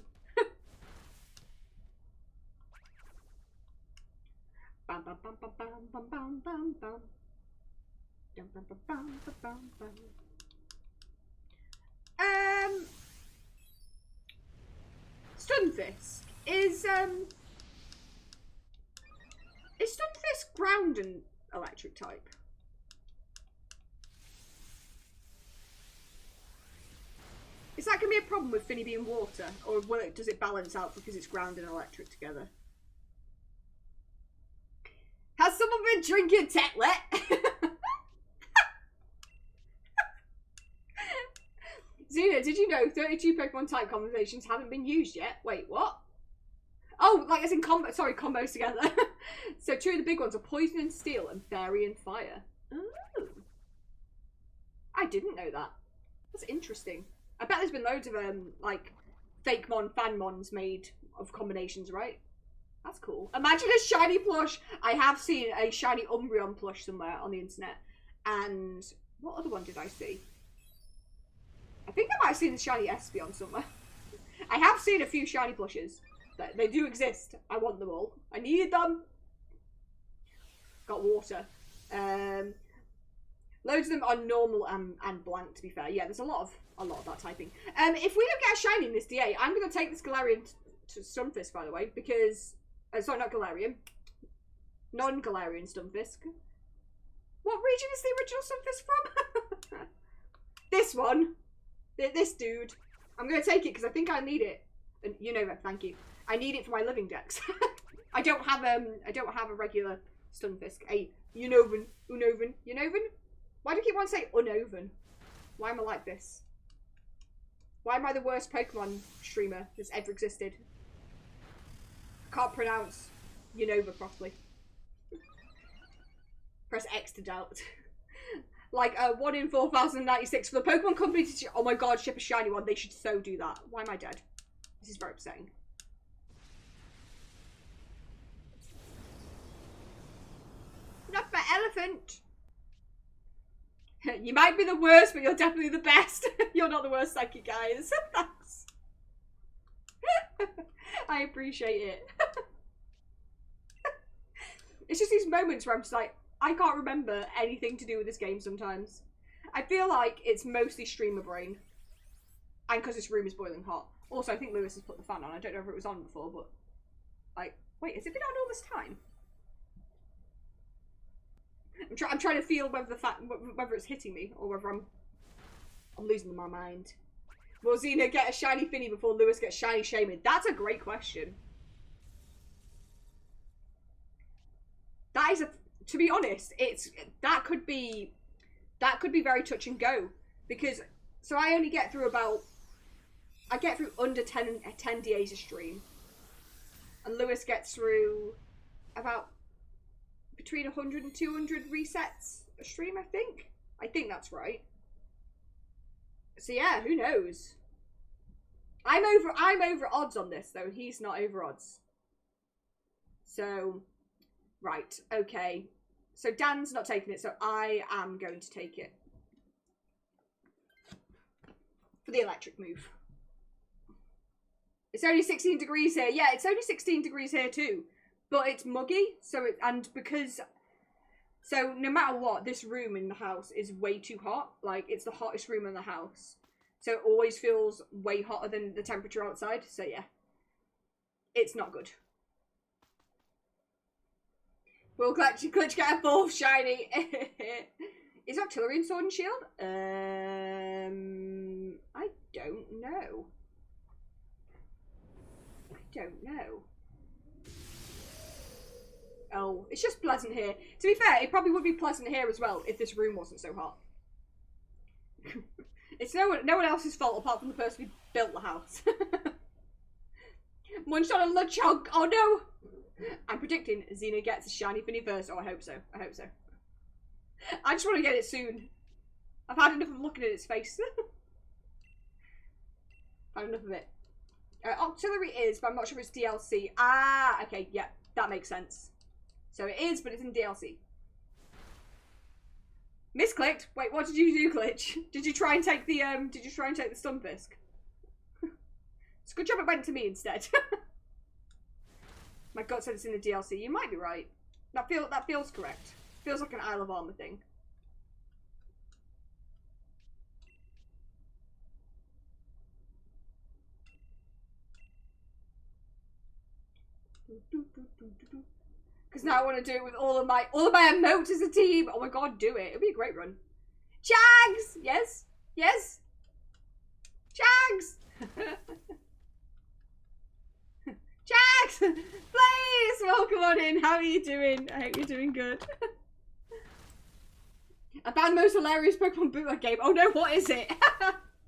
Bam bam bam bam bam bam bam bam bam. Bam bam bam bam bam bam. Stunfisk is Stunfisk ground and electric type? Is that gonna be a problem with Fini being water, or does it balance out because it's ground and electric together? Has someone been drinking Tetlet? Zena, did you know 32 Pokemon type conversations haven't been used yet? Wait, what? Oh, like as in combos together. So two of the big ones are Poison and Steel and Fairy and Fire. Oh. I didn't know that. That's interesting. I bet there's been loads of like fake mon, fan mons made of combinations, right? That's cool. Imagine a shiny plush. I have seen a shiny Umbreon plush somewhere on the internet. And what other one did I see? I think I might have seen the shiny Espeon somewhere. I have seen a few shiny plushes. They do exist. I want them all. I need them. Got water. Loads of them are normal and blank, to be fair. Yeah, there's a lot of that typing. If we don't get a shiny in this DA, I'm going to take this Galarian to Stunfisk, by the way, because... sorry, not Galarian. Non-Galarian Stunfisk. What region is the original Stunfisk from? This one. This dude. I'm going to take it because I think I need it. And you know that, thank you. I need it for my living decks. I don't have a regular Stunfisk. A Unova. Why do you keep wanting to say Unova? Why am I like this? Why am I the worst Pokemon streamer that's ever existed? I can't pronounce Unova properly. Press X to doubt. Like 1 in 4,096 for the Pokemon company to oh my god, ship a shiny one. They should so do that. Why am I dead? This is very upsetting. Not my elephant. You might be the worst, but you're definitely the best. You're not the worst, thank you guys. Thanks. I appreciate it. It's just these moments where I'm just like, I can't remember anything to do with this game sometimes. I feel like it's mostly streamer brain. And because this room is boiling hot. Also, I think Lewis has put the fan on. I don't know if it was on before, but... like, wait, has it been on all this time? I'm trying to feel whether whether it's hitting me or whether I'm losing my mind. Will Xena get a shiny Fini before Lewis gets shiny Shaman? That's a great question. That is a, to be honest, that could be very touch and go, because so I only get through under 10 DAs a stream, and Lewis gets through about between 100 and 200 resets a stream, I think that's right. So yeah, who knows? I'm over odds on this though. He's not over odds. So right, okay. So Dan's not taking it, so I am going to take it for the electric move. It's only 16 degrees here. Yeah, it's only 16 degrees here too. But it's muggy, so so no matter what, this room in the house is way too hot. Like, it's the hottest room in the house. So it always feels way hotter than the temperature outside. So yeah, it's not good. Will Glitch get a 4th shiny? Is Artillery in Sword and Shield? I don't know. Oh, it's just pleasant here. To be fair, it probably would be pleasant here as well if this room wasn't so hot. It's no one else's fault apart from the person who built the house. Munched on a Lechonk. Oh no! I'm predicting Xena gets a shiny Fini first. Oh, I hope so. I hope so. I just want to get it soon. I've had enough of looking at its face. I've had enough of it. Auxiliary is, but I'm not sure if it's DLC. Ah, okay, yeah, that makes sense. So it is, but it's in DLC. Misclicked. Wait, what did you do, Glitch? Did you try and take the Stunfisk? It's a good job it went to me instead. My gut said it's in the DLC. You might be right. That feels correct. Feels like an Isle of Armor thing. Because now I want to do it with all of my emotes as a team. Oh my god, do it. It'll be a great run. Jags! Yes? Yes? Jags! Jags! Please! Welcome on in. How are you doing? I hope you're doing good. I found the most hilarious Pokemon bootleg game. Oh no, what is it?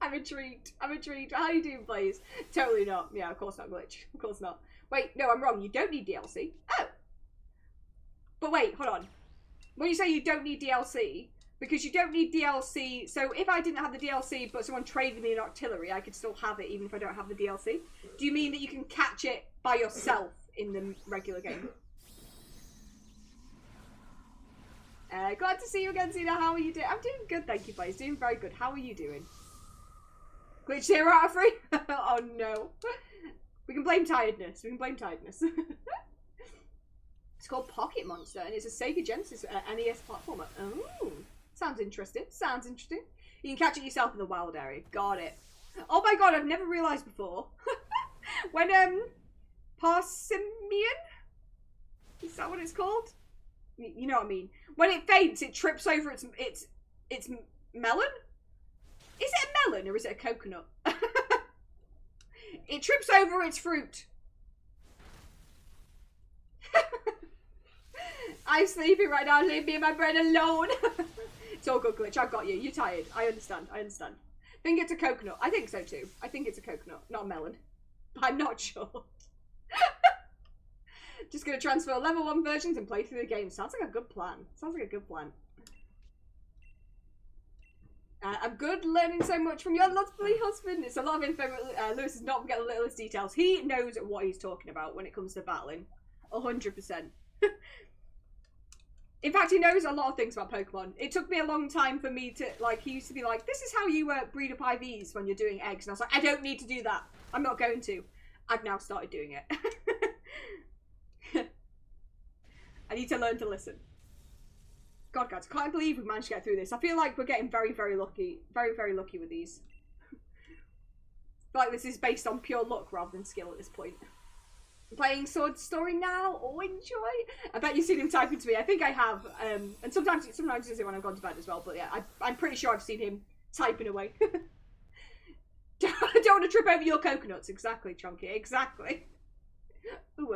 I'm intrigued. I'm intrigued. How are you doing, please? Totally not. Yeah, of course not, Glitch. Of course not. Wait, no, I'm wrong. You don't need DLC. Oh! But wait, hold on. When you say you don't need DLC, because you don't need DLC, so if I didn't have the DLC but someone traded me an Artillery, I could still have it even if I don't have the DLC? Do you mean that you can catch it by yourself in the regular game? Glad to see you again, Zena. How are you doing? I'm doing good, thank you, please. Doing very good. How are you doing? Glitch 0 out of 3? Oh no. We can blame tiredness. We can blame tiredness. It's called Pocket Monster, and it's a Sega Genesis NES platformer. Oh, sounds interesting. Sounds interesting. You can catch it yourself in the wild area. Got it. Oh my god, I've never realised before. When Parsimonian? Is that what it's called? You know what I mean. When it faints, it trips over its melon? Is it a melon or is it a coconut? It trips over its fruit. I'm sleeping right now. Leave me and my bread alone. It's all good, Glitch. I've got you. You're tired. I understand. I understand. think it's a coconut. I think so too. I think it's a coconut, not a melon. But I'm not sure. Just gonna transfer level 1 versions and play through the game. Sounds like a good plan. Sounds like a good plan. I'm good learning so much from your lovely husband. It's a lot of info. Lewis is not forget the littlest details. He knows what he's talking about when it comes to battling. 100%. In fact, he knows a lot of things about Pokemon. It took me a long time for me to, like, he used to be like, this is how you breed up IVs when you're doing eggs. And I was like, I don't need to do that. I'm not going to. I've now started doing it. I need to learn to listen. God, guys, I can't believe we managed to get through this. I feel like we're getting very, very lucky. Very, very lucky with these. I feel like this is based on pure luck rather than skill at this point. I'm playing Sword Story now. Oh, enjoy. I bet you've seen him typing to me. I think I have. And sometimes he does it when I've gone to bed as well. But yeah, I'm pretty sure I've seen him typing away. Don't want to trip over your coconuts. Exactly, Chunky. Exactly. Ooh,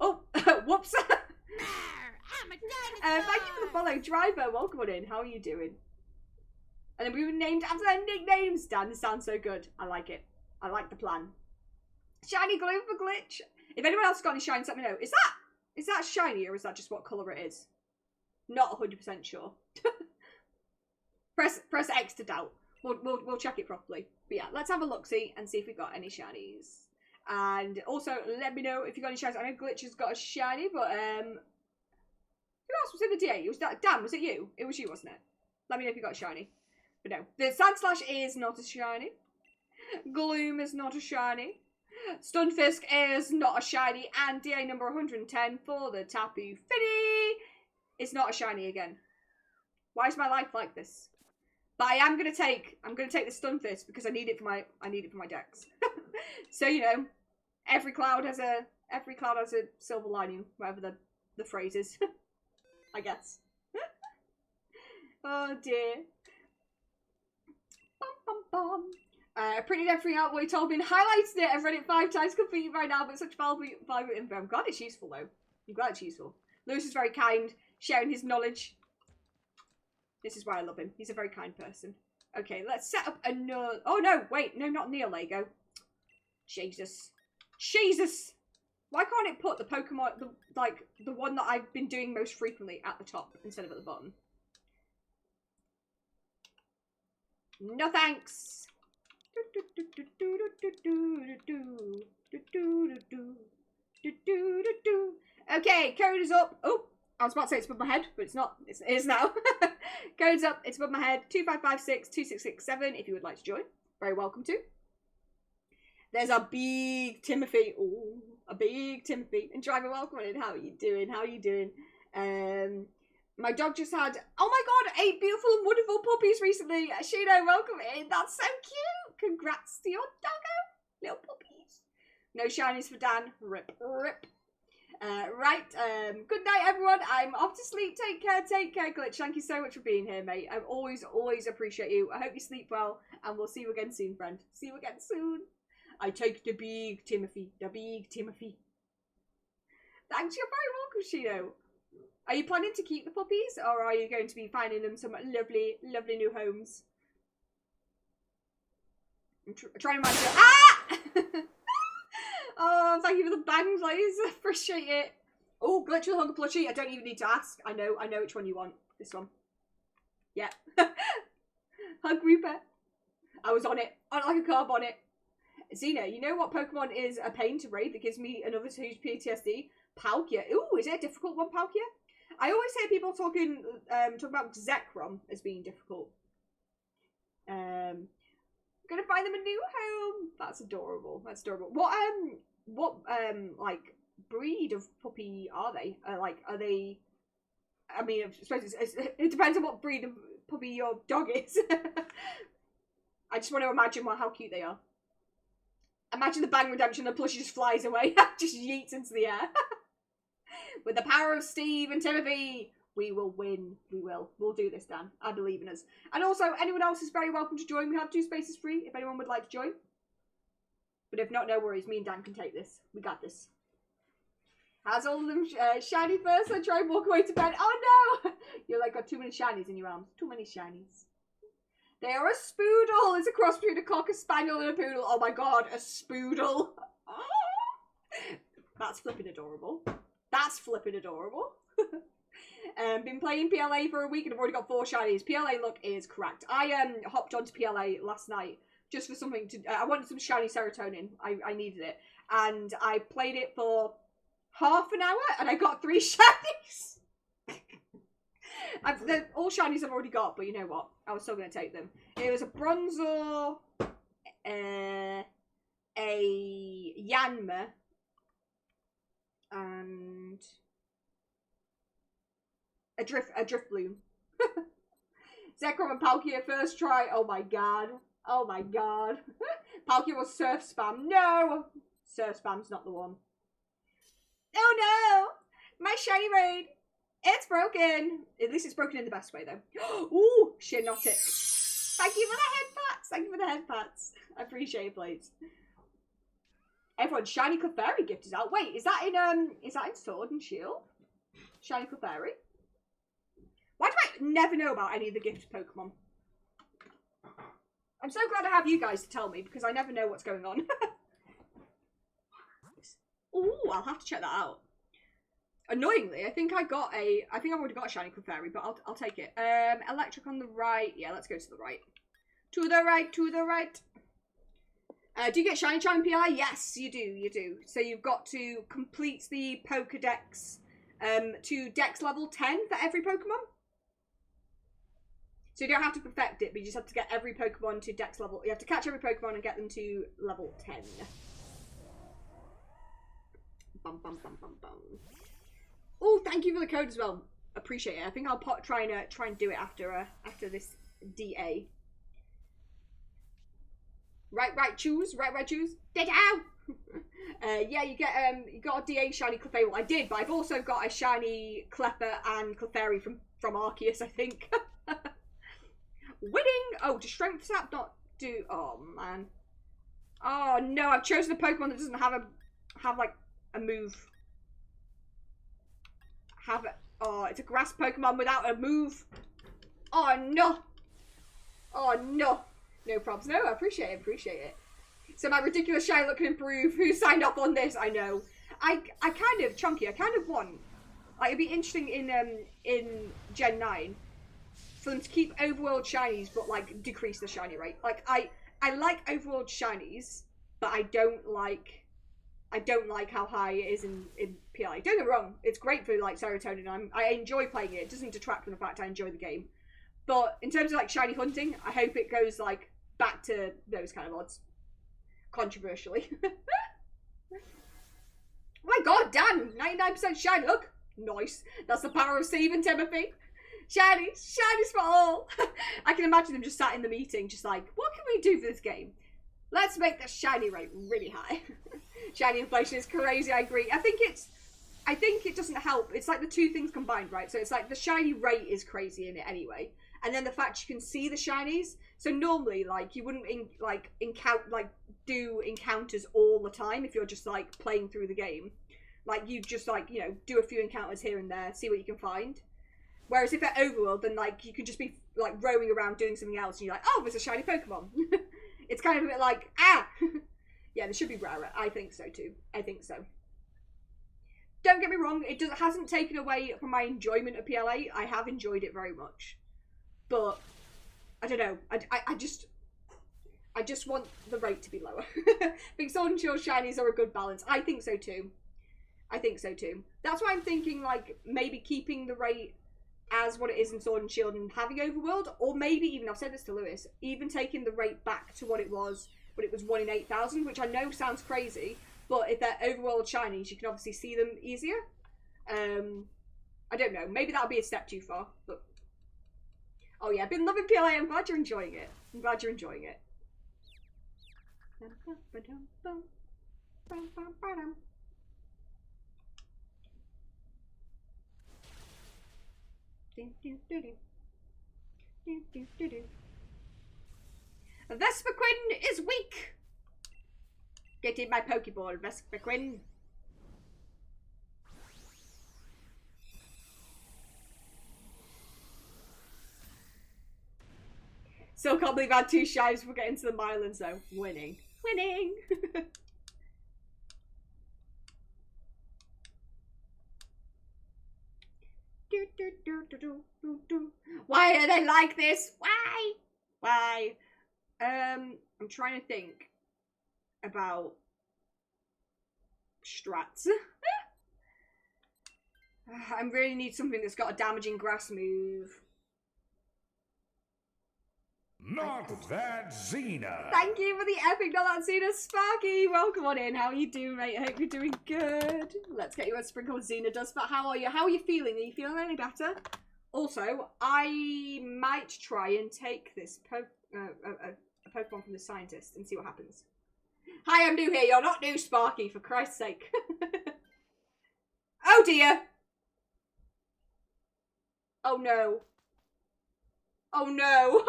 oh, whoops. I'm a dinosaur. Thank you for the follow. Driver, welcome on in. How are you doing? And then we were named after their nicknames. Dan, this sounds so good. I like it. I like the plan. Shiny glue for glitch. If anyone else has got any shines, let me know. Is that shiny or is that just what colour it is? Not 100% sure. Press X to doubt. We'll check it properly. But yeah, let's have a look-see and see if we got any shinies. And also, let me know if you got any shinies. I know Glitch has got a shiny, but who else was in the DA? It was that Dan, was it you? It was you, wasn't it? Let me know if you got a shiny. But no. The Sandslash is not a shiny. Gloom is not a shiny. Stunfisk is not a shiny. And DA number 110 for the Tapu Fini is not a shiny again. Why is my life like this? But I'm gonna take the Stunfisk because I need it for my decks. So you know, every cloud has a silver lining, whatever the phrase is. I guess. Oh dear. Bum bum bum. I printed everything out what he told me and highlighted it. I've read it 5 times completely right now, but such valuable info. I'm glad it's useful though. I'm glad it's useful. Lewis is very kind, sharing his knowledge. This is why I love him. He's a very kind person. Okay, let's set up another... Oh, no, wait. No, not Neo Lego. Jesus. Jesus! Why can't it put the Pokemon, the one that I've been doing most frequently at the top instead of at the bottom? No thanks! Okay, code is up. Oh! I was about to say it's above my head, but it's not. It is now. Code's up. It's above my head. 25562667 if you would like to join. Very welcome to. There's a big Timothy. Ooh, a big Timothy. And driver, welcome in. How are you doing? How are you doing? My dog just had, oh my god, 8 beautiful and wonderful puppies recently. Shino, welcome in. That's so cute. Congrats to your doggo. Little puppies. No shinies for Dan. Rip, rip. Right, good night everyone, I'm off to sleep, take care Glitch, thank you so much for being here mate, I always appreciate you, I hope you sleep well, and we'll see you again soon friend, see you again soon. I take the big Timothy, Thanks, you're very welcome Shino. Are you planning to keep the puppies, or are you going to be finding them some lovely new homes? I'm trying to imagine, ah! Oh, thank you for the bang, please. Appreciate it. Oh, Glitch with Hunger plushie. I don't even need to ask. I know which one you want. This one. Yeah. Hug Reaper. I was on it. Like a carb on it. Xena, you know what Pokemon is a pain to raid that gives me another huge PTSD? Palkia. Ooh, is it a difficult one, Palkia? I always hear people talking about Zekrom as being difficult. Gonna find them a new home. That's adorable. That's adorable. What like breed of puppy are they? Are they? I mean, I suppose it depends on what breed of puppy your dog is. I just want to imagine how cute they are. Imagine the Bang Redemption, the plushie just flies away, just yeets into the air. With the power of Steve and Timothy. We will win. We will. We'll do this, Dan. I believe in us. And also, anyone else is very welcome to join. We have 2 spaces free if anyone would like to join. But if not, no worries. Me and Dan can take this. We got this. Has all of them shiny first? I try and walk away to bed. Oh no! You're like got too many shinies in your arms. Too many shinies. They are a spoodle. It's a cross between a cocker spaniel and a poodle. Oh my god, a spoodle. That's flipping adorable. That's flipping adorable. Been playing PLA for a week and I've already got 4 shinies. PLA luck is cracked. I hopped onto PLA last night just for something to... I wanted some shiny serotonin. I needed it. And I played it for half an hour and I got 3 shinies. All shinies I've already got, but you know what? I was still going to take them. It was a Bronzor, a Yanma, and a Driftloon. Zekrom and Palkia first try. Oh my god. Oh my god. Palkia was Surf Spam. No! Surf Spam's not the one. Oh no! My shiny raid! It's broken! At least it's broken in the best way, though. Ooh! Shinotic. Thank you for the head pats! Thank you for the head pats. I appreciate it, please. Everyone, Shiny Clefairy gift is out. Wait, is that in Sword and Shield? Shiny Clefairy? Why do I never know about any of the gift Pokemon? I'm so glad I have you guys to tell me, because I never know what's going on. Ooh, I'll have to check that out. Annoyingly, I think I've already got a Shiny Clefairy, but I'll take it. Electric on the right. Yeah, let's go to the right. To the right, to the right. Do you get Shiny Charm PI? Yes, you do. So you've got to complete the Pokedex to Dex level 10 for every Pokemon. So you don't have to perfect it, but you just have to get every Pokemon to Dex level. You have to catch every Pokemon and get them to level 10. Bum, bum, bum, bum, bum. Oh, thank you for the code as well. Appreciate it. I think I'll try and do it after this DA. Right, choose. Get out. Yeah, you got a DA shiny Clefairy. Well, I did, but I've also got a shiny Cleffa and Clefairy from Arceus, I think. Winning. Oh, does Strength Sap not do? Oh man. Oh no, I've chosen a Pokemon that doesn't have like a move. Oh, it's a grass Pokemon without a move. Oh no. Oh no. No problems. No, I appreciate it. So my ridiculous shiny look can improve. Who signed up on this? I know. I kind of want, like, it'd be interesting in Gen 9 for them to keep overworld shinies but like decrease the shiny rate. Like I like overworld shinies, but I don't like how high it is in PLA. Don't get me wrong, it's great for like serotonin. I enjoy playing it. It doesn't detract from the fact I enjoy the game. But in terms of like shiny hunting, I hope it goes like back to those kind of odds. Controversially. My god, Dan! 99% shiny. Look! Nice. That's the power of Steve and Timothy. Shinies for all. I can imagine them just sat in the meeting, just like, what can we do for this game? Let's make the shiny rate really high. Shiny inflation is crazy, I agree. I think it doesn't help. It's like the two things combined, right? So it's like the shiny rate is crazy in it anyway. And then the fact you can see the shinies. So normally, like, you wouldn't do encounters all the time if you're just like playing through the game. Like, you just like, you know, do a few encounters here and there, see what you can find. Whereas if at Overworld, then like you could just be like roaming around doing something else, and you're like, oh, there's a shiny Pokemon. It's kind of a bit like, ah. Yeah, there should be rarer. I think so too. I think so. Don't get me wrong, it hasn't taken away from my enjoyment of PLA. I have enjoyed it very much. But I don't know. I just want the rate to be lower. I think Sword and Shield shinies are a good balance. I think so too. That's why I'm thinking like maybe keeping the rate as what it is in Sword and Shield and having Overworld, or maybe even, I've said this to Lewis, even taking the rate back to what it was when it was 1 in 8,000, which I know sounds crazy, but if they're Overworld shinies, you can obviously see them easier. I don't know, maybe that'll be a step too far, but oh yeah, I've been loving PLA. I'm glad you're enjoying it. Vespiquen is weak. Get in my Pokeball, Vespiquen. Still can't believe I had 2 shives before getting to the Mylans though. Winning. Winning! Why are they like this? Why? Why? I'm trying to think about strats. I really need something that's got a damaging grass move. Not that Xena. Thank you for the epic Not That Xena. Sparky, welcome on in. How are you doing, mate? I hope you're doing good. Let's get you a sprinkle of Xena dust. But how are you? How are you feeling? Are you feeling any better? Also, I might try and take this Pokemon from the scientist and see what happens. Hi, I'm new here. You're not new, Sparky, for Christ's sake. Oh dear. Oh no. Oh no.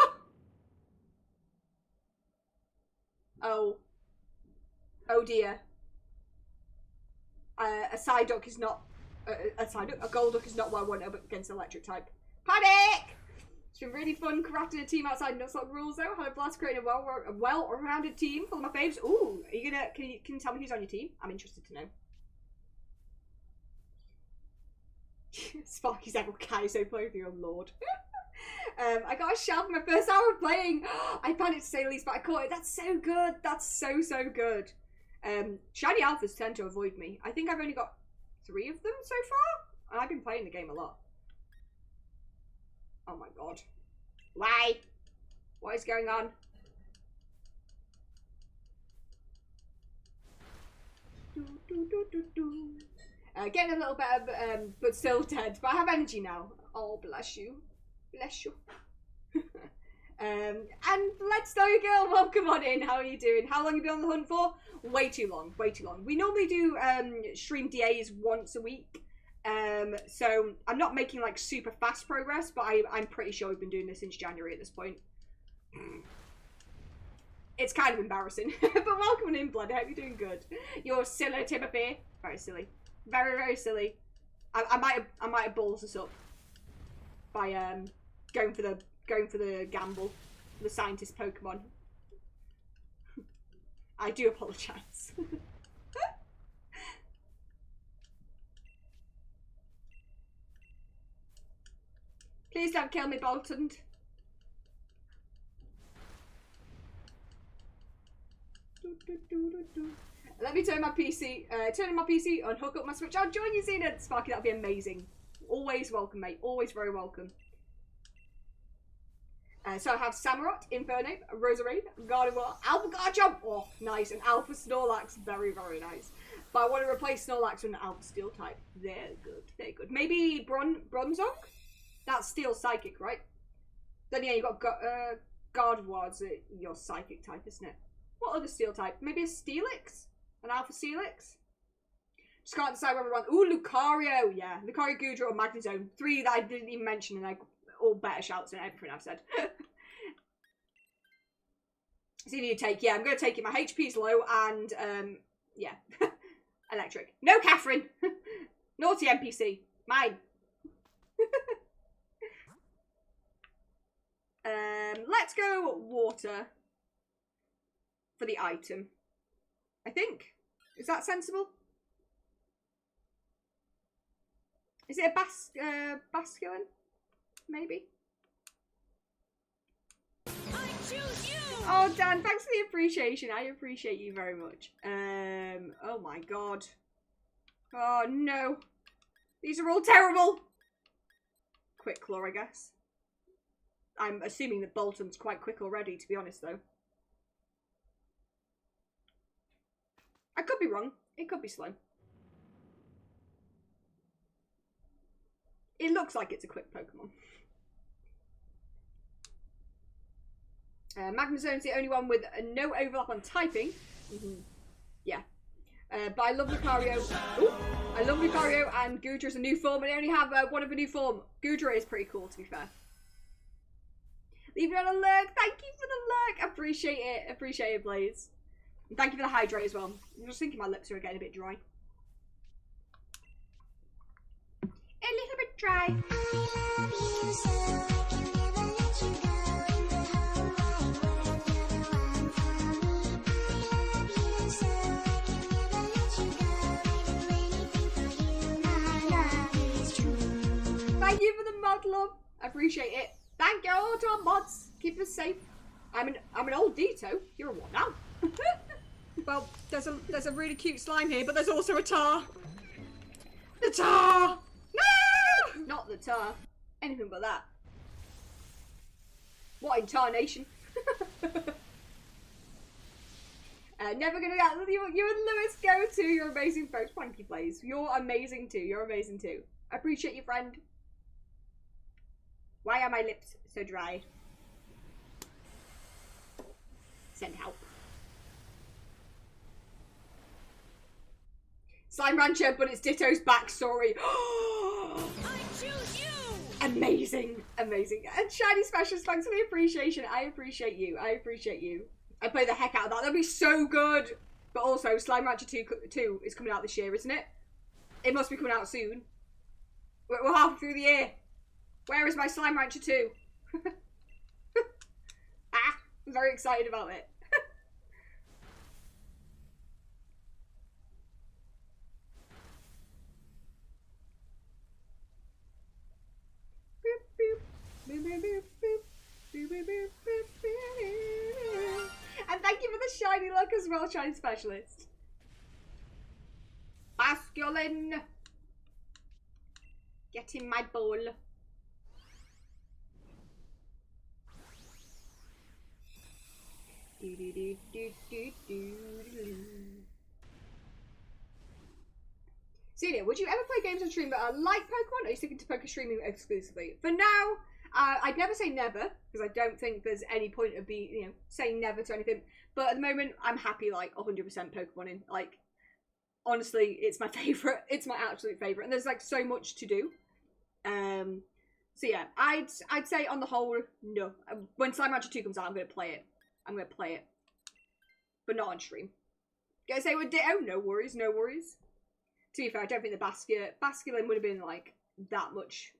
Oh. Oh dear. A Psyduck is not... a Golduck is not what I want against electric type. Panic! It's been really fun crafting a team outside Nuzlocke rules though. Had a blast creating a well-rounded team full of my faves. Ooh, are you gonna... Can you tell me who's on your team? I'm interested to know. Sparky's ever Kaizo playthrough, oh lord. I got a shell for my first hour of playing. I panicked to say the least, but I caught it. That's so good. That's so good. Shiny alphas tend to avoid me. I think I've only got 3 of them so far, and I've been playing the game a lot. Oh my god. Why? What is going on? Getting a little better, but still dead. But I have energy now. Oh, bless you. Bless you. And let's know, girl. Welcome on in. How are you doing? How long have you been on the hunt for? Way too long. Way too long. We normally do stream DAs once a week. So I'm not making like super fast progress, but I'm pretty sure we've been doing this since January at this point. It's kind of embarrassing. But welcome in, Blood. I hope you're doing good. You're silly, Timothy. Very silly. Very, very silly. I might have balls us up by going for the gamble, the scientist Pokemon. I do apologise. Please don't kill me, Bolton. Let me turn my PC, and hook up my Switch. I'll join you, Xena. Sparky, that'd be amazing. Always welcome, mate. Always very welcome. So I have Samurott, Infernape, Roserade, Gardevoir, Alpha Garchomp. Oh, nice. And Alpha Snorlax. Very, very nice. But I want to replace Snorlax with an Alpha Steel type. They're good. They're good. Maybe Bronzong? That's Steel Psychic, right? Then yeah, you've got Gardevoir's your Psychic type, isn't it? What other Steel type? Maybe a Steelix? An Alpha Steelix? Just can't decide whether I want... Ooh, Lucario! Yeah, Lucario, Goodra, or Magnezone. 3 that I didn't even mention, and all better shouts than everything I've said. See if you take... Yeah, I'm going to take it. My HP's low, and, yeah. Electric. No, Catherine! Naughty NPC. Mine. Let's go water for the item. I think. Is that sensible? Is it a Basculin? Maybe. I choose you. Oh, Dan, thanks for the appreciation. I appreciate you very much. Oh my god. Oh no. These are all terrible. Quick Claw, I guess. I'm assuming that Bolton's quite quick already, to be honest, though. I could be wrong. It could be slow. It looks like it's a quick Pokemon. Magnezone's the only one with no overlap on typing. Yeah. But I love Lucario. Ooh, I love Lucario, and Goodra's a new form, and I only have one of a new form. Goodra is pretty cool, to be fair. Leave it on a lurk. Thank you for the lurk. Appreciate it. Appreciate it, Blaze. And thank you for the hydrate as well. I'm just thinking my lips are getting a bit dry. A little bit dry. Thank you for the mod, love. I appreciate it. Thank you all to our mods. Keep us safe. I'm an old Dito. You're a what now? Well, there's a really cute slime here, but there's also a tar. The tar! No! Not the tar. Anything but that. What in tarnation? Never gonna get you and Lewis go to. You're amazing folks. Thank you, Blaze. You're amazing too. You're amazing too. I appreciate you, friend. Why are my lips so dry? Send help. Slime Rancher, but it's Ditto's backstory. I choose you! Amazing, amazing. And Shiny Specialist, thanks for the appreciation. I appreciate you. I appreciate you. I play the heck out of that. That'd be so good. But also, Slime Rancher 2 is coming out this year, isn't it? It must be coming out soon. We're halfway through the year. Where is my Slime Rancher 2? I'm very excited about it. And thank you for the shiny look as well, Shiny Specialist. Masculine. Get in my bowl. Celia, would you ever play games on stream that are like Pokemon, or are you sticking to Poke streaming exclusively? For now, I'd never say never, because I don't think there's any point of saying never to anything. But at the moment, I'm happy like 100% Pokemoning. Like, honestly, it's my favourite. It's my absolute favourite, and there's like so much to do. So yeah, I'd say on the whole, no. When Slime Rancher 2 comes out, I'm gonna play it. I'm gonna play it, but not on stream. Gonna say with Ditto, no worries, no worries. To be fair, I don't think the Basculin would have been like that much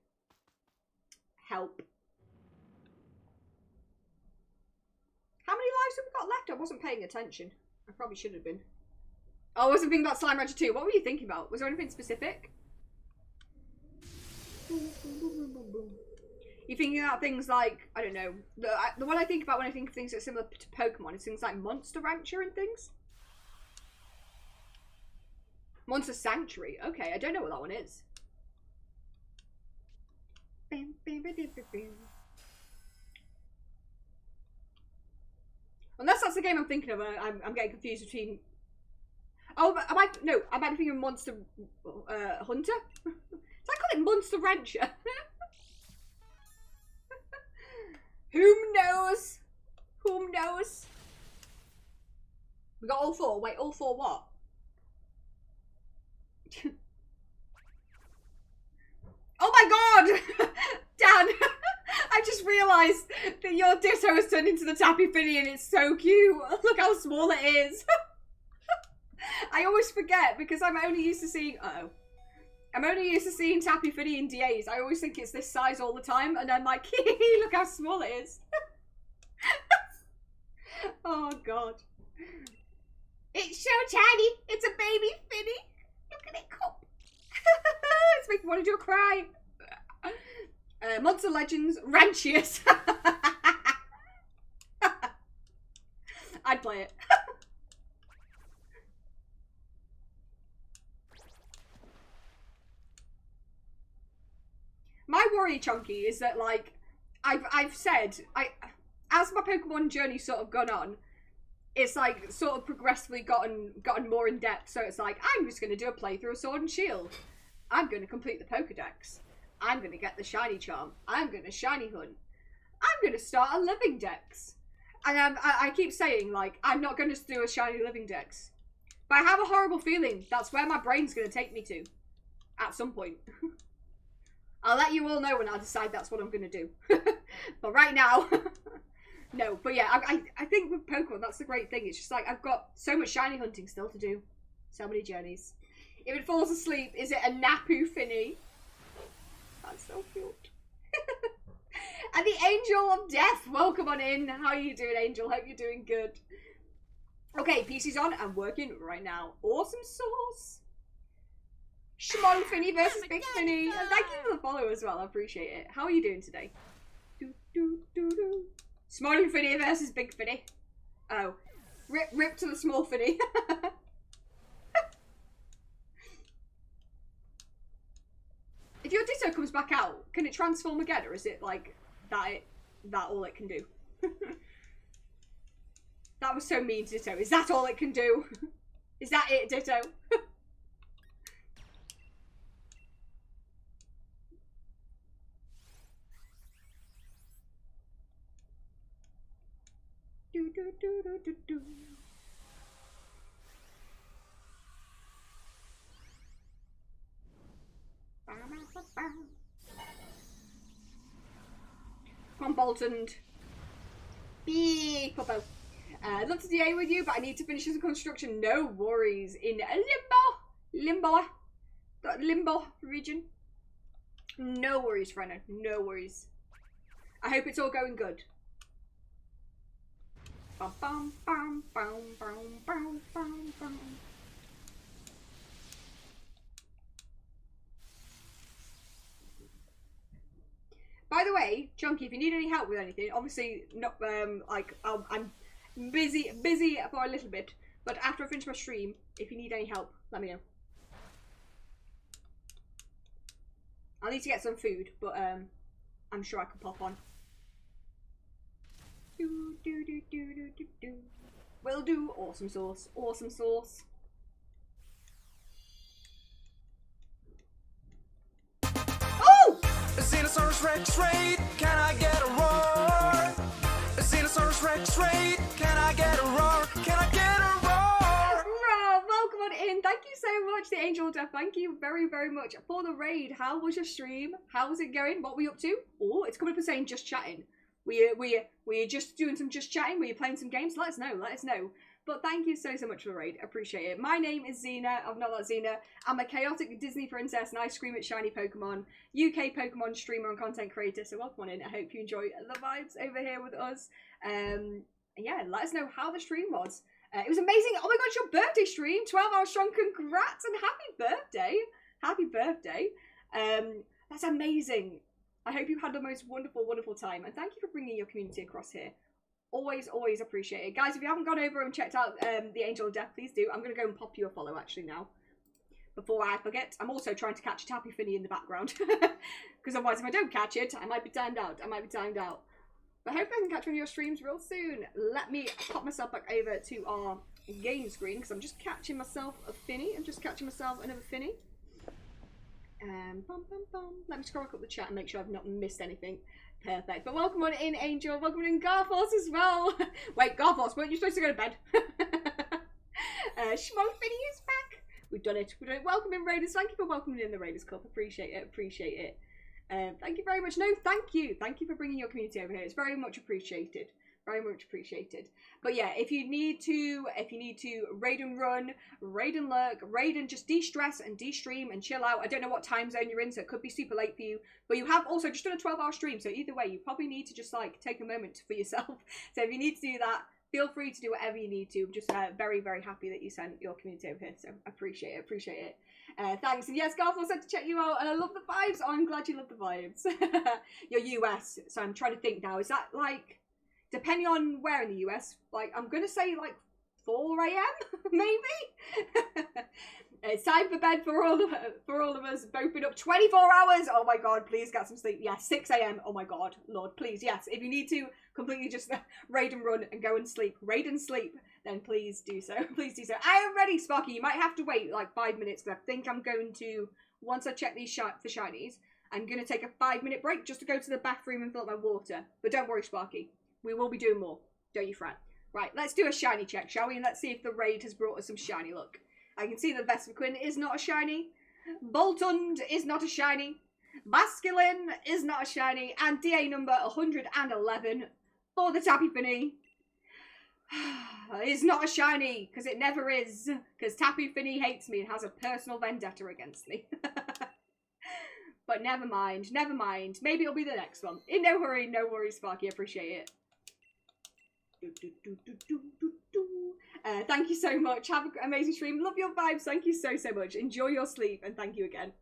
help. How many lives have we got left? I wasn't paying attention. I probably should have been. Oh, I wasn't thinking about Slime Rancher 2. What were you thinking about? Was there anything specific? You're thinking about things like, I don't know, the one I think about when I think of things that are similar to Pokemon is things like Monster Rancher and things. Monster Sanctuary. Okay, I don't know what that one is. Unless that's the game I'm thinking of, I'm getting confused between... Oh, I might be thinking of Monster Hunter? Did I call it Monster Rancher? Whom knows? Whom knows? We got all four. Wait, all four what? Oh my god! Dan! I just realised that your Ditto has turned into the Tapu Fini and it's so cute. Look how small it is. I always forget because I'm only used to seeing... Uh-oh. I'm only used to seeing Tapu Fini in DAs. I always think it's this size all the time and I'm like, look how small it is. Oh god. It's so tiny. It's a baby Fini. Look at it come. It's making me want to do a cry. Monster Legends Ranchius. I'd play it. My worry, Chunky, is that like I've said as my Pokemon journey sort of gone on, it's like sort of progressively gotten more in depth. So it's like I'm just gonna do a playthrough of Sword and Shield. I'm gonna complete the Pokedex. I'm gonna get the shiny charm. I'm gonna shiny hunt. I'm gonna start a living dex. And I keep saying like I'm not gonna do a shiny living dex, but I have a horrible feeling that's where my brain's gonna take me to at some point. I'll let you all know when I decide that's what I'm gonna do. But right now, no. But yeah, I think with Pokemon, that's the great thing. It's just like I've got so much shiny hunting still to do. So many journeys. If it falls asleep, is it a Tapu Fini? That's so cute. And the Angel of Death, welcome on in. How are you doing, Angel? Hope you're doing good. Okay, PC's on. I'm working right now. Awesome sauce. Small Fini versus Big Fini. And thank you for the follow as well. I appreciate it. How are you doing today? Small Fini versus Big Fini. Oh. Rip to the small Fini. If your Ditto comes back out, can it transform again, or is it like that all it can do? That was so mean, Ditto. Is that all it can do? Is that it, Ditto? Do. Come on, Bolton. Big Popo. I'd love to DA with you, but I need to finish some construction. No worries. In Limbo region. No worries, Frenna. No worries. I hope it's all going good. Bum, bum, bum, bum, bum, bum, bum, bum. By the way, Chunky, if you need any help with anything, obviously not like I'm busy for a little bit, but after I finish my stream, if you need any help, let me know. I'll need to get some food, but I'm sure I can pop on. Will do. Awesome sauce. Awesome sauce. Oh! Xenosaurus Rex raid, can I get a roar? Xenosaurus Rex raid, can I get a roar? Can I get a roar? Roar! Welcome on in. Thank you so much, the Angel Death. Thank you very, very much for the raid. How was your stream? How was it going? What were you up to? Oh, it's coming up and saying just chatting. We're just doing some just chatting. Were you playing some games? Let us know. Let us know. But thank you so much for the raid. Appreciate it. My name is Xena. I've not that Xena. I'm a chaotic Disney princess and I scream at shiny Pokemon. UK Pokemon streamer and content creator. So welcome on in. I hope you enjoy the vibes over here with us. And yeah, let us know how the stream was. It was amazing. Oh my god, it's your birthday stream. 12 hours strong. Congrats and happy birthday. Happy birthday. That's amazing. I hope you had the most wonderful, wonderful time. And thank you for bringing your community across here. Always, always appreciate it. Guys, if you haven't gone over and checked out the Angel of Death, please do. I'm going to go and pop you a follow actually now. Before I forget. I'm also trying to catch a Tapu Fini in the background. Because otherwise if I don't catch it, I might be timed out. I might be timed out. But I hope I can catch one of your streams real soon. Let me pop myself back over to our game screen. Because I'm just catching myself a Fini. I'm just catching myself another Fini. Bum, bum, bum. Let me scroll up the chat and make sure I've not missed anything. Perfect. But welcome on in, Angel. Welcome on in, Garforce as well. Wait, Garforce, weren't you supposed to go to bed? Shmo Fini is back. We've done it. We've done it. Welcome in, Raiders. Thank you for welcoming in the Raiders Cup. Appreciate it. Appreciate it. Thank you very much. No, thank you. Thank you for bringing your community over here. It's very much appreciated. Very much appreciated. But yeah, if you need to raid and run, raid and lurk, raid and just de-stress and de-stream and chill out. I don't know what time zone you're in, so it could be super late for you. But you have also just done a 12-hour stream, so either way, you probably need to just like take a moment for yourself. So if you need to do that, feel free to do whatever you need to. I'm just very, very happy that you sent your community over here. So I appreciate it. Appreciate it. Thanks. And yes, Garfield said to check you out, and I love the vibes. Oh, I'm glad you love the vibes. You're US, so I'm trying to think now. Is that like, depending on where in the US, like I'm gonna say like 4 AM, maybe. It's time for bed for all of us. Both been up 24 hours. Oh my god, please get some sleep. Yes, 6 AM. Oh my god, Lord, please. Yes, if you need to completely just raid and run and go and sleep, raid and sleep, then please do so. Please do so. I am ready, Sparky. You might have to wait like 5 minutes because I think I'm going to, once I check these for shinies, I'm going to take a 5-minute break just to go to the bathroom and fill up my water. But don't worry, Sparky. We will be doing more. Don't you fret. Right, let's do a shiny check, shall we? And let's see if the raid has brought us some shiny luck. I can see that Vespiquen is not a shiny. Boltund is not a shiny. Basculin is not a shiny. And DA number 111 for the Tapu Fini is not a shiny, because it never is. Because Tapu Fini hates me and has a personal vendetta against me. But never mind, never mind. Maybe it'll be the next one. In no hurry, no worries, Sparky. Appreciate it. Thank you so much. Have an amazing stream. Love your vibes. Thank you so much. Enjoy your sleep and thank you again.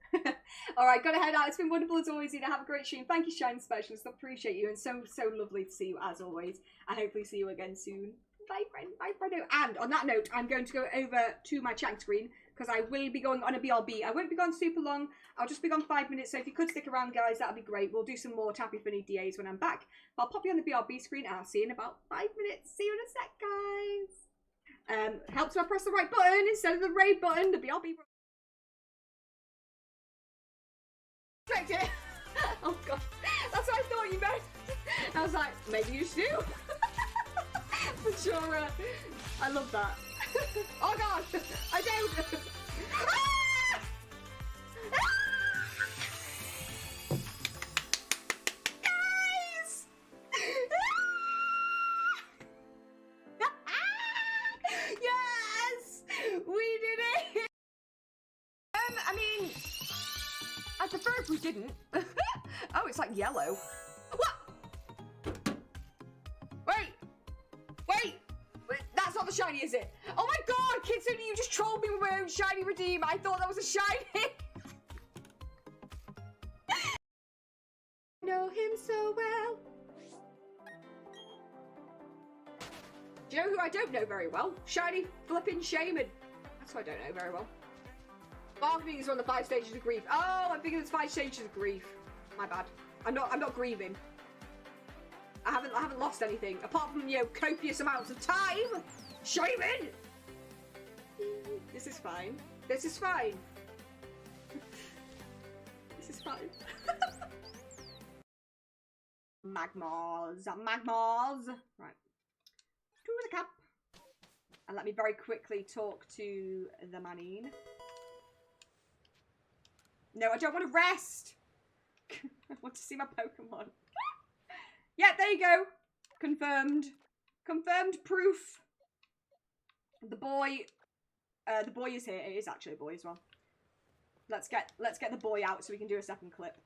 All right, gotta head out. It's been wonderful as always. Have a great stream. Thank you, Shine Specialist. Appreciate you and so lovely to see you as always. And hopefully see you again soon. Bye, friend. Bye, friend. And on that note, I'm going to go over to my chat screen because I will be going on a BRB. I won't be gone super long. I'll just be gone 5 minutes. So if you could stick around, guys, that'd be great. We'll do some more Tapu Fini DAs when I'm back. But I'll pop you on the BRB screen and I'll see you in about 5 minutes. See you in a sec, guys. Helps if I press the right button instead of the raid button. The BRB. Expect it. Oh god, that's what I thought you meant. I was like, maybe you do. For sure. I love that. Oh god, I don't. Ah! Guys! Yes! We did it! I mean, I prefer if we didn't. Oh, it's like yellow. What? Wait! That's not the shiny, is it? Oh my god, Kitsune, you just trolled me with my own shiny redeem. I thought that was a shiny. Know him so well. Do you know who I don't know very well? Shiny flipping shaman. That's who I don't know very well. Bargaining is one of the 5 stages of grief. Oh, I'm thinking it's 5 stages of grief. My bad. I'm not grieving. I haven't lost anything apart from, you know, copious amounts of time. Shaman. This is fine. This is fine. This is fine. Magmars. Right. To the cap. And let me very quickly talk to the manine. No, I don't want to rest. I want to see my Pokemon. Yeah, there you go. Confirmed. Confirmed proof. The boy is here. It is actually a boy as well. Let's get the boy out so we can do a second clip.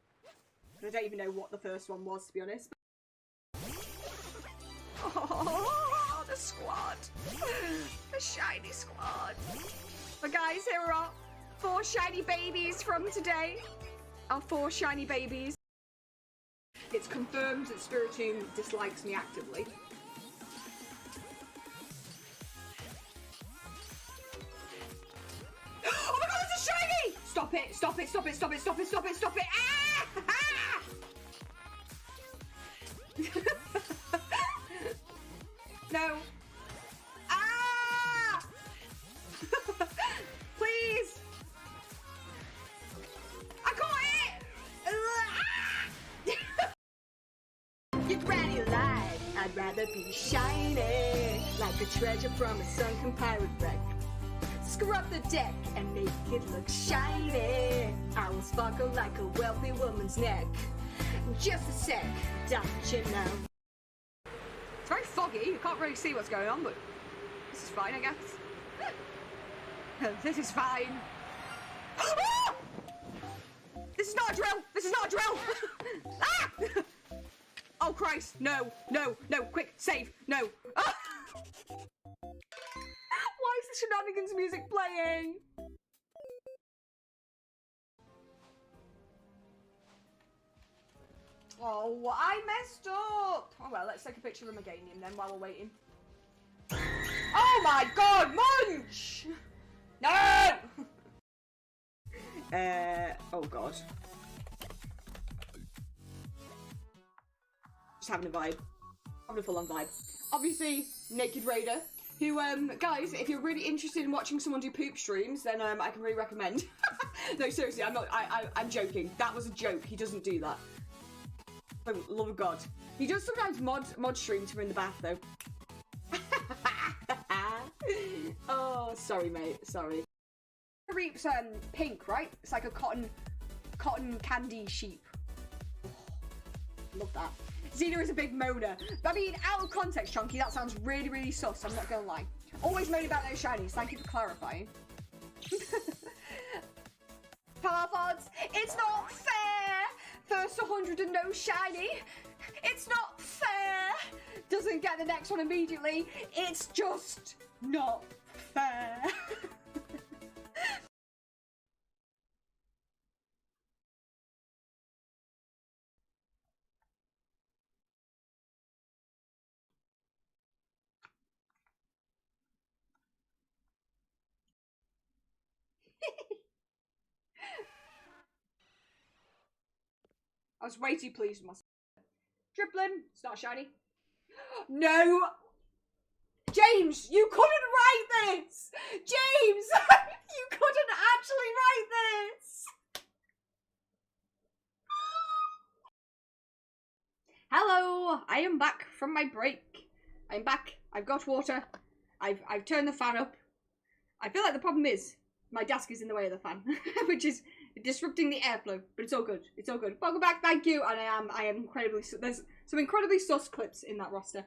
I don't even know what the first one was, to be honest. Oh, the squad. The shiny squad. But guys, here are 4 shiny babies from today. Our 4 shiny babies. It's confirmed that Spiritomb dislikes me actively. Oh my god, it's a shiny! Stop it, stop it, stop it, stop it, stop it, stop it, stop it! Ah! Ah! No. Ah! Please! I caught it! Your granny lied. I'd rather be shiny, like a treasure from a sunken pirate wreck. Scrub the deck and make it look shiny. I will sparkle like a wealthy woman's neck. Just a sec, don't you know? It's very foggy, you can't really see what's going on, but this is fine, I guess. This is fine. This is not a drill! This is not a drill! Ah! Oh Christ, no, no, no, quick, save, no. Ah! Why is the shenanigans music playing? Oh, I messed up. Oh well, let's take a picture of him again then while we're waiting. Oh my god, Munch! No! Oh god. Just having a vibe. Having a full-on vibe. Obviously, Naked Raider, who, guys, if you're really interested in watching someone do poop streams, then, I can really recommend. No, seriously, I'm joking. That was a joke. He doesn't do that. For the love of God. He does sometimes mod streams from in the bath, though. Oh, sorry, mate. Sorry. Reap's, pink, right? It's like a cotton candy sheep. Oh, love that. Xena is a big moaner. I mean, out of context, Chunky, that sounds really, really sus, I'm not gonna lie. Always moan about those shinies, thank you for clarifying. Parfods, it's not fair! First 100 and no shiny! It's not fair! doesn't get the next one immediately. It's just not fair. I was way too pleased with myself. Dribbling, it's not shiny. No! James, you couldn't write this! James! You couldn't actually write this! Hello! I am back from my break. I'm back. I've got water. I've turned the fan up. I feel like the problem is my desk is in the way of the fan, which is disrupting the airflow, but it's all good. It's all good. Welcome back, thank you. And I am incredibly, there's some incredibly sus clips in that roster.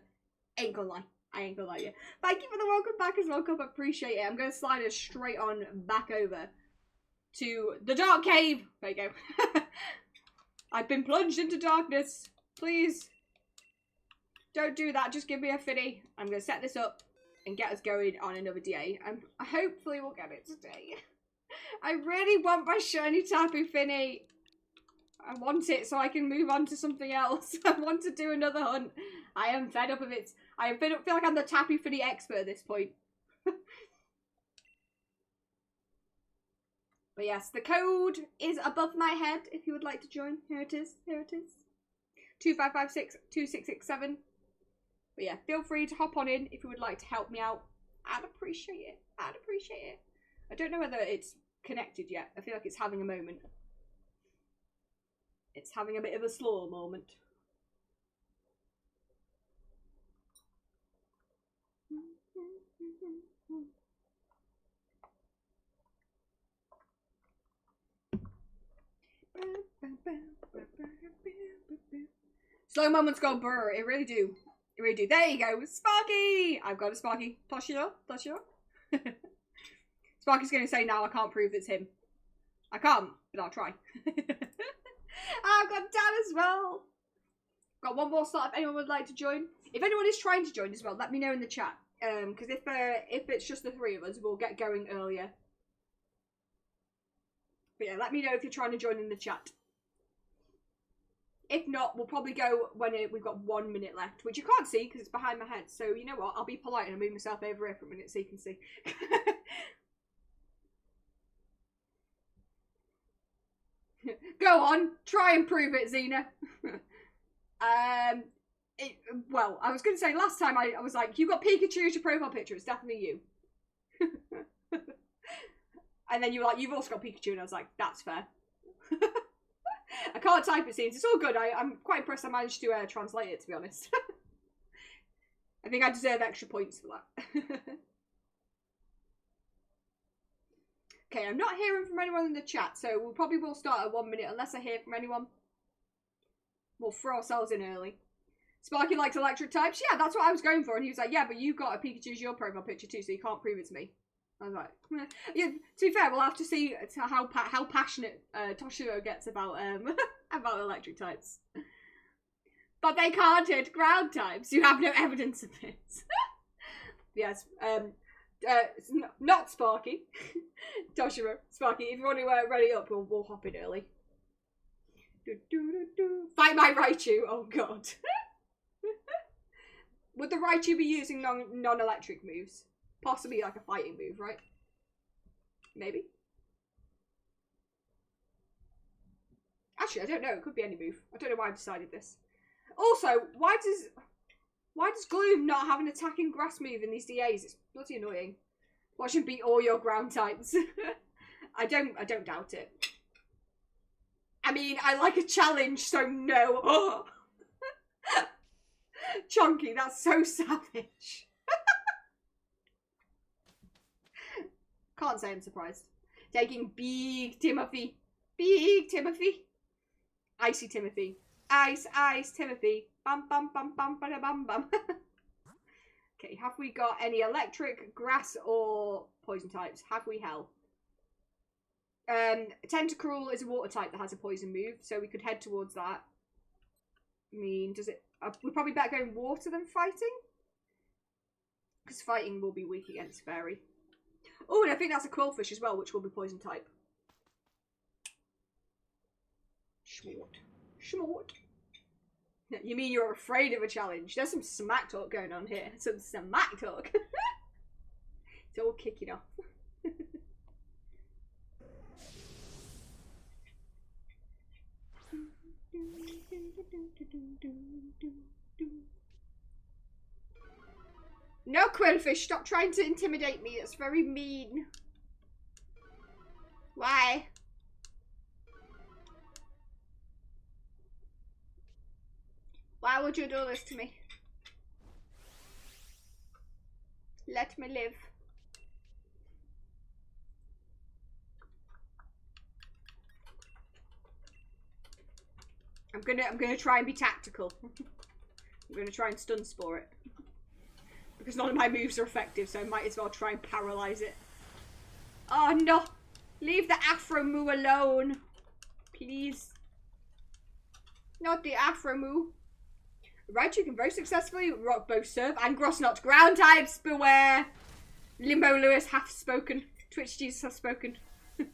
Ain't gonna lie. I ain't gonna lie to you. Thank you for the welcome back as well, Cup. I appreciate it. I'm gonna slide us straight on back over to the dark cave. There you go. I've been plunged into darkness. Please. Don't do that. Just give me a Fini. I'm gonna set this up and get us going on another day. Hopefully we'll get it today. I really want my shiny Tapu Fini. I want it so I can move on to something else. I want to do another hunt. I am fed up of it. I feel like I'm the Tapu Fini expert at this point. But yes, the code is above my head if you would like to join. Here it is. Here it is. 2556-2667. But yeah, feel free to hop on in if you would like to help me out. I'd appreciate it. I'd appreciate it. I don't know whether it's connected yet. I feel like it's having a moment. It's having a bit of a slow moment. Slow moments go brr. It really do. It really do. There you go. Sparky! I've got a Sparky. Toshio? Sparky's going to say now I can't prove it's him. I can't, but I'll try. I've got Dan as well. Got one more slot if anyone would like to join. If anyone is trying to join as well, let me know in the chat. Because if it's just the three of us, we'll get going earlier. But yeah, let me know if you're trying to join in the chat. If not, we'll probably go when we've got 1 minute left, which you can't see because it's behind my head. So you know what? I'll be polite and I'll move myself over here for a minute so you can see. Go on, try and prove it, Xena. Well, I was going to say last time I was like, you got Pikachu as your profile picture. It's definitely you. And then you were like, you've also got Pikachu, and I was like, that's fair. I can't type it, seems. It's all good. I'm quite impressed I managed to translate it, to be honest. I think I deserve extra points for that. Okay, I'm not hearing from anyone in the chat, so we'll probably will start at 1 minute unless I hear from anyone. We'll throw ourselves in early. Sparky likes electric types. Yeah, that's what I was going for. And he was like, yeah, but you've got a Pikachu as your profile picture too, so you can't prove it's me. I was like, yeah, to be fair, we'll have to see how passionate Toshio gets about about electric types. But they can't hit ground types. You have no evidence of this. Yes, it's not Sparky. Toshio, Sparky, if you want to ready up, we'll hop in early. Fight my Raichu. Oh god. Would the Raichu be using non-electric moves? Possibly like a fighting move, right? Maybe. Actually, I don't know. It could be any move. I don't know why I've decided this. Also, why does Gloom not have an attacking grass move in these DAs? It's bloody annoying. Watch him beat all your ground types. I don't doubt it. I mean, I like a challenge, so no. Oh. Chunky, that's so savage. Can't say I'm surprised. Taking big Timothy. Big Timothy. Icy Timothy. Ice, Timothy. Bum, bum, bum, bum, bum, bum, bum. Okay, have we got any electric, grass, or poison types? Have we hell? Tentacruel is a water type that has a poison move, so we could head towards that. mean, does it... we're probably better going water than fighting? Because fighting will be weak against fairy. Oh, and I think that's a quillfish as well, which will be poison type. Schmort. Schmort. You mean you're afraid of a challenge? There's some smack talk going on here. Some smack talk. It's all kicking off. No, quillfish, stop trying to intimidate me. That's very mean. Why? Why would you do this to me? Let me live. I'm gonna try and be tactical. I'm gonna try and stun spore it. Because none of my moves are effective, so I might as well try and paralyze it. Oh no! Leave the Afro Moo alone! Please. Not the Afro Moo. Right, you can very successfully rock both serve and gross not ground types. Beware! Limbo Lewis hath spoken. Twitch Jesus hath spoken. Yay!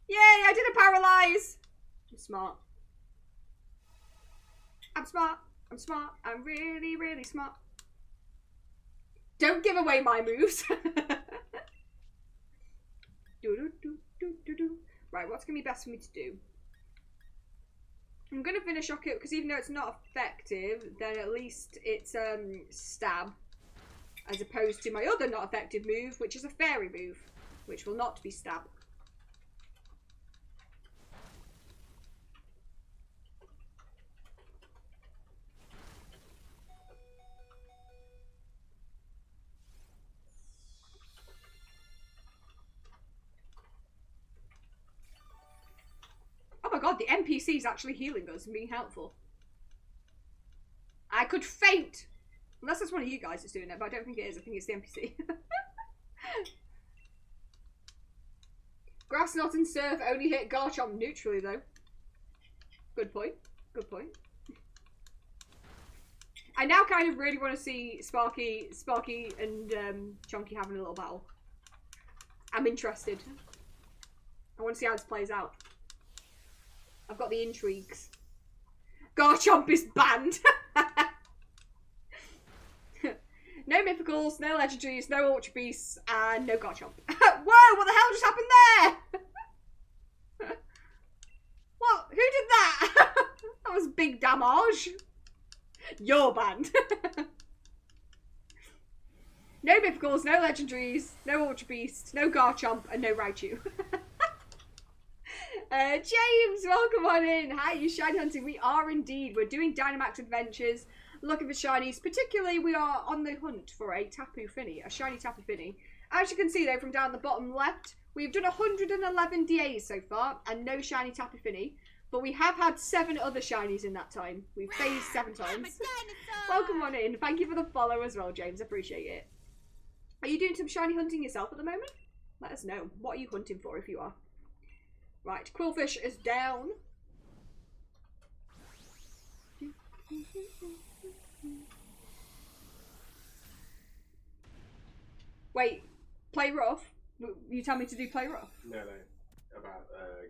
I did a paralyze! I'm smart. I'm smart. I'm smart. I'm really, really smart. Don't give away my moves. Right, what's going to be best for me to do? I'm going to finish off it because even though it's not effective, then at least it's stab. As opposed to my other not effective move, which is a fairy move. Which will not be stab. Oh my god, the NPC is actually healing us and being helpful. I could faint! Unless that's one of you guys that's doing it, but I don't think it is. I think it's the NPC. Grass Knot and Surf only hit Garchomp neutrally though. Good point. Good point. I now kind of really want to see Sparky and Chunky having a little battle. I'm interested. I want to see how this plays out. I've got the intrigues. Garchomp is banned. No mythicals, no legendaries, no ultra beasts, and no Garchomp. Whoa, what the hell just happened there? What? Who did that? That was big damage. You're banned. No mythicals, no legendaries, no ultra beasts, no Garchomp, and no Raichu. James, welcome on in. Hi, you shiny hunting. We are indeed. We're doing Dynamax adventures, looking for shinies. Particularly, we are on the hunt for a Tapu Fini, a shiny Tapu Fini. As you can see though, from down the bottom left, we've done 111 DAs so far, and no shiny Tapu Fini. But we have had 7 other shinies in that time. We've phased 7 times. Welcome on in. Thank you for the follow as well, James. Appreciate it. Are you doing some shiny hunting yourself at the moment? Let us know. What are you hunting for if you are? Right, Quillfish is down. Wait, play rough? You tell me to do play rough? No, about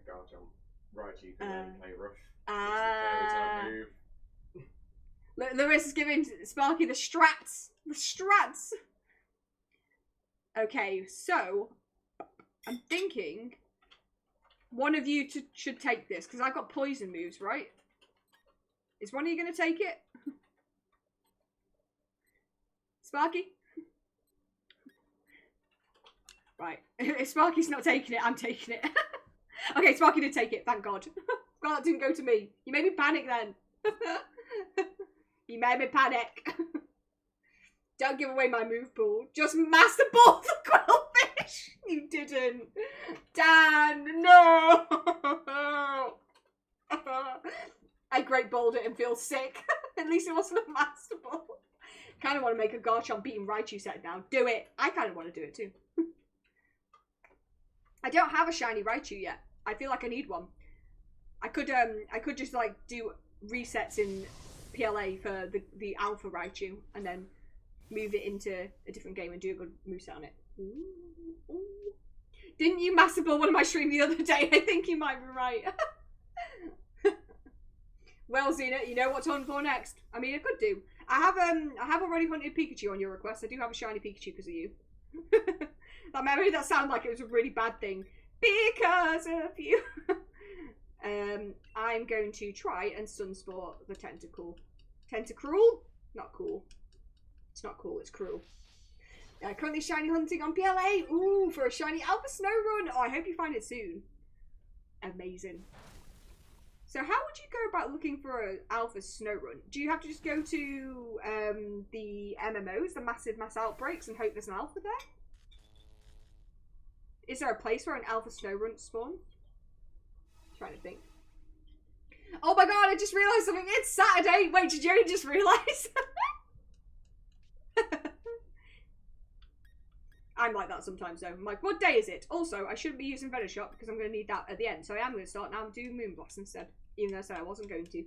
Garchomp. Raichu can only play rough. It's a fairy type move. Lewis is giving Sparky the strats. The strats! Okay, so I'm thinking one of you should take this, because I've got poison moves, right? Is one of you going to take it? Sparky? Right. If Sparky's not taking it, I'm taking it. Okay, Sparky did take it, thank God. Well, that didn't go to me. You made me panic then. You made me panic. Don't give away my move pool. Just master ball the Quillfish. You didn't. Dan, no. I great balled it and feel sick. At least it wasn't a master ball. Kind of want to make a Garchomp beating Raichu set now. Do it. I kind of want to do it too. I don't have a shiny Raichu yet. I feel like I need one. I could just like do resets in PLA for the alpha Raichu and then move it into a different game and do a good moveset on it. Ooh, ooh. Didn't you massacre one of my stream the other day? I think you might be right. Well, Xena, you know what to hunt for next. I mean, I could do. I have already hunted Pikachu on your request. I do have a shiny Pikachu because of you. That made that sound like it was a really bad thing. Because of you. I'm going to try and Sunsport the Tentacle. Tentacruel? Not cool. It's not cool, it's cruel. Currently shiny hunting on PLA. Ooh, for a shiny Alpha Snowrun. Oh, I hope you find it soon. Amazing. So how would you go about looking for an Alpha Snowrun? Do you have to just go to the MMOs, the massive mass outbreaks, and hope there's an Alpha there? Is there a place where an Alpha Snowrun spawn? Trying to think. Oh my god, I just realised something. It's Saturday. Wait, did you just realise? I'm like that sometimes though. I'm like, what day is it? Also, I shouldn't be using Venushot because I'm going to need that at the end. So I am going to start now doing Moonblast instead. Even though I said I wasn't going to.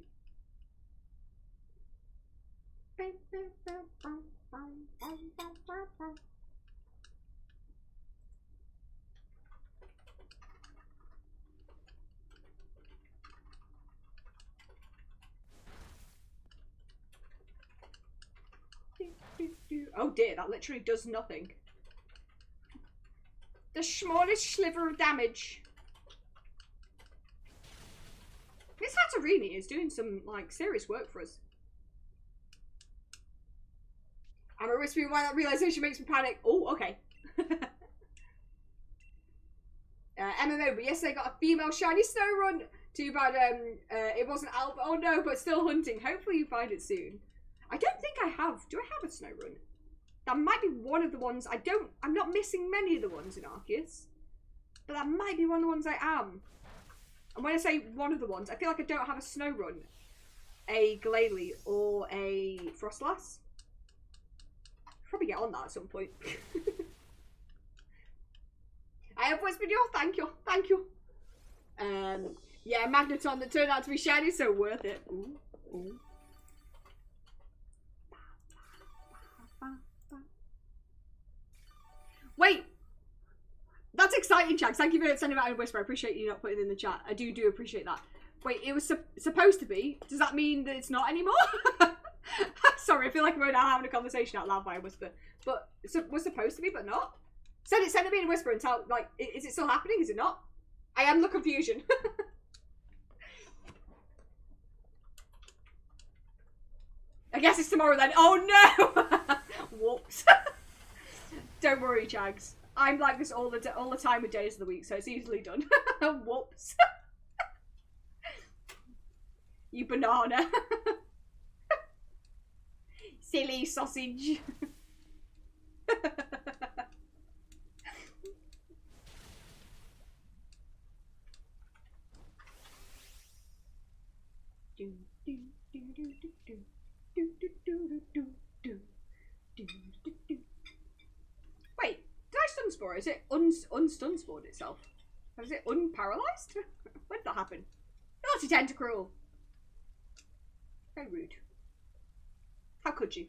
Oh dear, that literally does nothing. The smallest sliver of damage. This Hatterini is doing some, like, serious work for us. I'm a whispering why that realisation makes me panic. Oh, okay. MMO, but yesterday I got a female shiny Snowrun. Too bad it wasn't Alpha. Oh no, but still hunting. Hopefully you find it soon. I don't think I have. Do I have a Snowrun? That might be one of the ones. I'm not missing many of the ones in Arceus. But that might be one of the ones I am. And when I say one of the ones, I feel like I don't have a Snowrun, a Glalie, or a Frostlass. Probably get on that at some point. I have whispered you. Thank you. Thank you. Yeah, Magneton that turned out to be shiny, so worth it. Ooh, ooh. Wait! That's exciting, Chags. Thank you for sending out a whisper. I appreciate you not putting it in the chat. I do appreciate that. Wait, it was supposed to be? Does that mean that it's not anymore? Sorry, I feel like we're now having a conversation out loud by a whisper. But it was supposed to be, but not? Send it me in a whisper and tell, like, is it still happening? Is it not? I am the confusion. I guess it's tomorrow then. Oh no! Whoops. Don't worry, Chags. I'm like this all the time with days of the week, so it's easily done. Whoops. You banana. Silly sausage. Wait, did I stun spore? Is it unstun spored itself? Or is it unparalysed? When did that happen? Naughty Tentacruel. Very rude. How could you?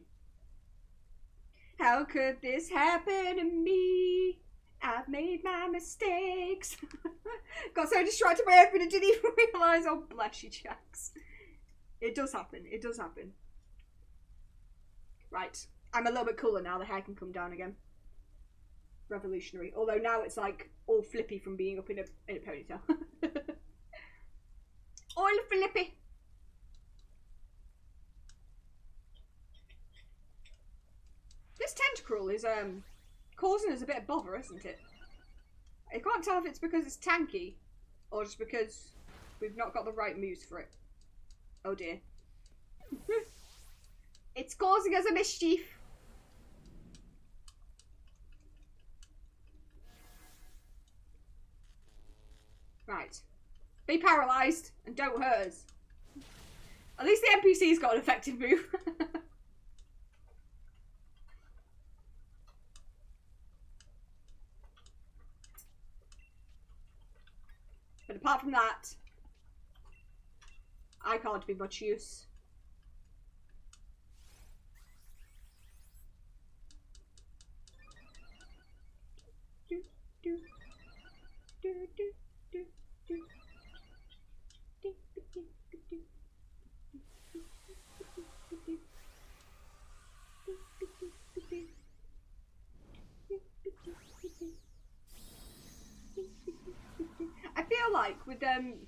How could this happen to me? I've made my mistakes. Got so distracted by everything and didn't even realise. Oh, bless you, Jax. It does happen. It does happen. Right. I'm a little bit cooler now. The hair can come down again. Revolutionary. Although now it's like all flippy from being up in a ponytail. All flippy. This Tentacruel is causing us a bit of bother, isn't it? I can't tell if it's because it's tanky or just because we've not got the right moves for it. Oh dear. It's causing us a mischief. Right. Be paralysed and don't hurt us. At least the NPC's got an effective move. But apart from that, I can't be much use. I feel like with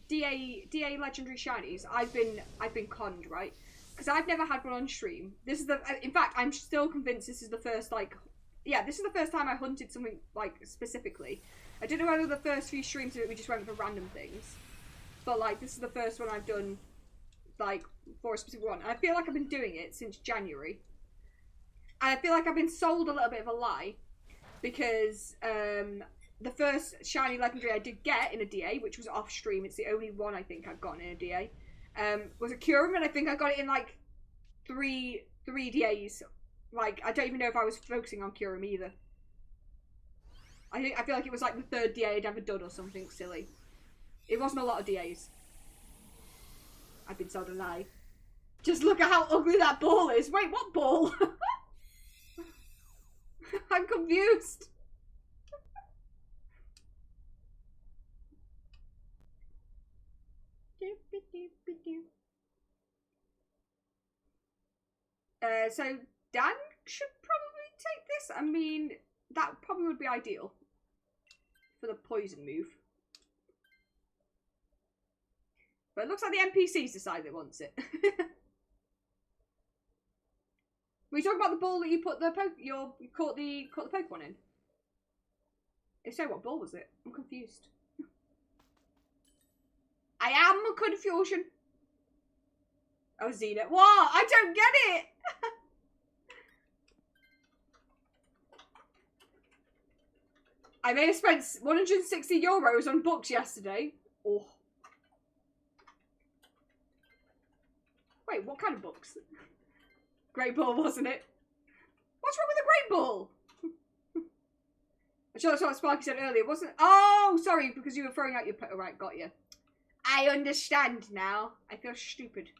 DA legendary shinies, I've been conned, right? Because I've never had one on stream. This is the, in fact, I'm still convinced this is the first, like, yeah, this is the first time I hunted something, like, specifically. I don't know whether the first few streams of it we just went for random things, but like this is the first one I've done, like, for a specific one. And I feel like I've been doing it since January, and I feel like I've been sold a little bit of a lie, because the first shiny legendary I did get in a DA, which was off stream, it's the only one I think I've gotten in a DA, was a Curum, and I think I got it in like three DAs. Like, I don't even know if I was focusing on Curum either. I feel like it was like the third DA I'd ever done or something silly. It wasn't a lot of DAs. I've been sold a lie. Just look at how ugly that ball is. Wait, what ball? I'm confused. So Dan should probably take this. I mean, that probably would be ideal for the poison move. But it looks like the NPCs decide they want it. Were you talking about the ball that you put the you caught the Pokemon in? If so, what ball was it? I'm confused. I am confusion. Oh, Xena. What? I don't get it! I may have spent 160 euros on books yesterday. Oh. Wait, what kind of books? Great Ball, wasn't it? What's wrong with the Great Ball? I'm sure that's what Sparky said earlier, wasn't it? Oh, sorry, because you were throwing out your... Right, got you. I understand now. I feel stupid.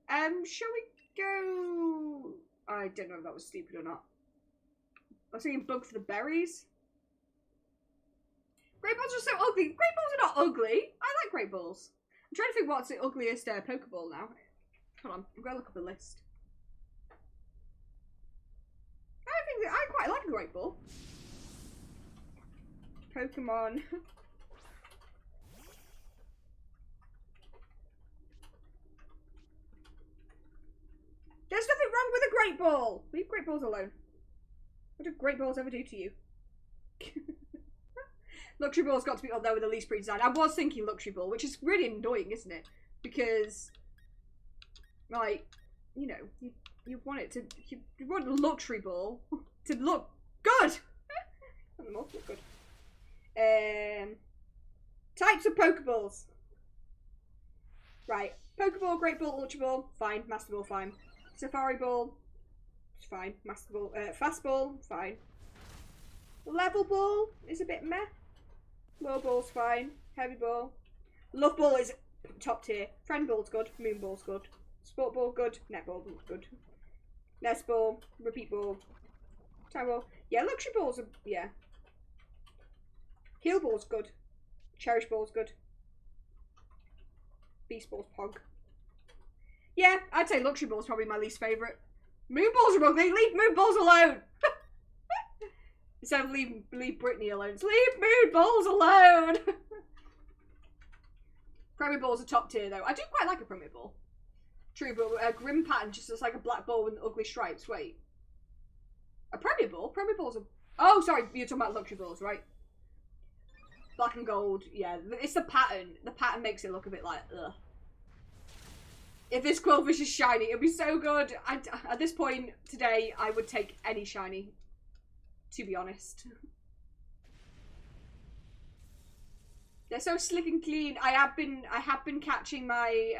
Shall we go... I don't know if that was stupid or not. I was thinking bug for the berries. Great Balls are so ugly. Great Balls are not ugly. I like Great Balls. I'm trying to think what's the ugliest Pokeball now. Hold on, I'm going to look up the list. I quite like a Great Ball. Pokemon. There's nothing wrong with a Great Ball. Leave Great Balls alone. What do Great Balls ever do to you? Luxury Ball's got to be up there with the least pretty design. I was thinking Luxury Ball, which is really annoying, isn't it? Because, like, you know, you want it to, you want a Luxury Ball to look good. Doesn't look good. Types of Pokeballs. Right, Pokeball, Great Ball, Ultra Ball, fine. Master Ball, fine. Safari Ball, it's fine. Master Ball, Fast Ball, fine. Level Ball is a bit meh. Low Ball's fine. Heavy Ball. Love Ball is top tier. Friend Ball's good. Moon Ball's good. Sport Ball, good. Net Ball, good. Nest Ball, Repeat Ball. Time Ball. Yeah, Luxury Balls are, yeah. Heal Ball's good. Cherish Ball's good. Beast Ball's Pog. Yeah, I'd say Luxury Ball's probably my least favourite. Moon Balls are ugly. Leave Moon Balls alone. Instead of leave Brittany alone. Just leave Moon Balls alone. Premier Balls are top tier though. I do quite like a Premier Ball. True, but a Grim Pattern just looks like a black ball with ugly stripes. Wait. A Premier Ball? Premier Balls are... Oh, sorry, you're talking about Luxury Balls, right? Black and gold, yeah. It's the pattern. The pattern makes it look a bit like, ugh. If this Quillfish is shiny, it'd be so good. At this point today, I would take any shiny, to be honest. They're so slick and clean. I have been catching my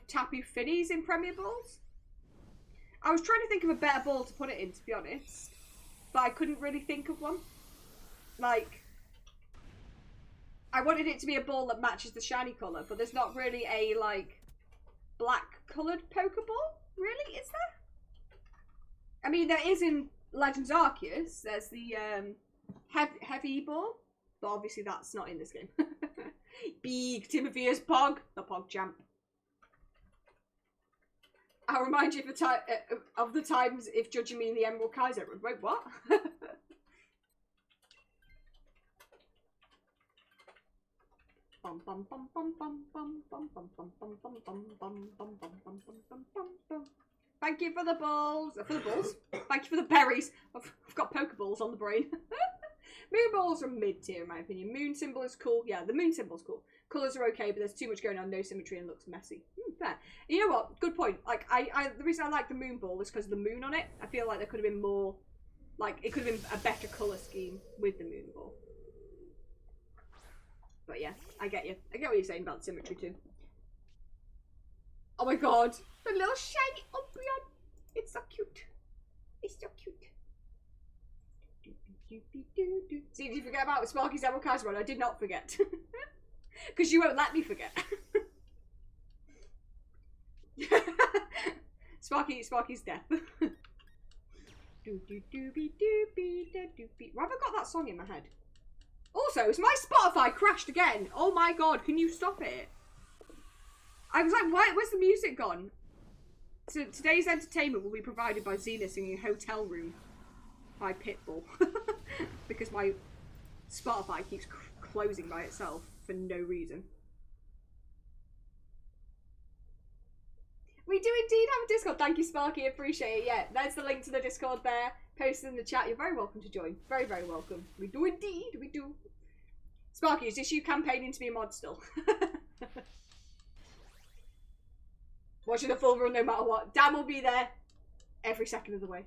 Tapu Finis in Premier Balls. I was trying to think of a better ball to put it in, to be honest, but I couldn't really think of one. Like, I wanted it to be a ball that matches the shiny colour, but there's not really a, like, black coloured Pokeball, really, is there? I mean, there is in Legends Arceus. There's the heavy ball, but obviously that's not in this game. Big Timotheus Pog, the Pog Champ. I'll remind you of the times if judging me in the Emerald Kaiser run. Wait, what? Thank you for the balls. For the balls? Thank you for the berries. I've got Pokeballs on the brain. Moon balls are mid-tier in my opinion. Moon symbol is cool. Yeah, the moon symbol's cool. Colours are okay, but there's too much going on, no symmetry, and looks messy. Fair. You know what? Good point. Like, the reason I like the moon ball is because of the moon on it. I feel like there could have been more, like, it could have been a better colour scheme with the moon ball. But yeah, I get you. I get what you're saying about the symmetry too. Oh my god, the little shiny Umbreon. It's so cute. It's so cute. See, did you forget about Sparky's Emerald Kaiser run? I did not forget. Because you won't let me forget. Sparky's death. Why have I got that song in my head? Also, is my Spotify crashed again? Oh my god, can you stop it? I was like, where's the music gone? So today's entertainment will be provided by Xena singing Hotel Room by Pitbull. Because my Spotify keeps closing by itself for no reason. We do indeed have a Discord. Thank you, Sparky. Appreciate it. Yeah, there's the link to the Discord there. Posted in the chat. You're very welcome to join. Very, very welcome. We do indeed. We do. Sparky, is this you campaigning to be a mod still? Watching the full run no matter what. Dan will be there every second of the way.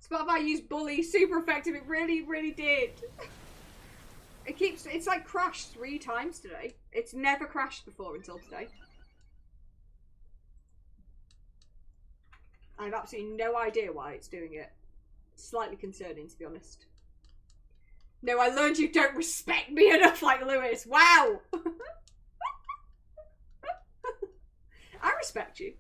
Spotify used Bully. Super effective. It really, really did. It's like crashed 3 times today. It's never crashed before until today. I have absolutely no idea why it's doing it. It's slightly concerning, to be honest. No, I learned you don't respect me enough like Lewis. Wow! I respect you.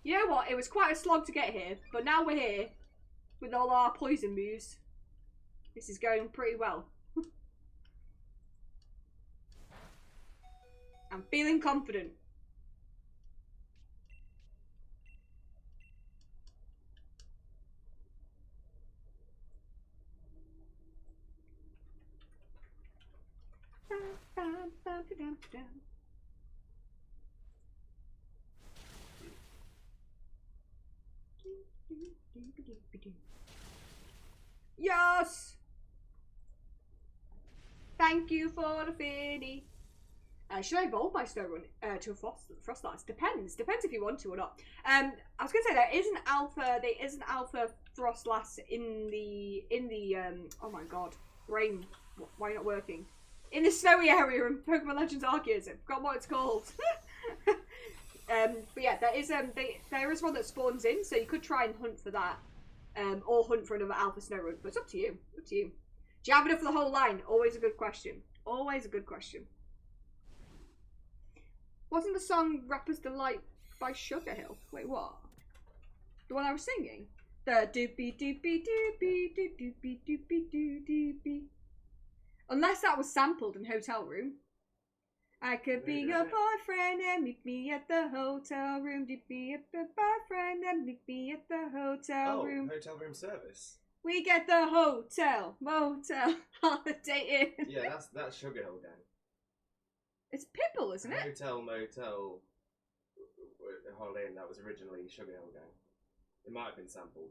You know what? It was quite a slog to get here, but now we're here with all our poison moves. This is going pretty well. I'm feeling confident. Yes! Thank you for the Fini. Should I evolve my Snow Run to a Frostlass? Depends. Depends if you want to or not. I was gonna say there is an alpha Frostlass in the oh my god, brain, why not working? In the snowy area in Pokemon Legends Arceus. I forgot what it's called. But yeah, there is one that spawns in, so you could try and hunt for that, or hunt for another Alpha Snow Run. But it's up to you. Up to you. Do you have enough for the whole line? Always a good question. Always a good question. Wasn't the song Rapper's Delight by Sugar Hill? Wait, what? The one I was singing? The doopy doopy doopy doopy doopy doopy doopy. Unless that was sampled in Hotel Room. I could be your boyfriend and meet me at the hotel room. To be a boyfriend and meet me at the hotel room. Hotel room service. We get the hotel, motel, holiday inn. Yeah, that's Sugar Hill Gang. It's Pibble, isn't it? Hotel, motel, holiday inn. That was originally Sugar Hill Gang. It might have been sampled.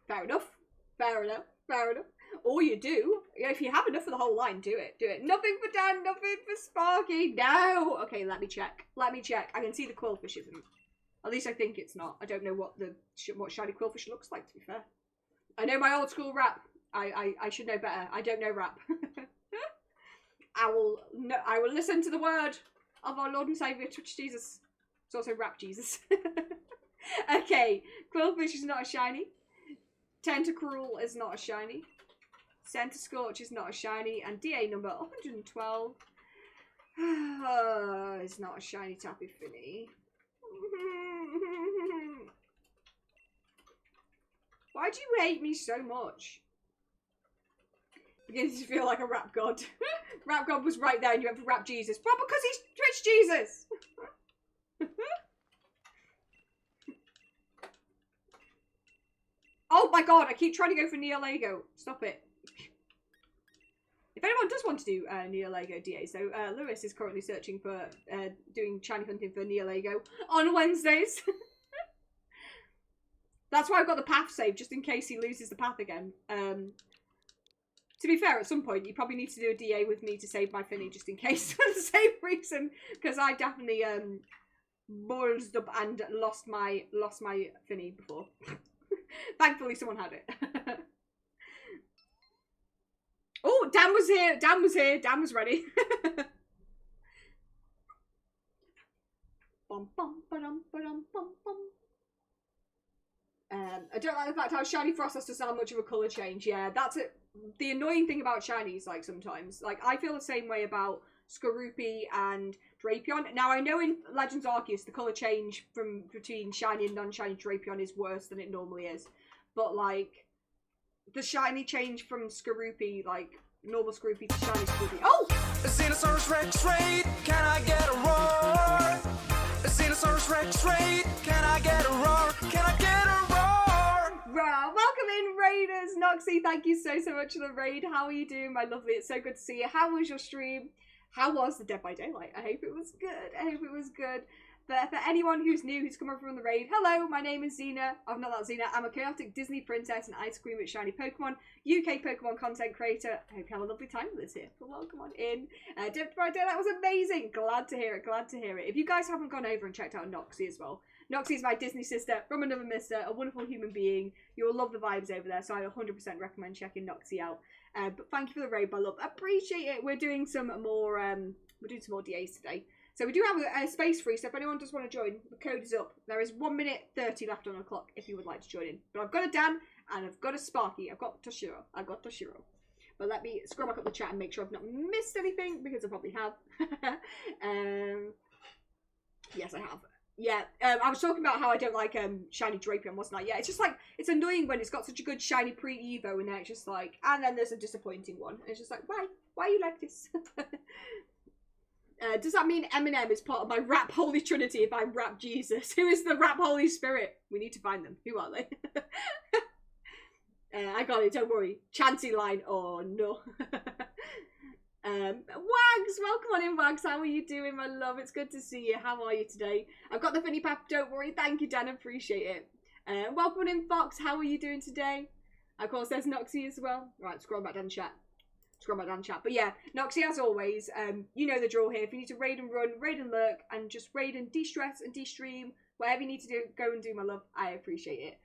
Fair enough. Fair enough. Fair enough. Or you do. If you have enough for the whole line, do it. Do it. Nothing for Dan, nothing for Sparky. No! Okay, let me check. Let me check. I can see the quillfish isn't. At least I think it's not. I don't know what shiny quillfish looks like, to be fair. I know my old school rap. I should know better. I don't know rap. I will listen to the word of our Lord and Saviour, Twitch Jesus. It's also rap Jesus. Okay, quillfish is not a shiny. Tentacruel is not a shiny. Centiscorch is not a shiny. And DA number 112 is not a shiny Tapu Fini. Why do you hate me so much? Beginning to feel like a rap god. Rap god was right there and you went for rap Jesus. Well, because he's Twitch Jesus! Oh my god, I keep trying to go for Neolego. Stop it. If anyone does want to do Neolego DA, so Lewis is currently searching for doing shiny hunting for Neolego on Wednesdays. That's why I've got the path saved, just in case he loses the path again. To be fair, at some point, you probably need to do a DA with me to save my Fini, just in case, for the same reason. Because I definitely buzzed up and lost my Fini before. Thankfully, someone had it. Oh, Dan was here. Dan was here. Dan was ready. Bum, bum, ba-dum, ba-dum, bum, bum. I don't like the fact how shiny frost has to have much of a colour change. Yeah, that's it. The annoying thing about shinies, like, sometimes. Like, I feel the same way about Skorupi and Drapion. Now, I know in Legends Arceus, the colour change between shiny and non-shiny Drapion is worse than it normally is. But, like, the shiny change from Skorupi, like, normal Skorupi to shiny Skorupi. Oh! Xenosaurus Rex raid, can I get a roar? Xenosaurus Rex raid, can I get a roar? Can I get a roar? Welcome in, Raiders! Noxie, thank you so much for the raid. How are you doing, my lovely? It's so good to see you. How was your stream? How was the Dead by Daylight? I hope it was good. I hope it was good. But for anyone who's new, who's come over from the raid, hello, my name is Xena. Oh, not that Xena. I'm a chaotic Disney princess and ice cream with shiny Pokemon, UK Pokemon content creator. I hope you have a lovely time with us here. But welcome on in. Dead by Daylight was amazing. Glad to hear it. Glad to hear it. If you guys haven't gone over and checked out Noxie as well, Noxie is my Disney sister from another mister, a wonderful human being. You will love the vibes over there, so I 100% recommend checking Noxie out. But thank you for the raid, my love. Appreciate it. We're doing some more DAs today. So we do have a space free, so if anyone does want to join, the code is up. There is 1 minute 30 left on the clock if you would like to join in. But I've got a Dan, and I've got a Sparky. I've got Toshiro. But let me scroll back up the chat and make sure I've not missed anything, because I probably have. Yes, I have. Yeah, I was talking about how I don't like shiny Drapion, wasn't I? Yeah, it's just like, it's annoying when it's got such a good shiny pre-evo, and then it's just like, and then there's a disappointing one. And it's just like, why? Why are you like this? Does that mean Eminem is part of my rap Holy Trinity if I'm rap Jesus? Who is the rap Holy Spirit? We need to find them. Who are they? I got it, don't worry. Chancy line. Oh, no. Wags, welcome on in, Wags. How are you doing, my love? It's good to see you. How are you today? I've got the Fini Pap, don't worry. Thank you, Dan. Appreciate it. Welcome on in, Fox. How are you doing today? Of course, there's Noxie as well. Right, scroll back down the chat. But yeah, Noxie, as always, you know the drill here. If you need to raid and run, raid and lurk, and just raid and de-stress and de-stream, whatever you need to do, go and do, my love. I appreciate it.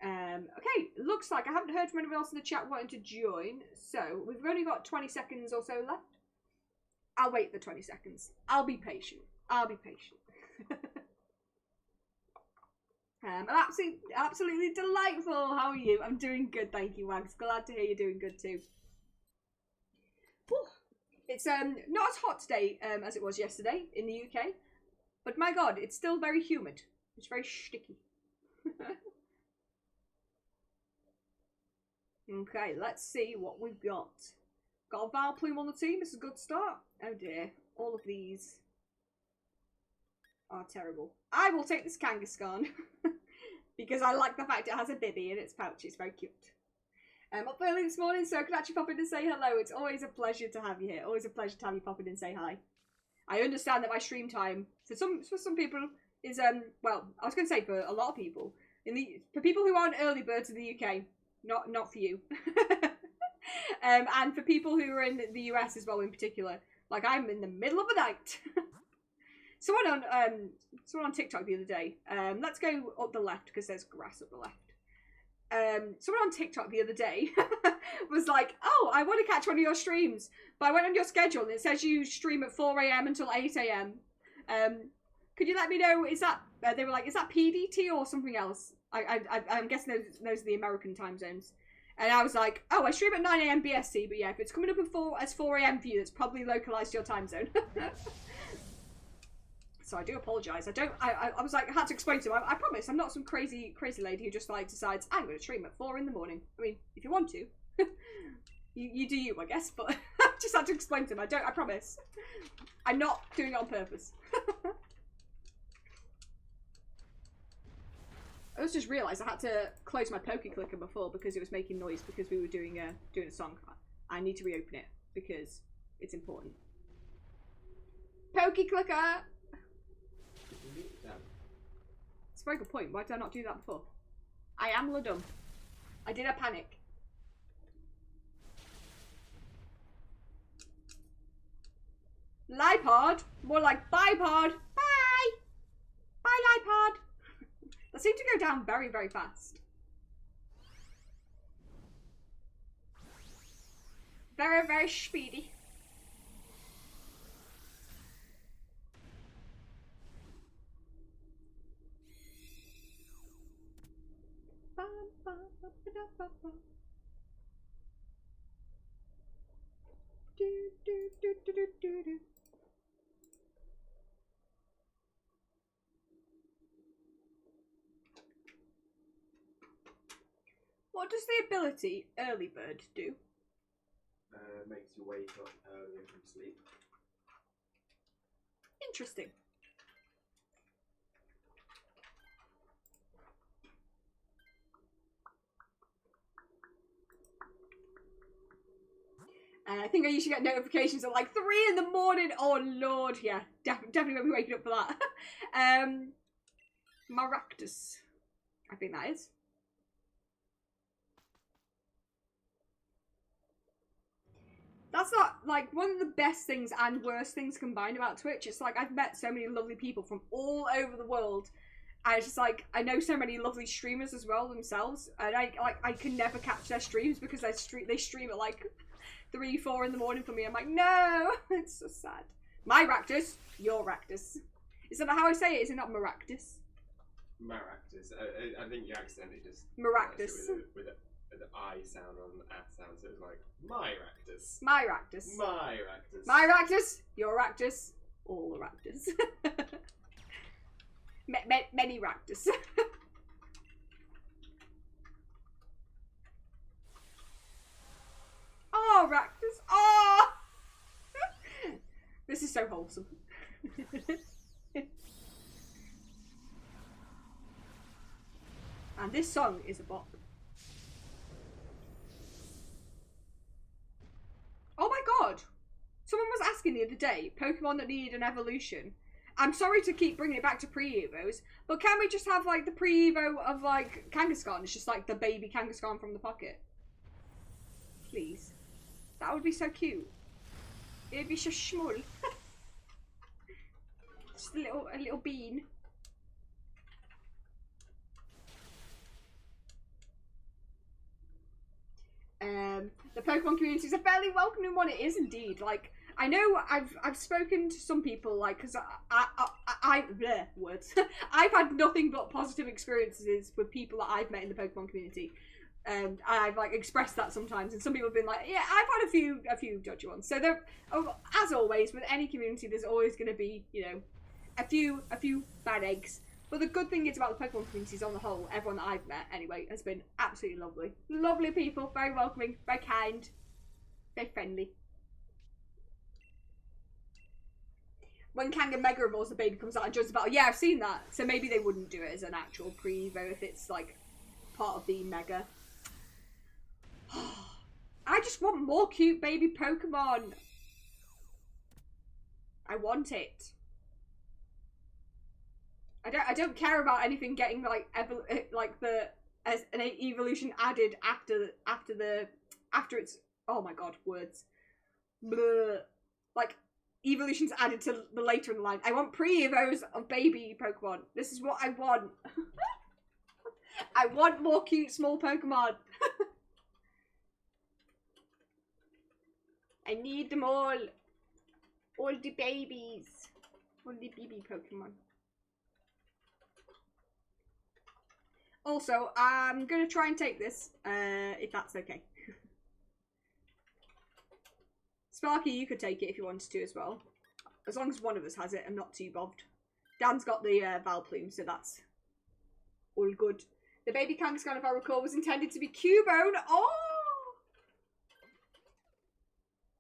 Okay, looks like I haven't heard from anyone else in the chat wanting to join, so we've only got 20 seconds or so left. I'll wait the 20 seconds. I'll be patient. Absolutely delightful. How are you? I'm doing good, thank you, Wags. Glad to hear you're doing good too. Whew. It's not as hot today as it was yesterday in the UK, but my god, it's still very humid. It's very sticky. Okay, let's see what we've got. Got a Valplume on the team. This is a good start. Oh dear, all of these are terrible. I will take this Kangaskhan because I like the fact it has a bibby in its pouch. It's very cute. I'm up early this morning, so I could actually pop in and say hello. It's always a pleasure to have you here. Always a pleasure to have you pop in and say hi. I understand that my stream time for some people is well, I was going to say for a lot of people, for people who aren't early birds in the UK, not for you. And for people who are in the US as well in particular, like I'm in the middle of the night. Someone on TikTok the other day, let's go up the left because there's grass up the left. Someone on TikTok the other day was like, oh, I want to catch one of your streams, but I went on your schedule and it says you stream at 4 a.m. until 8 a.m. Could you let me know, is that, they were like, is that PDT or something else? I'm guessing those are the American time zones. And I was like, oh, I stream at 9 a.m. BST, but yeah, if it's coming up as 4 a.m. for you, that's probably localized to your time zone. So I do apologise. I was like, I had to explain to him, I promise, I'm not some crazy lady who just like decides, I'm going to stream at 4 in the morning. I mean, if you want to, you do you, I guess, but I just had to explain to him, I promise. I'm not doing it on purpose. I also just realised I had to close my Poke Clicker before because it was making noise because we were doing a song. I need to reopen it because it's important. Poke Clicker! It's a very good point. Why did I not do that before? I am Ludum. I did a panic. Lipod? More like bipod. Bye! Bye, Lipod! That seemed to go down very, very fast. Very, very speedy. What does the ability Early Bird do? Makes you wake up early from sleep. Interesting. I think I usually get notifications at like 3 in the morning. Oh lord, yeah, definitely won't be waking up for that. Maractus, I think that is. That's not, like, one of the best things and worst things combined about Twitch. It's like, I've met so many lovely people from all over the world. And it's just like, I know so many lovely streamers as well themselves. And I can never catch their streams because they stream at like 3, 4 in the morning for me. I'm like, no, it's so sad. My Ractus, your Ractus. Is that how I say it? Is it not Maractus? Maractus. I think you accidentally just... Maractus. With an I sound or an A sound, so it was like, my Ractus. My Ractus. My Ractus. My Ractus, your Ractus, all the Ractus. Many Ractus. Oh, Ractus. Oh! This is so wholesome. And this song is a bop. Oh my god! Someone was asking the other day, Pokemon that need an evolution. I'm sorry to keep bringing it back to pre-Evos, but can we just have like the pre-Evo of like Kangaskhan? It's just like the baby Kangaskhan from the pocket. Please. That would be so cute. It'd be so small. Just a little bean. The Pokemon community is a fairly welcoming one. It is indeed. Like, I know I've spoken to some people, like, because bleh, words. I've had nothing but positive experiences with people that I've met in the Pokemon community. And I've like expressed that sometimes, and some people have been like, yeah, I've had a few dodgy ones. So there, as always with any community, there's always going to be, you know, a few bad eggs. But the good thing is about the Pokemon communities on the whole, everyone that I've met anyway has been absolutely lovely. Lovely people, very welcoming, very kind, very friendly. When Kanga Mega Evolves, the baby comes out and joins the battle. Yeah, I've seen that. So maybe they wouldn't do it as an actual pre-Evo if it's like part of the Mega. I just want more cute baby Pokemon. I want it. I don't care about anything getting like an evolution added after it's Oh my god, words. Bleh. Like, evolutions added to the later in the line. I want pre-evos of baby Pokemon. This is what I want. I want more cute small Pokemon. I need them all. All the babies. All the baby Pokemon. Also, I'm gonna try and take this, if that's okay. Sparky, you could take it if you wanted to as well. As long as one of us has it, I'm not too bothered. Dan's got the Valplume, so that's all good. The baby Kangaskhan, if I recall, was intended to be Cubone. Oh!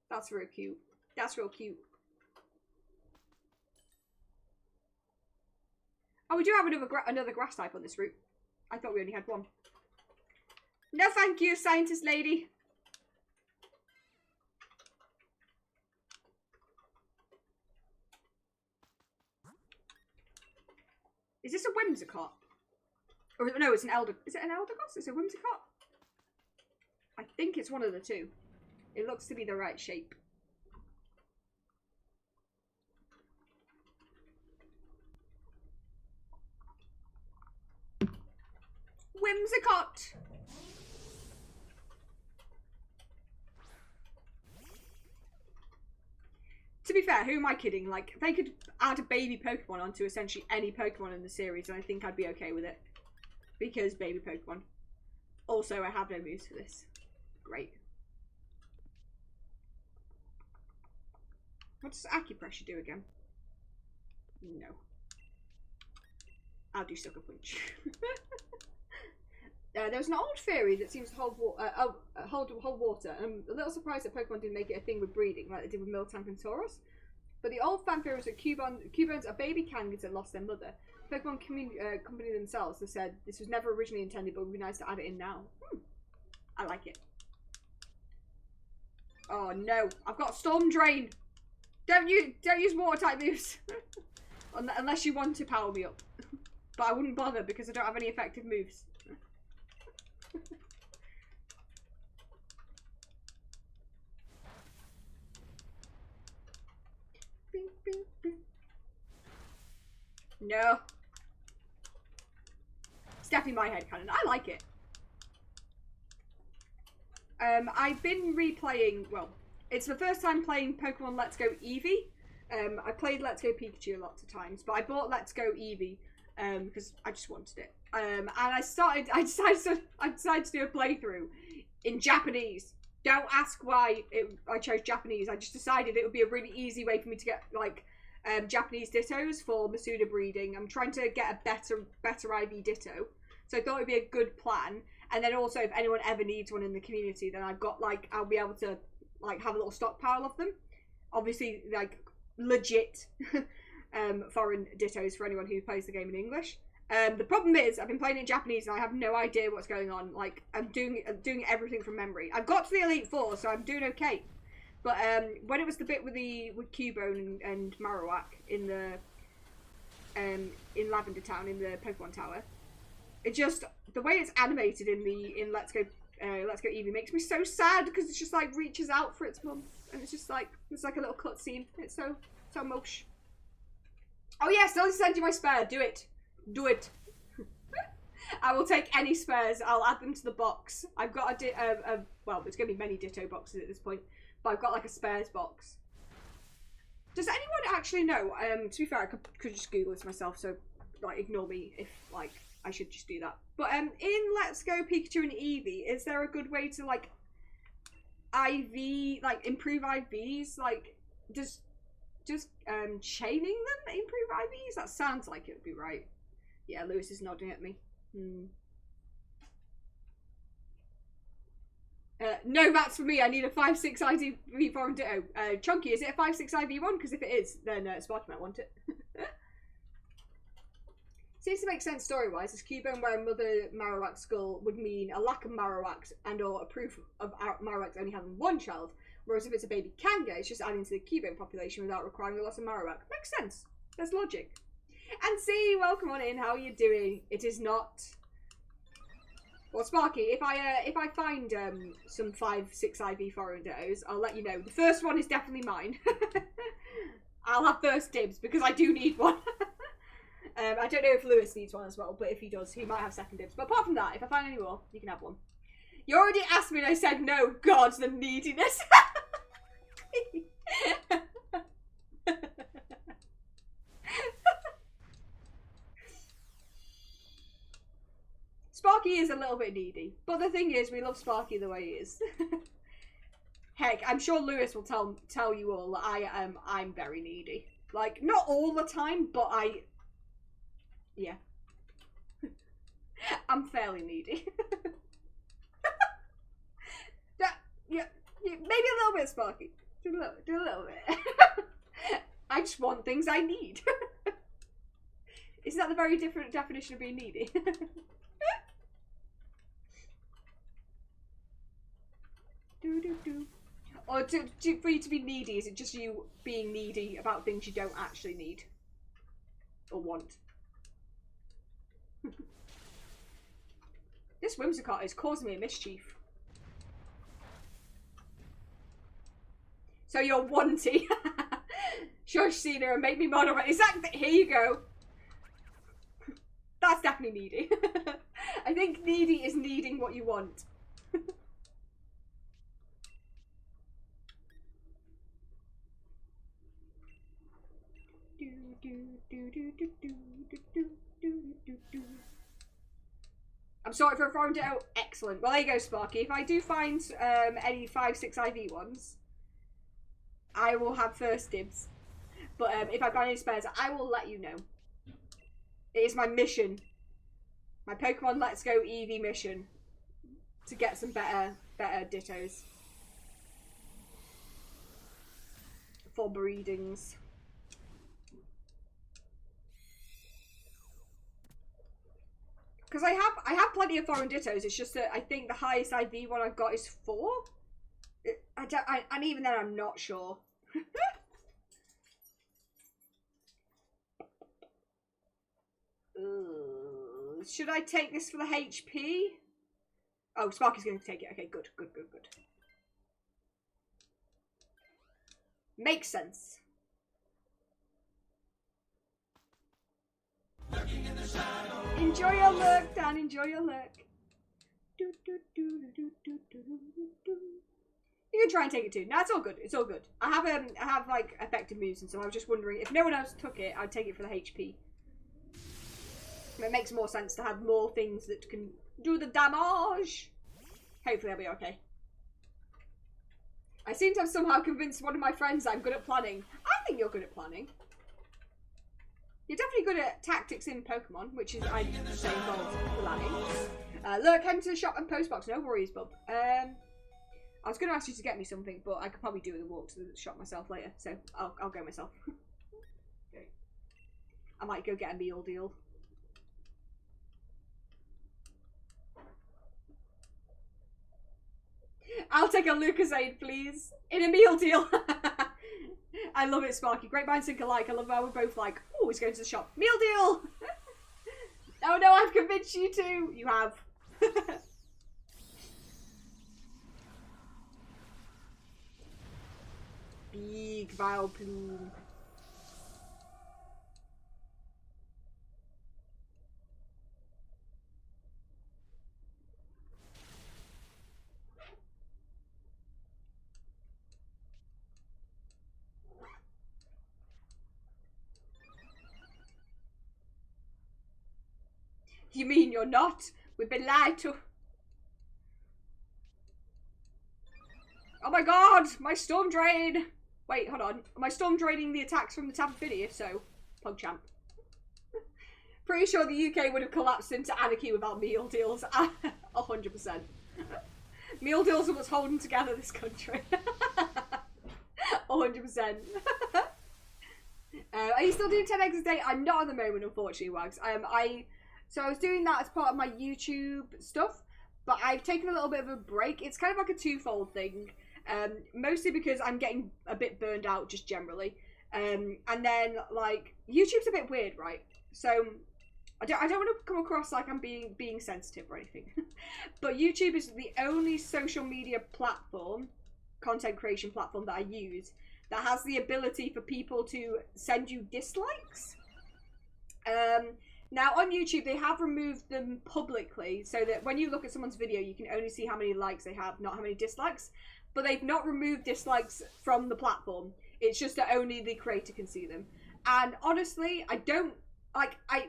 That's real cute. That's real cute. Oh, we do have another grass type on this route. I thought we only had one. No thank you, scientist lady. Is this a Whimsicott? Or no, it's an Elder. Is it an Eldegoss? Is it a Whimsicott? I think it's one of the two. It looks to be the right shape. Whimsicott! To be fair, who am I kidding? Like, they could add a baby Pokemon onto essentially any Pokemon in the series, and I think I'd be okay with it. Because baby Pokemon. Also, I have no moves for this. Great. What does Acupressure do again? No. I'll do Sucker Punch. There's an old theory that seems to hold water. I'm a little surprised that Pokemon didn't make it a thing with breeding like they did with Miltank and Tauros. But the old fan theory was that Cubones are baby Kangas that lost their mother. Pokemon company themselves have said this was never originally intended, but it would be nice to add it in now. I like it. Oh no, I've got Storm Drain. Don't use water type moves. Unless you want to power me up. But I wouldn't bother because I don't have any effective moves. Bing, bing, bing. No. It's definitely my head cannon. I like it. I've been replaying, well, it's the first time playing Pokemon Let's Go Eevee. I played Let's Go Pikachu lots of times, but I bought Let's Go Eevee because I just wanted it. And I decided to do a playthrough in Japanese. Don't ask why I chose Japanese. I just decided it would be a really easy way for me to get like Japanese Dittos for Masuda breeding. I'm trying to get a better IV Ditto, so I thought it'd be a good plan. And then also, if anyone ever needs one in the community, then I've got like I'll be able to like have a little stockpile of them. Obviously, like legit foreign Dittos for anyone who plays the game in English. The problem is I've been playing in Japanese and I have no idea what's going on. Like I'm doing everything from memory. I've got to the Elite Four, so I'm doing okay. But when it was the bit with Cubone and Marowak in the in Lavender Town in the Pokemon Tower, it just the way it's animated in Let's Go Eevee makes me so sad because it just like reaches out for its mum and it's just like it's like a little cutscene. It's so mosh. Oh yeah, still send you my spare. Do it. Do it. I will take any spares. I'll add them to the box. I've got well, there's going to be many Ditto boxes at this point, but I've got like a spares box. Does anyone actually know? To be fair, I could just Google this myself, so like ignore me if like I should just do that. But in Let's Go Pikachu and Eevee, is there a good way to like improve IVs? Like just chaining them improve IVs? That sounds like it would be right. Yeah, Lewis is nodding at me. No, that's for me. I need a 5/6 IV foreign Ditto. Chunky, is it a 5/6 IV one? Because if it is, then Sparky might want it. Seems to make sense story-wise, as Cubone wearing Mother Marowak's skull would mean a lack of Marowaks and or a proof of Marowaks only having one child, whereas if it's a baby Kanga, it's just adding to the Cubone population without requiring a lot of Marowak. Makes sense. There's logic. And see, welcome on in. How are you doing? It is not Well, Sparky, if I find some 5-6 IV foreign dittos, I'll let you know. The first one is definitely mine. I'll have first dibs because I do need one. I don't know if Lewis needs one as well, but if he does, he might have second dibs. But apart from that, if I find any more, you can have one. You already asked me and I said no. God, the neediness. Sparky is a little bit needy, but the thing is, we love Sparky the way he is. Heck, I'm sure Lewis will tell you all that I'm very needy. Like, not all the time, but yeah. I'm fairly needy. Yeah, maybe a little bit, Sparky. Do a little bit. I just want things I need. Isn't that the very different definition of being needy? Or for you to be needy, is it just you being needy about things you don't actually need or want? This Whimsicott is causing me a mischief. So you're wanty. Shush, Cena, and make me mod already. Exactly. Here you go. That's definitely needy. I think needy is needing what you want. I'm sorry for a foreign ditto. Excellent. Well, there you go, Sparky. If I do find any 5-6 IV ones, I will have first dibs. But if I find any spares, I will let you know. It is my mission. My Pokemon Let's Go Eevee mission. To get some better dittos. For breedings. Because I have plenty of foreign dittos. It's just that I think the highest IV one I've got is 4. And even then I'm not sure. Should I take this for the HP? Oh, Sparky's going to take it. Okay, good. Makes sense. Enjoy your look, Dan. Enjoy your look. You can try and take it too. No, it's all good. It's all good. I have like effective moves, and so I was just wondering if no one else took it, I'd take it for the HP. It makes more sense to have more things that can do the damage. Hopefully, I'll be okay. I seem to have somehow convinced one of my friends that I'm good at planning. I think you're good at planning. You're definitely good at tactics in Pokemon, which is, I'd say, involves planning. Look, head to the shop and postbox. No worries, bub. I was going to ask you to get me something, but I could probably do the walk to the shop myself later, so I'll go myself. Okay. I might go get a meal deal. I'll take a Lucasade, please. In a meal deal. I love it, Sparky. Great minds think alike. I love how we're both like, oh, he's going to the shop. Meal deal! Oh no, I've convinced you to. You have. Big vile plume. You mean you're not? We've been lied to. Oh my god! My Storm Drain! Wait, hold on. Am I Storm Draining the attacks from the Tapu Fini? If so, PogChamp. Pretty sure the UK would have collapsed into anarchy without meal deals. 100%. Meal deals are what's holding together this country. 100%. Are you still doing 10 eggs a day? I'm not at the moment, unfortunately, Wags. So I was doing that as part of my YouTube stuff, but I've taken a little bit of a break. It's kind of like a twofold thing, mostly because I'm getting a bit burned out just generally, and then like YouTube's a bit weird, right? So I don't want to come across like I'm being sensitive or anything, but YouTube is the only social media platform, content creation platform that I use that has the ability for people to send you dislikes. Now on YouTube they have removed them publicly so that when you look at someone's video you can only see how many likes they have, not how many dislikes. But they've not removed dislikes from the platform. It's just that only the creator can see them. And honestly, I don't like I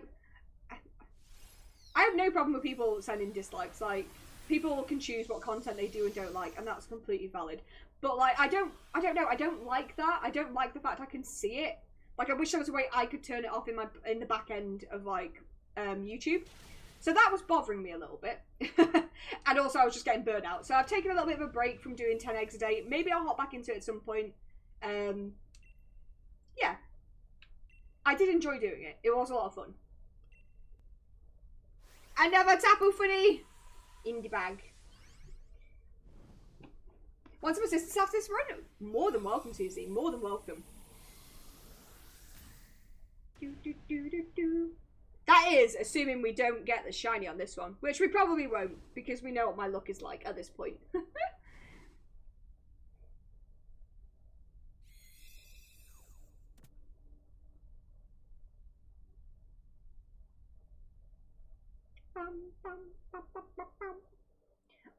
have no problem with people sending dislikes. Like, people can choose what content they do and don't like, and that's completely valid. But like, I don't know, I don't like that. I don't like the fact I can see it. Like, I wish there was a way I could turn it off in the back end of like YouTube. So that was bothering me a little bit. And also I was just getting burnt out. So I've taken a little bit of a break from doing 10 eggs a day. Maybe I'll hop back into it at some point. Yeah. I did enjoy doing it. It was a lot of fun. Another Tapu Fini in the bag. Want some assistance after this run? More than welcome, Susie. More than welcome. That is assuming we don't get the shiny on this one, which we probably won't because we know what my luck is like at this point.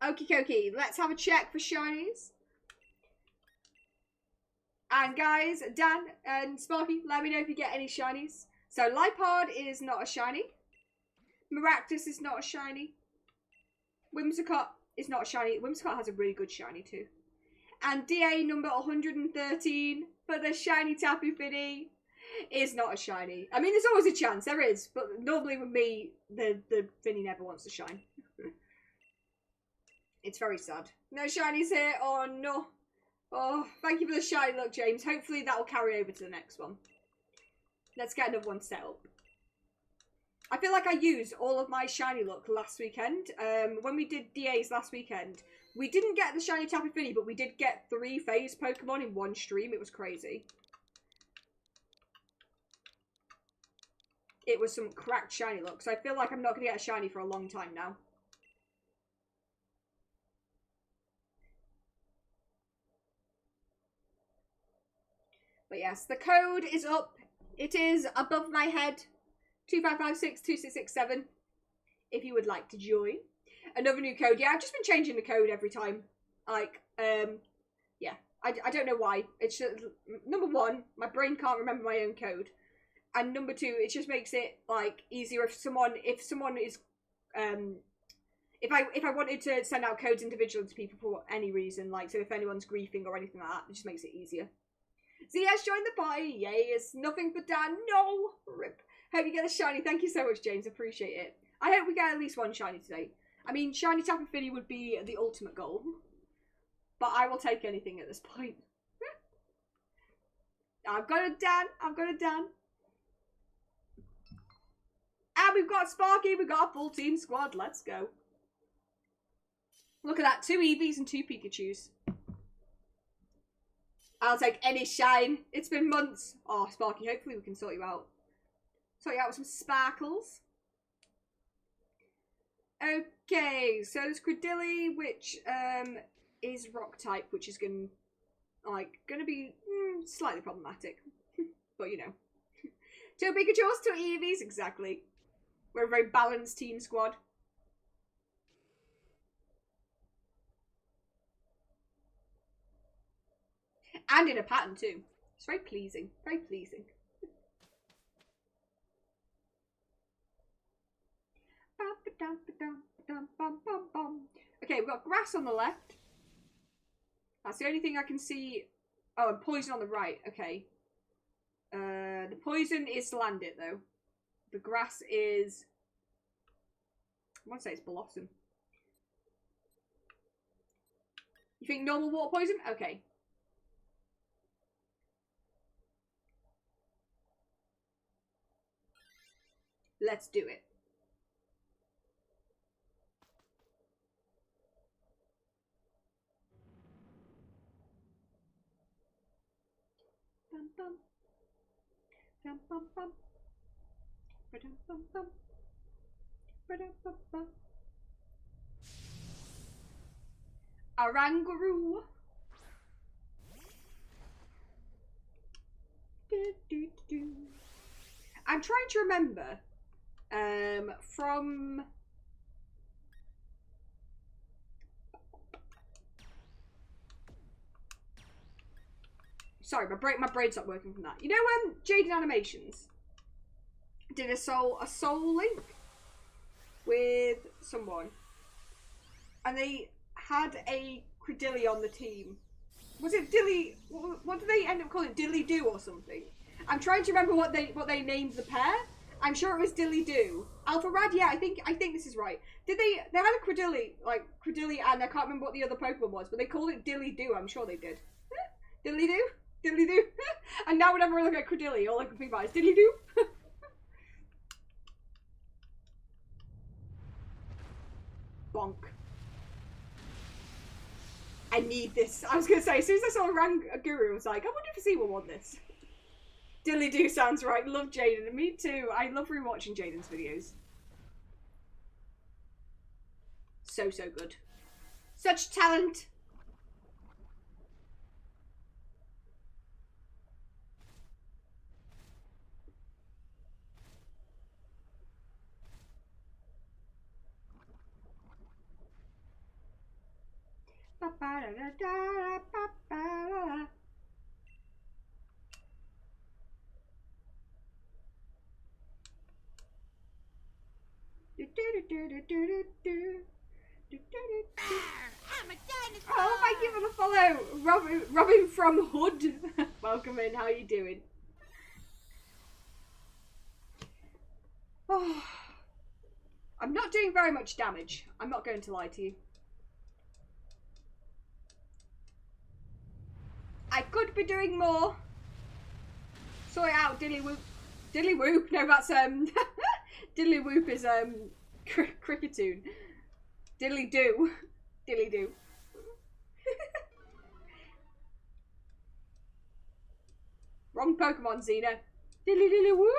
Okie dokie, let's have a check for shinies. And guys, Dan and Sparky, let me know if you get any shinies. So Lipard is not a shiny. Maractus is not a shiny. Whimsicott is not a shiny. Whimsicott has a really good shiny too. And DA number 113 for the shiny Tapu Fini is not a shiny. I mean, there's always a chance, there is, but normally with me, the Fini never wants to shine. It's very sad. No shinies here. Oh no. Oh, thank you for the shiny luck, James. Hopefully that will carry over to the next one. Let's get another one set up. I feel like I used all of my shiny luck last weekend. When we did DAs last weekend, we didn't get the shiny Tapu Fini, but we did get 3 phase Pokemon in one stream. It was crazy. It was some cracked shiny luck, so I feel like I'm not going to get a shiny for a long time now. But yes, the code is up. It is above my head. 25562667. If you would like to join. Another new code. Yeah, I've just been changing the code every time. Like, yeah. I don't know why. It's just, number one, my brain can't remember my own code. And number two, it just makes it like easier if someone is if I wanted to send out codes individually to people for any reason, like so if anyone's griefing or anything like that, it just makes it easier. ZS joined the party. Yay, it's nothing but Dan. No! Rip. Hope you get a shiny. Thank you so much, James. Appreciate it. I hope we get at least one shiny today. I mean, shiny Tapu Fini would be the ultimate goal. But I will take anything at this point. I've got a Dan. I've got a Dan. And we've got Sparky. We've got a full team squad. Let's go. Look at that. 2 Eevees and 2 Pikachus. I'll take any shine. It's been months. Oh, Sparky, hopefully we can sort you out. Sort you out with some sparkles. Okay, so there's Credilli, which is rock type, which is gonna be slightly problematic. But you know. 2 Pikachus, 2 Eevees, exactly. We're a very balanced team squad. And in a pattern too. It's very pleasing. Very pleasing. Okay, we've got grass on the left. That's the only thing I can see. Oh, and poison on the right. Okay. The poison is Landit though. The grass is... I want to say it's Blossom. You think normal water poison? Okay. Let's do it. Bum, bum. Bum, bum, bum. Ba-dum, bum, bum. Orangaroo. I'm trying to remember from sorry, my brain's not working from that. You know when Jaden Animations did a soul link with someone and they had a Credilly on the team. Was it Dilly? What did they end up calling it? Dilly Doo or something? I'm trying to remember what they named the pair. I'm sure it was Dilly Doo. Alpha Rad, yeah, I think this is right. They had a Credilly, and I can't remember what the other Pokemon was, but they called it Dilly Doo. I'm sure they did. Dilly Doo? Dilly Doo? And now whenever I look at Credilly, all I can think about is Dilly Doo. Bonk. I need this. I was going to say, as soon as I saw Guru, I was like, I wonder if Azima won this. Dilly Doo sounds right. Love Jaden. Me too. I love rewatching Jaden's videos. So good. Such talent. Oh, thank you for the follow, Robin from Hood. Welcome in. How are you doing? Oh, I'm not doing very much damage. I'm not going to lie to you. I could be doing more. Sort it out, Dilly Whoop. Dilly Whoop? No, that's Dilly Whoop is Cricketoon. Dilly Doo. Dilly Doo. Wrong Pokemon, Xena. Dilly Whoop.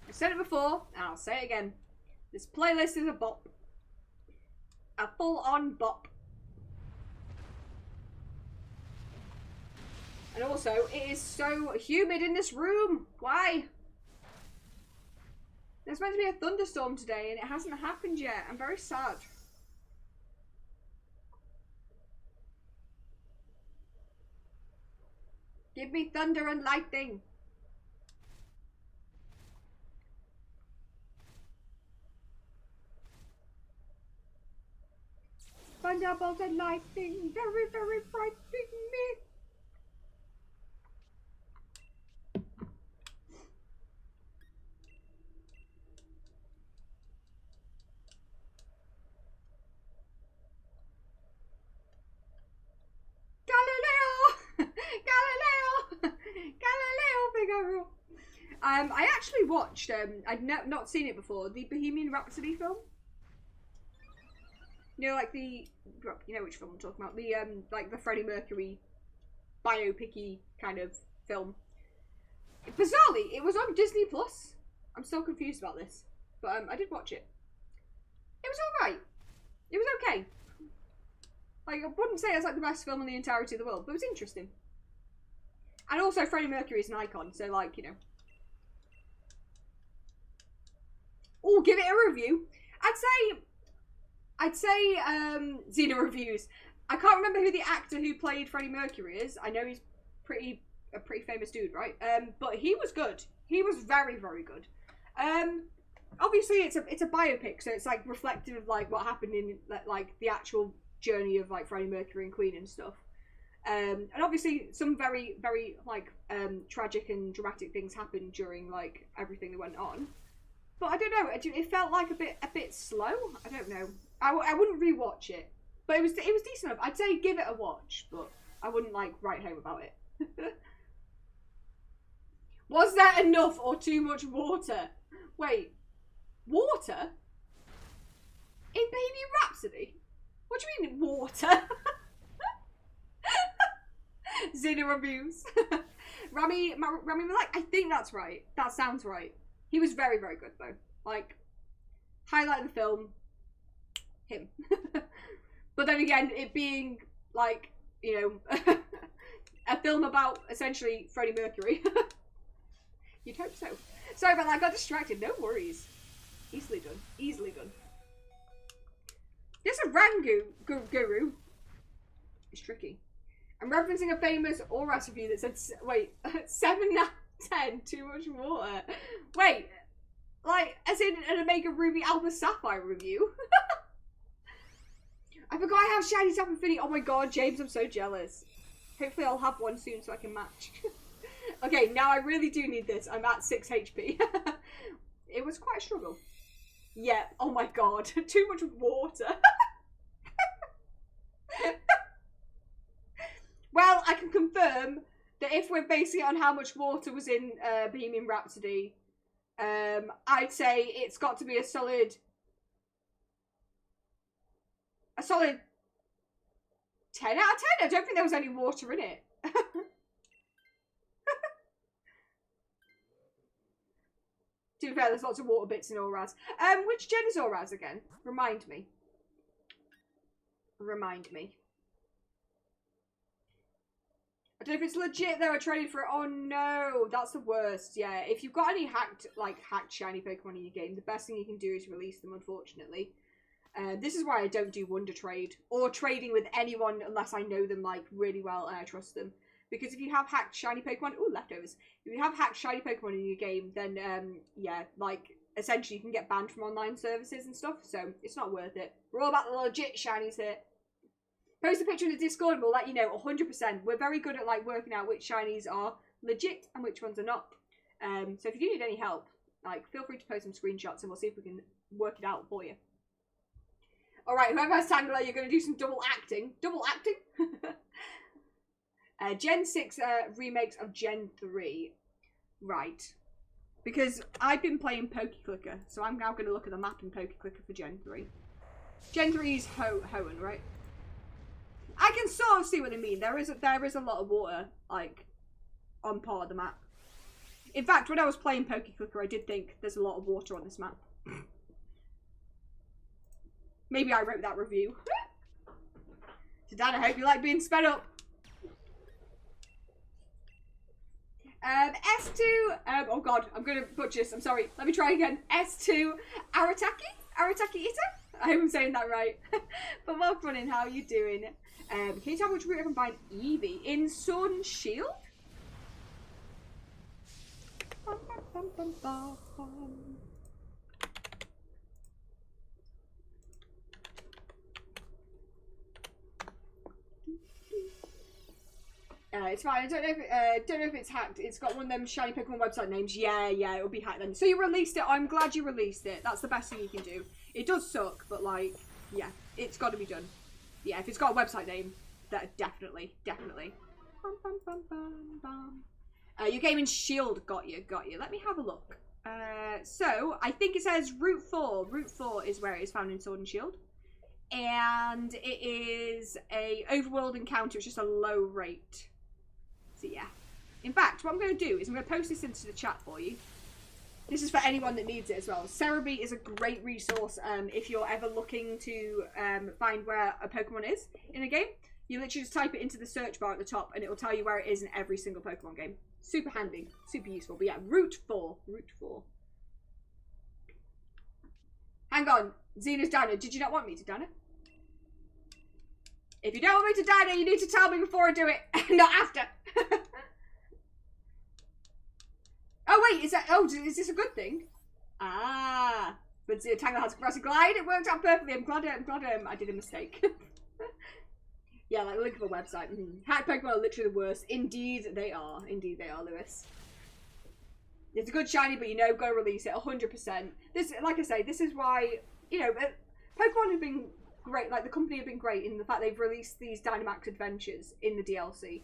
I've said it before, and I'll say it again. This playlist is a bop. A full-on bop. And also, it is so humid in this room. Why? There's meant to be a thunderstorm today, and it hasn't happened yet. I'm very sad. Give me thunder and lightning. Thunderbolt and lightning, very, very frightening me. Galileo! I actually watched, I'd not seen it before, the Bohemian Rhapsody film. You know, like you know which film I'm talking about, the, like the Freddie Mercury biopic-y kind of film. Bizarrely, it was on Disney Plus. I'm still confused about this, but I did watch it. It was alright. It was okay. Like, I wouldn't say it's like the best film in the entirety of the world, but it was interesting. And also, Freddie Mercury is an icon, so like, you know. Oh, give it a review. I'd say Xena reviews. I can't remember who the actor who played Freddie Mercury is. I know he's a pretty famous dude, right? But he was good. He was very, very good. obviously it's a biopic, so it's like reflective of like what happened in like the actual journey of like Freddie Mercury and Queen and stuff. And obviously some very, very like tragic and dramatic things happened during like everything that went on. But I don't know, it felt like a bit slow. I don't know. I wouldn't rewatch it, but it was decent enough. I'd say give it a watch, but I wouldn't like write home about it. Was that enough or too much water? Wait, water? In Baby Rhapsody? What do you mean water? Xena reviews. Rami Malek, I think that's right. That sounds right. He was very, very good though. Like, highlight of the film, him. But then again, it being like, you know, a film about essentially Freddie Mercury. You'd hope so. Sorry about that, I got distracted. No worries. Easily done. Easily done. This is a Rangu guru. It's tricky. I'm referencing a famous Oras review that said, wait, 7 out of 10, too much water. Wait, like, as in an Omega Ruby Alpha Sapphire review? I forgot I have shiny Tapu Fini. Oh my god, James, I'm so jealous. Hopefully I'll have one soon so I can match. Okay, now I really do need this. I'm at 6 HP. It was quite a struggle. Yeah, oh my god, too much water. Well, I can confirm that if we're basing it on how much water was in Bohemian Rhapsody, I'd say it's got to be a solid 10 out of 10. I don't think there was any water in it. To be fair, there's lots of water bits in Oras. Which gen is Oras again? Remind me. Remind me. I don't know if it's legit though, I traded for it. Oh no, that's the worst. Yeah, if you've got any hacked shiny Pokemon in your game, the best thing you can do is release them, unfortunately. This is why I don't do Wonder Trade or trading with anyone unless I know them like really well and I trust them. Because if you have hacked shiny Pokemon, ooh, leftovers. If you have hacked shiny Pokemon in your game, then yeah, like essentially you can get banned from online services and stuff. So it's not worth it. We're all about the legit shinies here. Post a picture in the Discord and we'll let you know 100%. We're very good at like working out which shinies are legit and which ones are not. So if you do need any help, like feel free to post some screenshots and we'll see if we can work it out for you. Alright, whoever has Tangela, you're going to do some double acting. Double acting? Gen 6 remakes of Gen 3. Right. Because I've been playing Pokeclicker, so I'm now going to look at the map in Pokeclicker for Gen 3. Gen 3 is Hoenn, right? I can sort of see what they mean. There is a lot of water, like, on part of the map. In fact, when I was playing Pokeclicker, I did think there's a lot of water on this map. Maybe I wrote that review. So Dan, I hope you like being sped up. S2, oh god, I'm gonna butcher this, I'm sorry. Let me try again. S2 Arataki Ita? I hope I'm saying that right. But welcome running, how are you doing? Can you tell me which route I can find Eevee? In Sword and Shield? It's fine. I don't know if it's hacked. It's got one of them shiny Pokemon website names. Yeah, it'll be hacked then. So you released it. I'm glad you released it. That's the best thing you can do. It does suck, but like, yeah, it's got to be done. Yeah, if it's got a website name, that definitely. Your game in Shield got you. Let me have a look. So I think it says Route 4. Route 4 is where it is found in Sword and Shield. And it is a overworld encounter. It's just a low rate. So yeah. In fact, what I'm going to do is I'm going to post this into the chat for you. This is for anyone that needs it as well. Cerebi is a great resource if you're ever looking to find where a Pokemon is in a game. You literally just type it into the search bar at the top and it will tell you where it is in every single Pokemon game. Super handy, super useful. But yeah, Route 4. Route 4. Hang on, Xena's down it. Did you not want me to down it? If you don't want me to down it, you need to tell me before I do it, not after. Oh wait, is this a good thing? Ah, but the Tangle has Grassy Glide. It worked out perfectly. I'm glad I did a mistake. Yeah, like link of a website. Hack Pokemon are literally the worst. Indeed they are. Indeed they are, Lewis. It's a good shiny, but you know, gotta release it 100%. This, like I say, this is why, you know, Pokemon have been great. Like the company have been great in the fact they've released these Dynamax adventures in the DLC.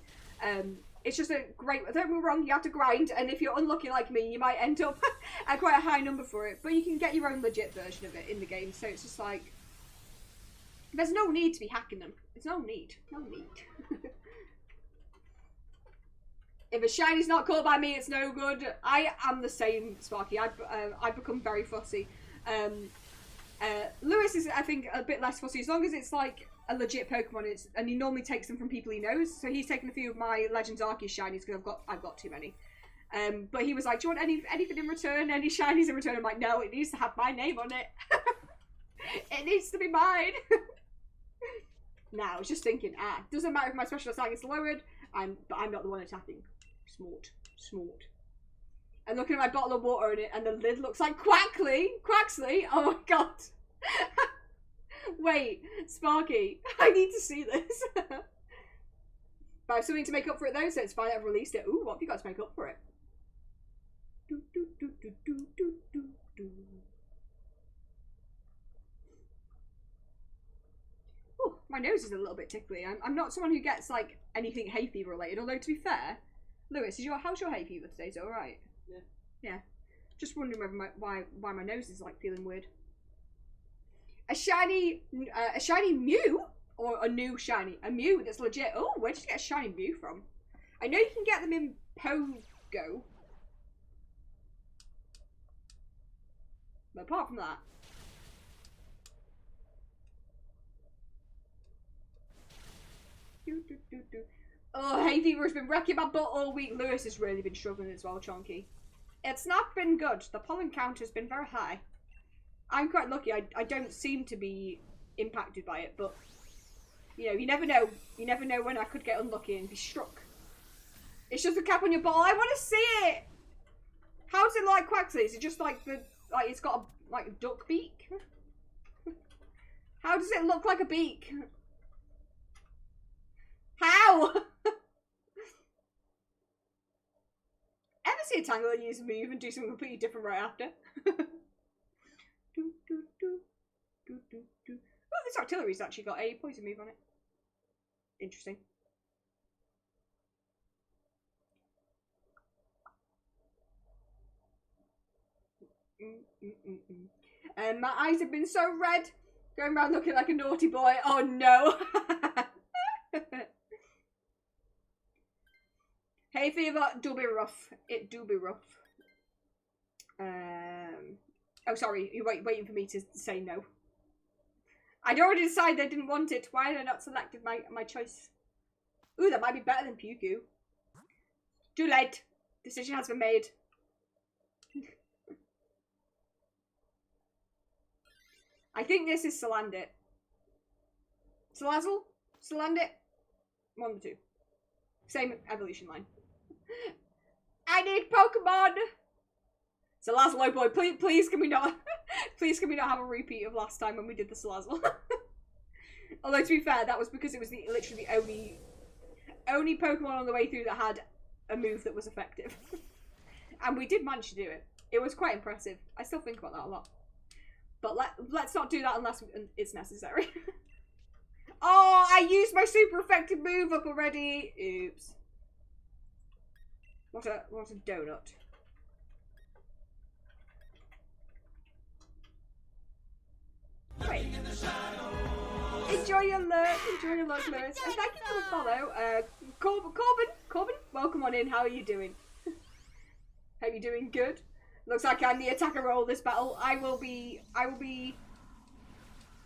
It's just a great. Don't get me wrong, you have to grind, and if you're unlucky like me, you might end up at quite a high number for it. But you can get your own legit version of it in the game. So it's just like there's no need to be hacking them. There's no need. No need. If a shiny's not caught by me, it's no good. I am the same, Sparky. I've become very fussy. Lewis is, I think, a bit less fussy as long as it's like a legit Pokemon. And he normally takes them from people he knows. So he's taken a few of my Legends Arceus shinies because I've got too many. But he was like, "Do you want anything in return? Any shinies in return?" I'm like, "No, it needs to have my name on it. It needs to be mine." Now, I was just thinking, doesn't matter if my special attack is lowered. But I'm not the one attacking. Smart. And looking at my bottle of water in it, and the lid looks like Quaxley. Oh my god. Wait, Sparky, I need to see this. But I have something to make up for it though, so it's fine. I've released it. Ooh, what have you got to make up for it? Ooh, my nose is a little bit tickly. I'm not someone who gets like anything hay fever related, although to be fair, Lewis, how's your hay fever today? Is it alright? Yeah. Yeah. Just wondering whether why my nose is like feeling weird. A shiny Mew? Or a new shiny? A Mew that's legit. Oh, where did you get a shiny Mew from? I know you can get them in Pogo. But apart from that. Oh, hay fever has been wrecking my butt all week. Lewis has really been struggling as well, Chonky. It's not been good. The pollen count has been very high. I'm quite lucky. I don't seem to be impacted by it, but you know, you never know. You never know when I could get unlucky and be struck. It's just a cap on your bottle. I want to see it. How does it look like Quaxley? Is it just like it's got a duck beak? How does it look like a beak? How? Ever see a Tangler use a move and do something completely different right after? Oh, this artillery's actually got a poison move on it. Interesting. My eyes have been so red, going around looking like a naughty boy. Oh no. Hay fever do be rough. It do be rough. Oh, sorry. You're waiting for me to say no. I'd already decided I didn't want it. Why had I not selected my choice? Ooh, that might be better than Puku. Too late. Decision has been made. I think this is Salandit. Salazzle? Salandit? One of the two. Same evolution line. I need Pokemon! Salazzle, oh boy, please can we not please can we not have a repeat of last time when we did the Salazzle? Although to be fair, that was because it was literally the only Pokemon on the way through that had a move that was effective. And we did manage to do it. It was quite impressive. I still think about that a lot. But let's not do that unless it's necessary. Oh, I used my super effective move up already. Oops. What a donut. Wait. Enjoy your luck, Lewis. And thank you for the follow. Corbin, welcome on in. How are you doing? Hope you're doing good. Looks like I'm the attacker role this battle. I will be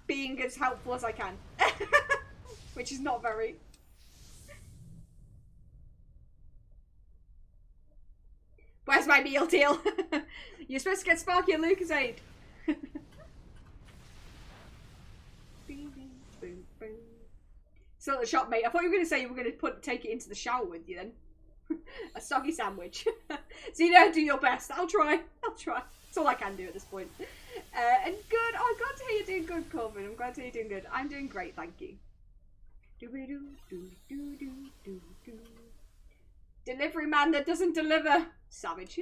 being as helpful as I can. Which is not very. Where's my meal deal? You're supposed to get Sparky and Lucasade. Still at the shop, mate. I thought you were going to say you were going to take it into the shower with you then. A soggy sandwich. So you know, do your best. I'll try. It's all I can do at this point. And good. Oh, I'm glad to hear you're doing good, Corbin. I'm glad to hear you're doing good. I'm doing great, thank you. Delivery man that doesn't deliver. Savage.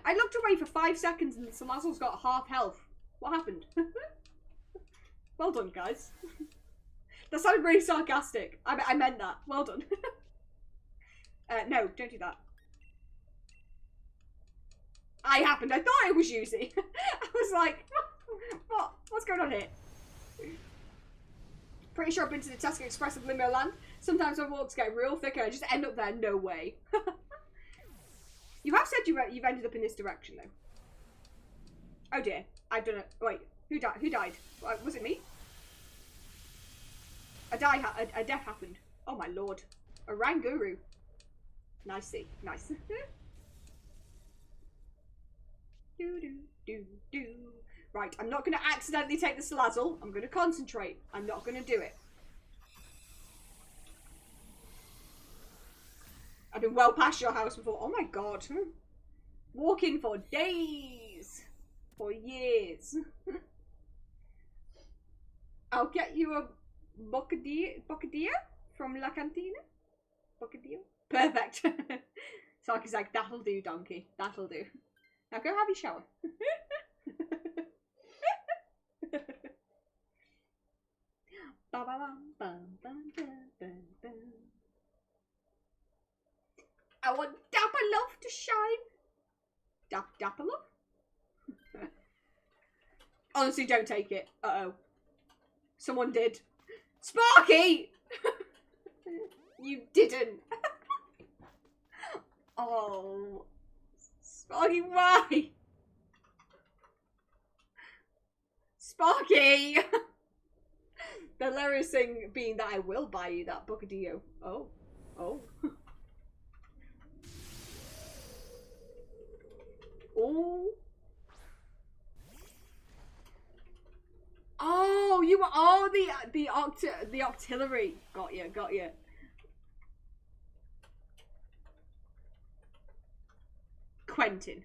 I looked away for 5 seconds and Salazzle's got half health. What happened? Well done, guys. That sounded really sarcastic. I meant that. Well done. No, don't do that. I happened. I thought it was Yuzi. I was like, what? What's going on here? Pretty sure I've been to the Tesco Express of Limbo Land. Sometimes my walks get real thick and I just end up there. No way. You have said you've ended up in this direction, though. Oh dear. I've done it. Wait. Who died? Who died? Was it me? A death happened. Oh my lord. A Ranguru. Nicey. Nice. Right, I'm not going to accidentally take the Salazzle. I'm going to concentrate. I'm not going to do it. I've been well past your house before. Oh my god. Walking for days. For years. I'll get you a bocadillo from La Cantina. Bocadillo? Perfect. Sarky's like, that'll do, donkey. That'll do. Now go have your shower. I want Dapper Love to shine. Dapper Love? Honestly, don't take it. Uh-oh. Someone did. Sparky! You didn't. Oh. Sparky, why? Sparky! The hilarious thing being that I will buy you that bocadillo. Oh. Oh. Oh. Oh, you were the artillery. Got you, got you. Quentin.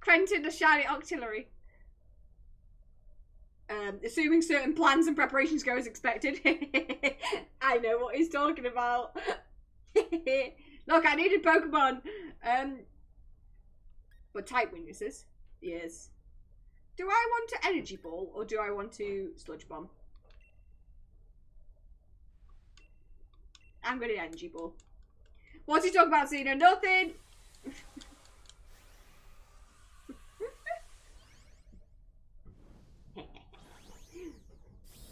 Quentin the shiny artillery. Assuming certain plans and preparations go as expected. I know what he's talking about. Look, I needed Pokemon. But type weaknesses. Yes. Do I want to Energy Ball or do I want to Sludge Bomb? I'm going to Energy Ball. What's he talking about, Xena? Nothing!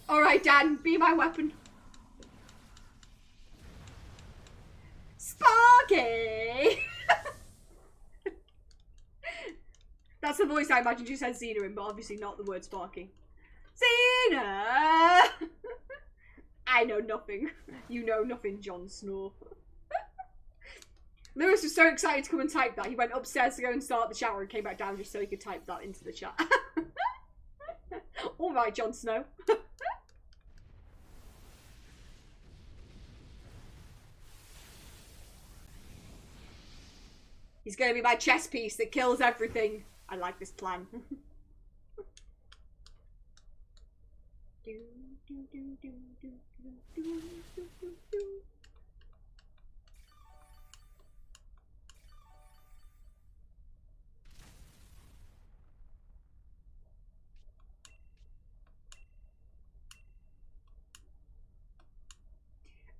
Alright, Dan, be my weapon. Sparky! That's the voice I imagine you said Xena in, but obviously not the word Sparky. Xena! I know nothing. You know nothing, Jon Snow. Lewis was so excited to come and type that. He went upstairs to go and start the shower and came back down just so he could type that into the chat. Alright, Jon Snow. He's going to be my chess piece that kills everything. I like this plan.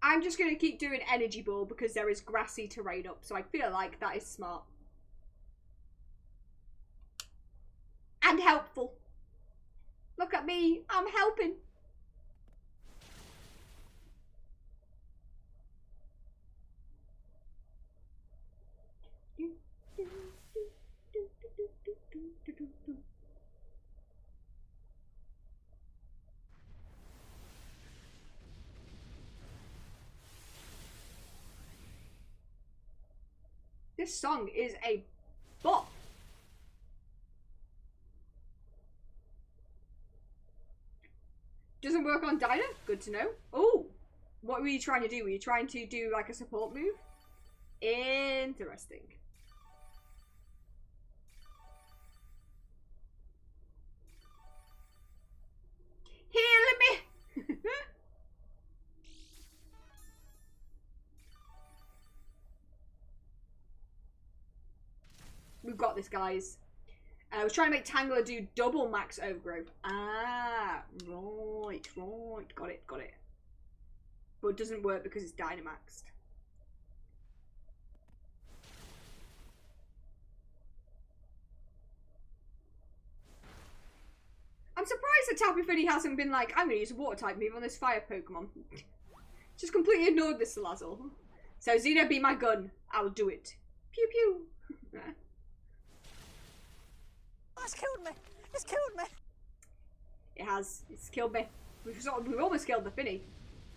I'm just going to keep doing Energy Ball because there is grassy terrain up, so I feel like that is smart. And helpful. Look at me, I'm helping. This song is a bop. Doesn't work on Dyna? Good to know. Oh, What were you trying to do? Were you trying to do like a support move? Interesting. Heal me! We've got this, guys. I was trying to make Tangler do double max overgrowth. Ah, right. Got it. But it doesn't work because it's Dynamaxed. I'm surprised that Tapu Fini hasn't been like, I'm going to use a water type move on this fire Pokemon. Just completely ignored this Salazzle. So Xena, be my gun. I'll do it. Pew pew. Oh, it's killed me. It's killed me. It has. It's killed me. We've almost killed the Fini.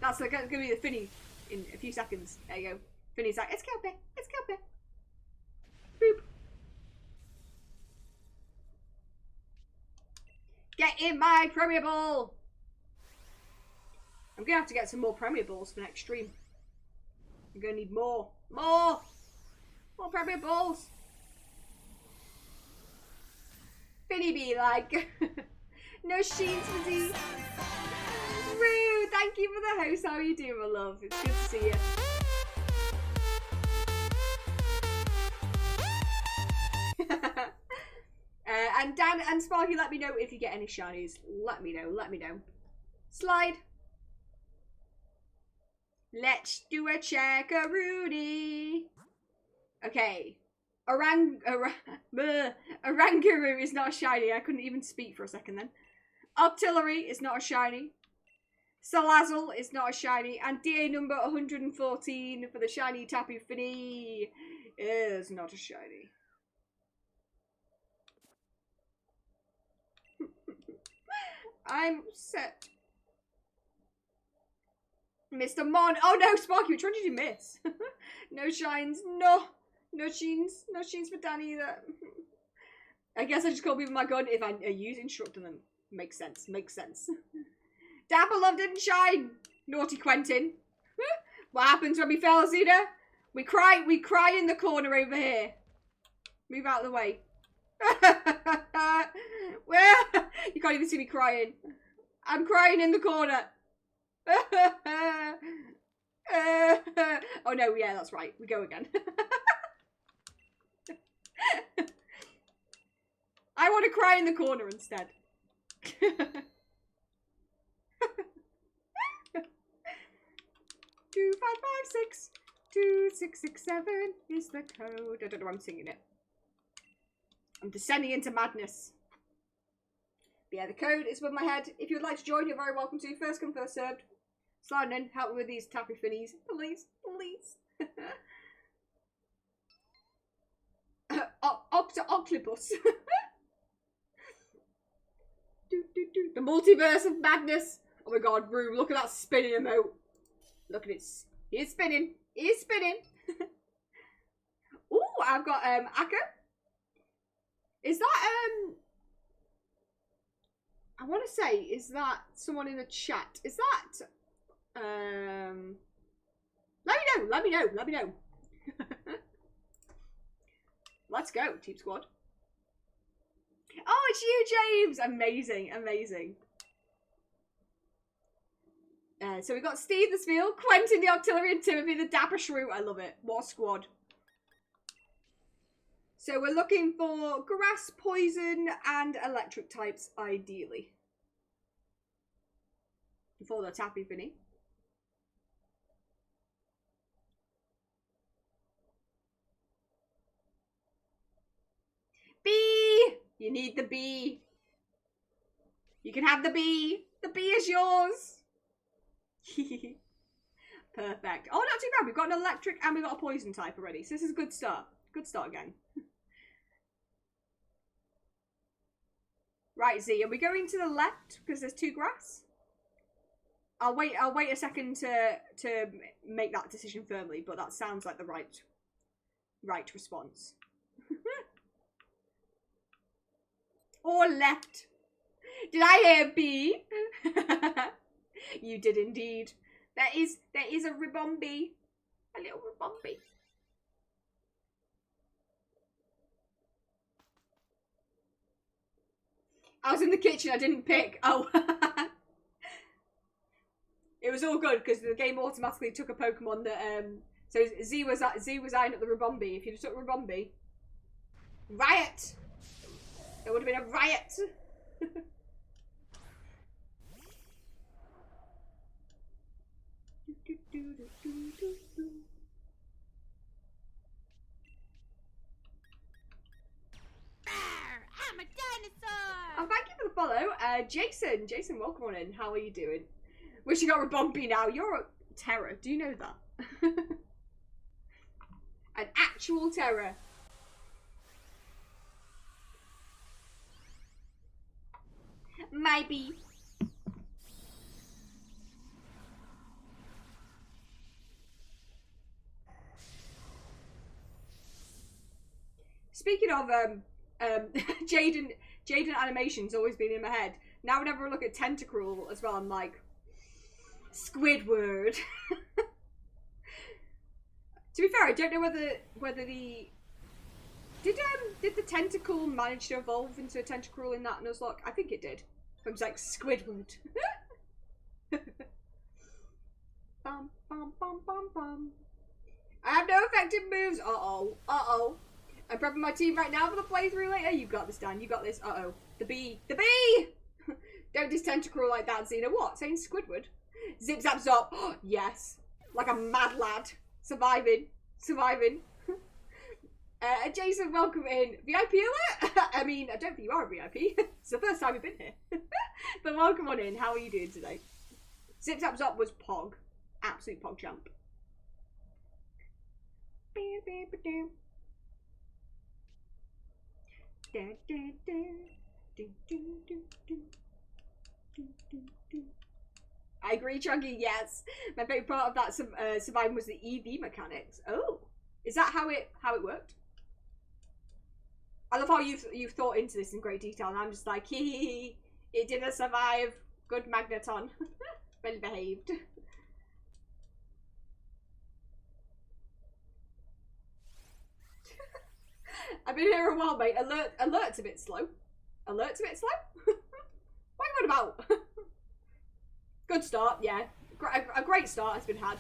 That's going to be the Fini in a few seconds. There you go. Fini's like, it's killed me. It's killed me. Boop. Get in my Premier Ball! I'm going to have to get some more Premier Balls for next stream. I'm going to need more. More Premier Balls! Fini be like, no sheets for thee. Rue, thank you for the host. How are you doing, my love? It's good to see you. And Dan and Sparky, let me know if you get any shinies. Let me know. Slide. Let's do a check-a-rooney. Okay. Oranguru is not a shiny. I couldn't even speak for a second then. Octillery is not a shiny. Salazzle is not a shiny. And DA number 114 for the shiny Tapu Fini is not a shiny. I'm upset. Mr. Mon. Oh no, Sparky, which one did you miss? No shines. No sheens. No sheens for Danny either. I guess I just call people my gun if I use instructing them. Makes sense. Dapper Love didn't shine. Naughty Quentin. What happens when we fail, Zeta? We cry in the corner over here. Move out of the way. Where? You can't even see me crying. I'm crying in the corner. Oh no, yeah, that's right. We go again. I want to cry in the corner instead. 2556 2667 is the code. I don't know why I'm singing it. I'm descending into madness. But yeah, the code is above my head. If you would like to join, you're very welcome to. First come, first served. Slide in, help me with these Tapu Finis. Please. Octopus. The multiverse of madness. Oh my god, Rue, look at that spinning emote. Look at it. He's spinning. Ooh, I've got Akka. Is that I want to say, is that someone in the chat? Is that let me know. Let's go, Team Squad. Oh, it's you, James! Amazing. So we've got Steve the Spiel, Quentin the Octillery, and Timothy the Dapper Shrew. I love it. What a squad. So we're looking for grass, poison, and electric types, ideally. For the Tapu Fini. Bee! You need the bee. You can have the bee. The bee is yours. Perfect. Oh, not too bad. We've got an electric and we've got a poison type already. So this is a good start. Good start again. Right, Z, are we going to the left because there's two grass? I'll wait a second to make that decision firmly, but that sounds like the right response. Or left. Did I hear B? You did indeed. There is a Ribombee. A little Ribombee. I was in the kitchen, I didn't pick. Oh. It was all good because the game automatically took a Pokemon that so Z was eyeing up the Ribombee. If you'd have took Ribombee, riot! It would have been a riot. I'm a dinosaur! Oh, thank you for the follow. Jason, welcome on in. How are you doing? Wish you got Ribombee now. You're a terror. Do you know that? An actual terror. Maybe. Speaking of Jaden animation's always been in my head. Now whenever I look at Tentacruel as well, I'm like, Squidward. To be fair, I don't know whether the did the tentacle manage to evolve into a Tentacruel in that Nuzlocke? I think it did. I was like, Squidward. Bum, bum, bum, bum, bum. I have no effective moves. Uh-oh. Uh-oh. I'm prepping my team right now for the playthrough later. You got this, Dan. You got this. Uh-oh. The bee. The bee! Don't just Tentacruel like that, Xena. What? Saying Squidward? Zip zap zop. Yes. Like a mad lad. Surviving. Surviving. Jason, welcome in. VIP alert? I mean, I don't think you are a VIP. It's the first time you've been here. But welcome on in. How are you doing today? Zip zap zop was Pog. Absolute Pog champ. I agree, Chunky, yes. My favourite part of that surviving was the EV mechanics. Oh, is that how it worked? I love how you've thought into this in great detail, and I'm just like, hee, it didn't survive. Good Magneton. Well behaved. I've been here a while, mate. Alert's a bit slow. Alert's a bit slow? What are you on about? Good start, yeah. A great start has been had.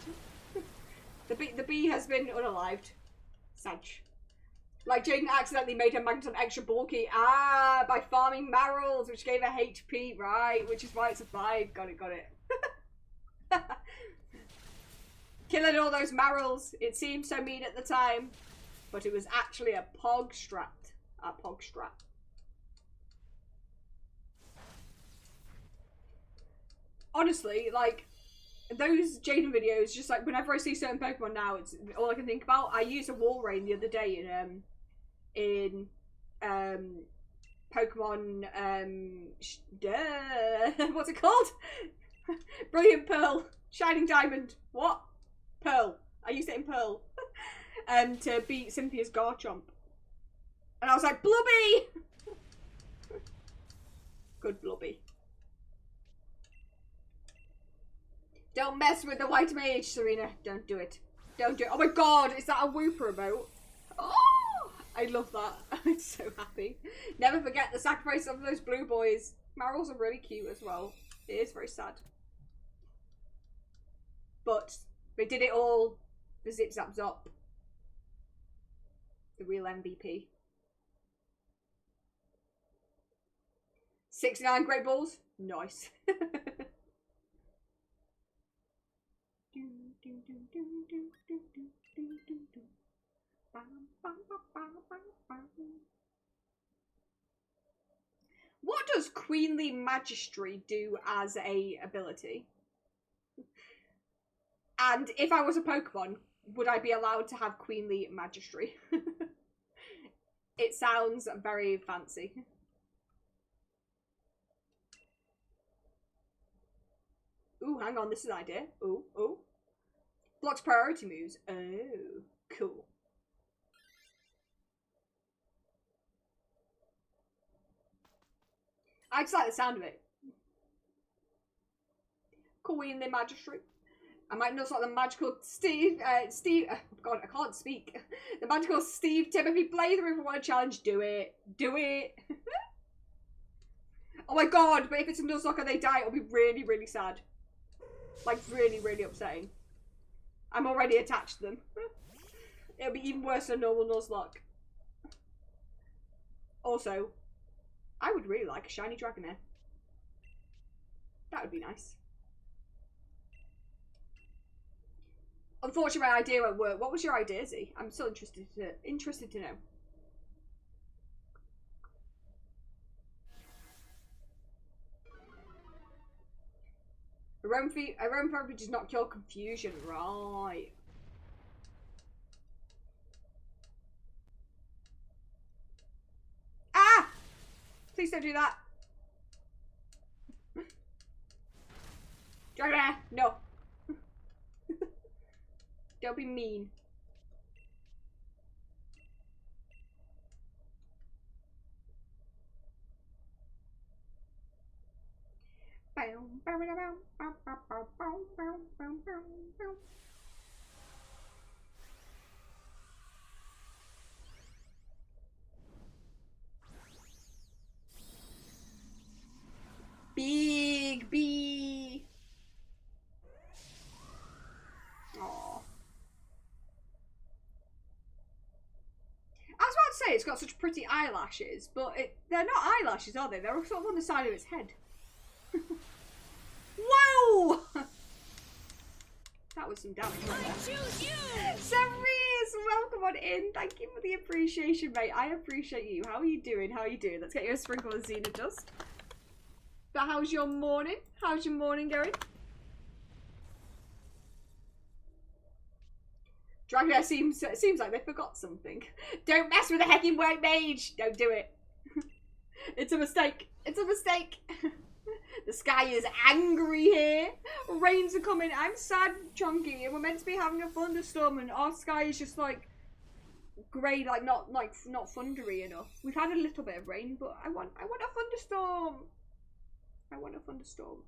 The bee has been unalived. Sad. Like Jaden accidentally made her Magneton extra bulky. Ah, by farming marrows, which gave her HP, right? Which is why it's a 5. Got it. Killing all those marrows. It seemed so mean at the time. But it was actually a Pog strat. A Pog strat. In like, those Jaden videos, just like, whenever I see certain Pokemon now, it's all I can think about. I used a wall rain the other day in Pokemon, what's it called? Brilliant Pearl. Shining Diamond. What? Pearl. I used it in Pearl. To beat Cynthia's Garchomp. And I was like, Blubby! Good Blubby. Don't mess with the white mage, Serena. Don't do it. Don't do it. Oh my god, is that a Wooper emote? Oh! I love that. I'm so happy. Never forget the sacrifice of those blue boys. Marrows are really cute as well. It is very sad. But they did it all for Zip Zap Zop. The real MVP. 69 Great Balls? Nice. What does Queenly Magistry do as a ability? And if I was a Pokemon, would I be allowed to have Queenly Magistry? It sounds very fancy. Ooh, hang on, this is an idea. Ooh. Blocks priority moves. Oh, cool. I just like the sound of it. Queenly Magistry. I might not like the magical Steve, God, I can't speak. The magical Steve Timothy playthrough if you want a challenge, do it. Do it. Oh my god, but if it's a Nuzlocke and they die, it'll be really, really sad. Like, really, really upsetting. I'm already attached to them. It'll be even worse than a normal Nuzlocke. Also, I would really like a shiny Dragonair. That would be nice. Unfortunately, my idea won't work. What was your idea, Z? I'm still interested to know. Around therapy does not cure confusion, right? Ah! Please don't do that. Dragonair, no. Don't be mean. Big bee. Aww. I was about to say it's got such pretty eyelashes, but they're not eyelashes, are they? They're sort of on the side of its head. Whoa! That was some damage right there. I choose you! Cerise, welcome on in. Thank you for the appreciation, mate. I appreciate you. How are you doing? How are you doing? Let's get you a sprinkle of Xena dust. But how's your morning? How's your morning going? Dragonair seems like they forgot something. Don't mess with the heckin' white mage! Don't do it. It's a mistake. It's a mistake. The sky is angry here. Rains are coming. I'm sad, Chunky, and we're meant to be having a thunderstorm, and our sky is just like grey, like not thundery enough. We've had a little bit of rain, but I want a thunderstorm. I want a thunderstorm.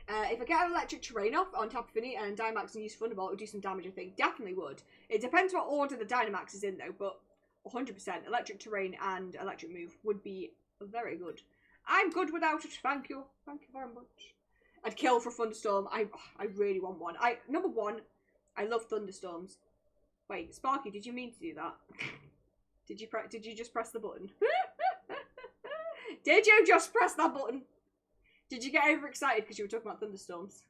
If I get an electric terrain off on Tapu Fini and Dynamax and use Thunderbolt, it would do some damage, I think. Definitely would. It depends what order the Dynamax is in, though, but 100% electric terrain and electric move would be very good. I'm good without it. Thank you. Thank you very much. I'd kill for Thunderstorm. I really want one. Number one, I love thunderstorms. Wait, Sparky, did you mean to do that? Did you just press the button? Did you just press that button? Did you get overexcited because you were talking about thunderstorms?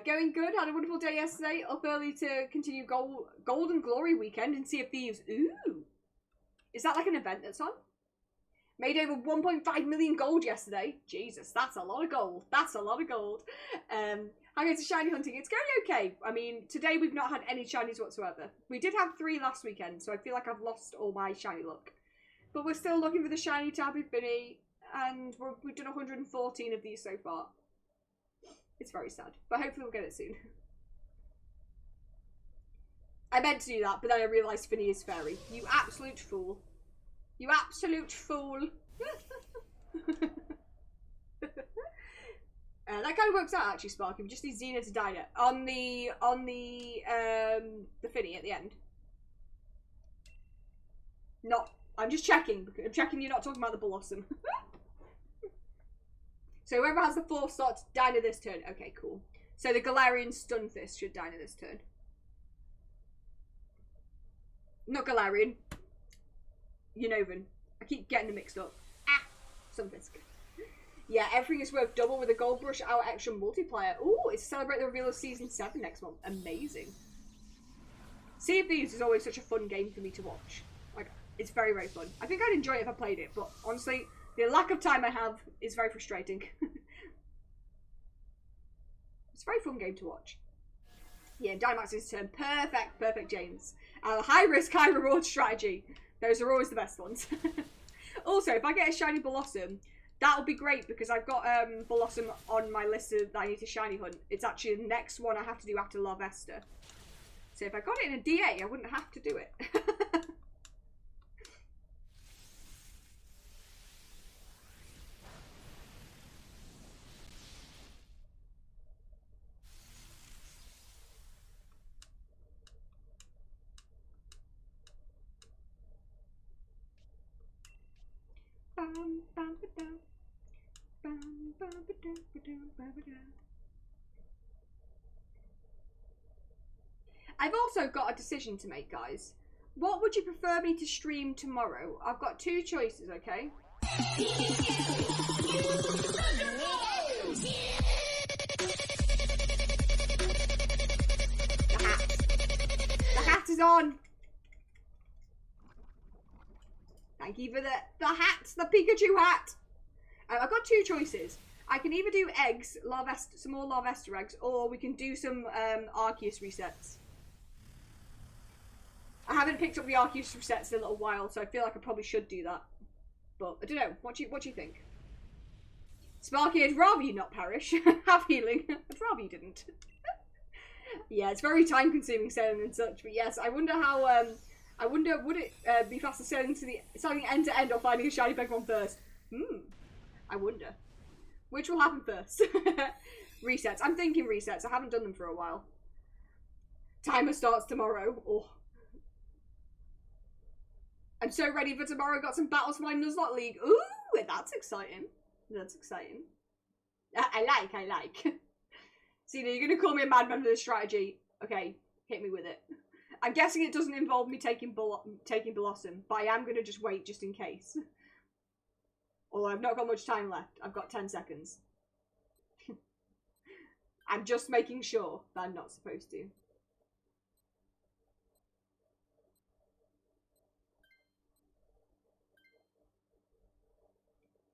Going good. Had a wonderful day yesterday. Up early to continue Golden Glory weekend and Sea of Thieves. Ooh. Is that like an event that's on? Made over 1.5 million gold yesterday. Jesus, that's a lot of gold. That's a lot of gold. How goes the shiny hunting? It's going okay. I mean, today we've not had any shinies whatsoever. We did have 3 last weekend, so I feel like I've lost all my shiny luck. But we're still looking for the shiny Tapu Fini, and we've done 114 of these so far. It's very sad, but hopefully we'll get it soon. I meant to do that, but then I realised Fini is fairy. You absolute fool. You absolute fool. That kind of works out actually, Sparky. We just need Xena to die it on the Fini at the end. Not. I'm just checking. I'm checking you're not talking about the Blossom. So whoever has the 4th slot, Dyna this turn. Okay, cool. So the Galarian Stunfisk should Dyna this turn. Not Galarian. Unnovan. I keep getting them mixed up. Ah! Stunfisk. Yeah, everything is worth double with a Gold Brush Hour extra multiplier. Ooh, it's to celebrate the reveal of Season 7 next month. Amazing. Sea of Thieves is always such a fun game for me to watch. Like, it's very, very fun. I think I'd enjoy it if I played it, but honestly, the lack of time I have is very frustrating. It's a very fun game to watch. Yeah, Dynamax's turn. Perfect, perfect, James. High risk, high reward strategy. Those are always the best ones. Also, if I get a shiny Blossom, that'll be great because I've got Blossom on my list that I need to shiny hunt. It's actually the next one I have to do after Larvesta. So if I got it in a DA, I wouldn't have to do it. I've also got a decision to make, guys. What would you prefer me to stream tomorrow? I've got two choices, okay? The hat is on. Thank you for the hat, the Pikachu hat. I've got two choices. I can either do eggs, some more Larvesta eggs, or we can do some Arceus resets. I haven't picked up the Arceus resets in a little while, so I feel like I probably should do that. But I don't know. What do you think? Sparky, I'd rather you not perish. Have healing. I'd rather you didn't. Yeah, it's very time consuming selling and such, but yes, I wonder how I wonder would it be faster selling end to end or finding a shiny Pokemon first? I wonder. Which will happen first? Resets. I'm thinking resets. I haven't done them for a while. Timer starts tomorrow. Oh. I'm so ready for tomorrow. Got some battles for my Nuzlocke League. Ooh, that's exciting. That's exciting. I like. Cena, you're going to call me a madman for this strategy. Okay, hit me with it. I'm guessing it doesn't involve me taking Blossom, but I am going to just wait just in case. Although I've not got much time left. I've got 10 seconds. I'm just making sure that I'm not supposed to.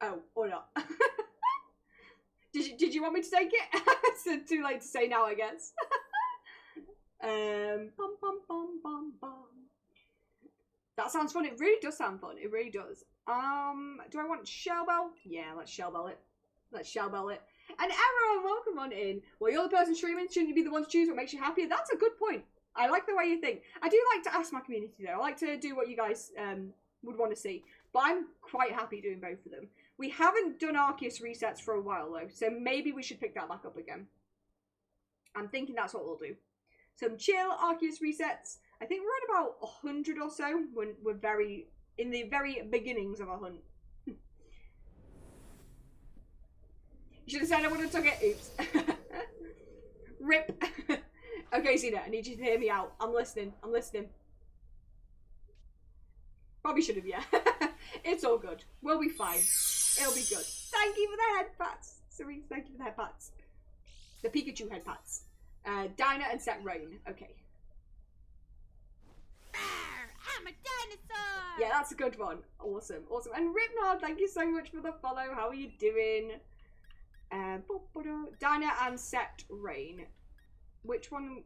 Oh, or not. Did you want me to take it? It's too late to say now, I guess. Bum, bum, bum, bum, bum. That sounds fun. It really does sound fun. It really does. Do I want Shell Bell? Yeah, let's Shell Bell it. Let's Shell Bell it. And Arrow, welcome on in. Well, you're the person streaming. Shouldn't you be the one to choose what makes you happy? That's a good point. I like the way you think. I do like to ask my community though. I like to do what you guys would want to see. But I'm quite happy doing both of them. We haven't done Arceus resets for a while though, so maybe we should pick that back up again. I'm thinking that's what we'll do. Some chill Arceus resets. I think we're at about 100 or so when we're in the very beginnings of our hunt. You should have said I would have took it. Oops. Rip. Okay, Zena, I need you to hear me out. I'm listening. I'm listening. Probably should have, yeah. It's all good. We'll be fine. It'll be good. Thank you for the head pats. Serene, thank you for the head pats. The Pikachu head pats. Dinah and Set Rain. Okay. I'm a dinosaur! Yeah, that's a good one. Awesome, awesome. And Ripnod, thank you so much for the follow. How are you doing? Dinah and Set Rain. Which one?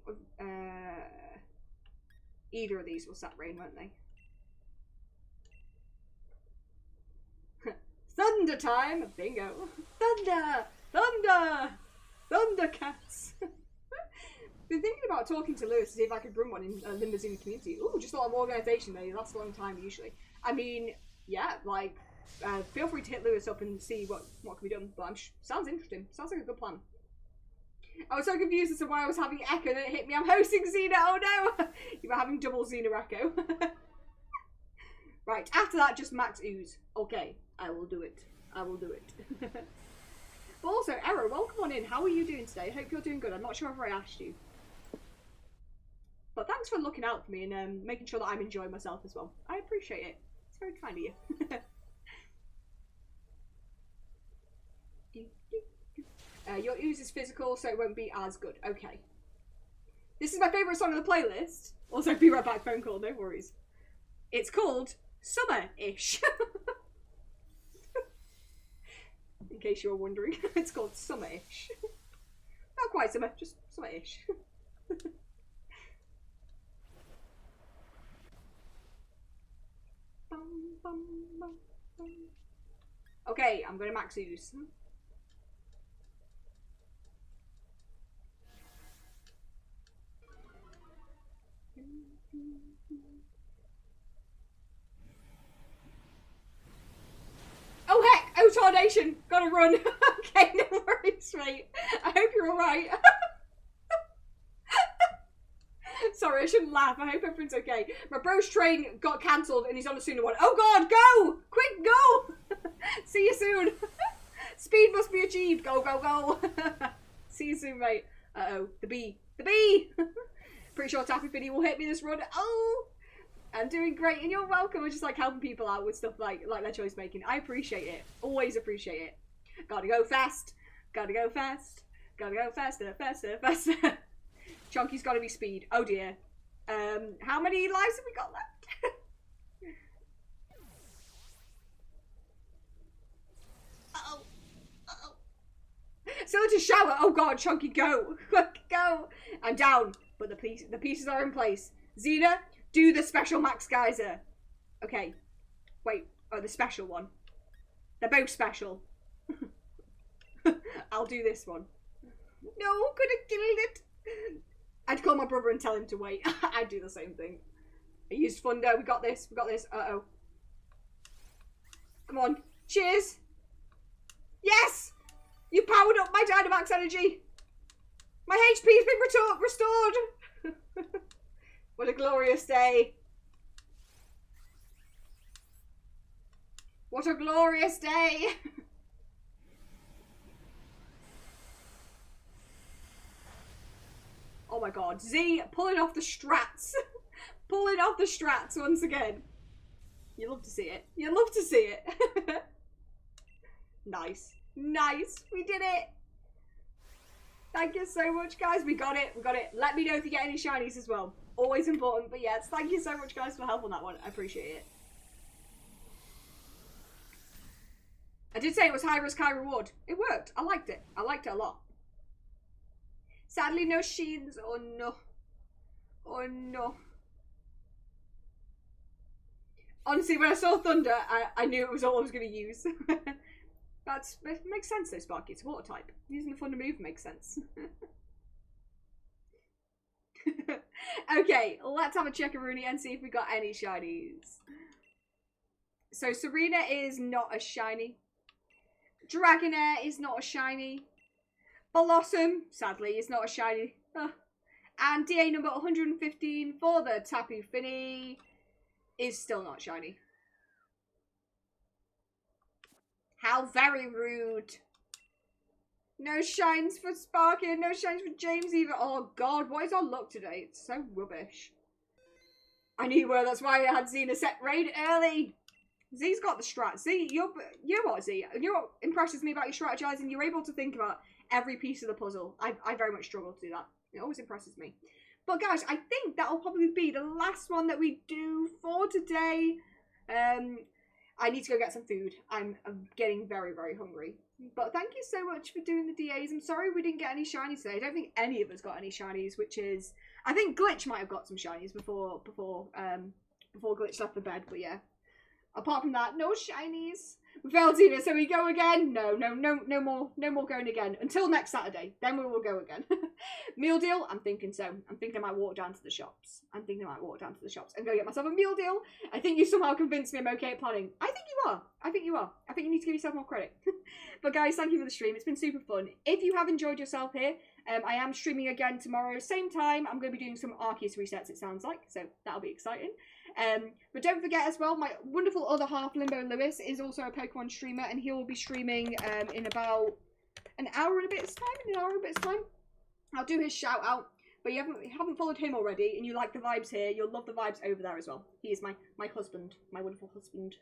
Either of these will Set Rain, won't they? Thunder time! Bingo! Thunder! Thunder! Thundercats! Been thinking about talking to Lewis to see if I could run one in Limousine community. Ooh, just a lot of organisation there. That's a long time usually. I mean, yeah, like, feel free to hit Lewis up and see what can be done. But sounds interesting. Sounds like a good plan. I was so confused as to why I was having Echo and it hit me. I'm hosting Xena. Oh no! You were having double Xena Echo. Right, after that, just max ooze. Okay, I will do it. I will do it. But also, Arrow, welcome on in. How are you doing today? I hope you're doing good. I'm not sure if I asked you. But thanks for looking out for me and making sure that I'm enjoying myself as well. I appreciate it. It's very kind of you. Your ooze is physical, so it won't be as good. Okay. This is my favourite song on the playlist. Also, be right back, phone call, no worries. It's called Summer-ish. In case you were wondering, it's called Summer-ish. Not quite summer, just summer-ish. Okay, I'm gonna max ooze. Oh heck! Oh, Tornation! Gotta run! Okay, no worries, mate. I hope you're alright. Sorry, I shouldn't laugh. I hope everything's okay. My bro's train got cancelled and he's on a sooner one. Oh god, go! Quick, go! See you soon. Speed must be achieved. Go, go, go. See you soon, mate. Uh-oh. The bee. The bee! Pretty sure Tapu Fini will hit me this run. Oh! I'm doing great, and you're welcome. I just like helping people out with stuff like their choice making. I appreciate it. Always appreciate it. Gotta go fast. Gotta go fast. Gotta go faster, faster, faster. Chunky's gotta be speed. Oh dear. How many lives have we got left? Uh-oh. Uh-oh. So to shower. Oh god, Chunky, go. Go. I'm down. But the pieces are in place. Xena, do the special Max Geyser. Okay. Wait. Oh, the special one. They're both special. I'll do this one. No, could have killed it. I'd call my brother and tell him to wait. I'd do the same thing. I used Thunder. We got this. We got this. Uh-oh. Come on. Cheers. Yes! You powered up my Dynamax energy. My HP's been restored. What a glorious day. What a glorious day. Oh my god. Z pulling off the strats. Pulling off the strats once again. You love to see it. You love to see it. Nice. Nice. We did it. Thank you so much, guys. We got it. We got it. Let me know if you get any shinies as well. Always important. But yes, thank you so much, guys, for help on that one. I appreciate it. I did say it was high risk, high reward. It worked. I liked it. I liked it a lot. Sadly, no sheens. Oh no. Oh no. Honestly, when I saw Thunder, I knew it was all I was going to use. It makes sense though, Sparky. It's water type. Using the Thunder move makes sense. Okay, let's have a check of Rooney and see if we got any shinies. So Serena is not a shiny. Dragonair is not a shiny. Blossom, sadly, is not a shiny. And DA number 115 for the Tapu Fini is still not shiny. How very rude. No shines for Sparky, no shines for James either. Oh god, what is our luck today? It's so rubbish. I knew you were, that's why I had Xena set raid early. Z's got the strat. Z, you know what, Z? You know what impresses me about your strategizing? You're able to think about every piece of the puzzle. I very much struggle to do that. It always impresses me. But guys, I think that'll probably be the last one that we do for today. I need to go get some food. I'm getting very, very hungry. But thank you so much for doing the DAs. I'm sorry we didn't get any shinies today. I don't think any of us got any shinies, which is... I think Glitch might have got some shinies before Glitch left the bed, but yeah. Apart from that, no shinies. We failed Xena, so we go again. No more going again. Until next Saturday. Then we will go again. Meal deal? I'm thinking so. I'm thinking I might walk down to the shops. And go get myself a meal deal. I think you somehow convinced me I'm okay at planning. I think you are. I think you need to give yourself more credit. But guys, thank you for the stream. It's been super fun. If you have enjoyed yourself here, I am streaming again tomorrow. Same time. I'm going to be doing some Arceus resets, it sounds like. So that'll be exciting. But don't forget as well, my wonderful other half, Limbo Lewis, is also a Pokemon streamer, and he will be streaming in about an hour and a bit's time. I'll do his shout out. But you haven't followed him already, and you like the vibes here, you'll love the vibes over there as well. He is my husband, my wonderful husband.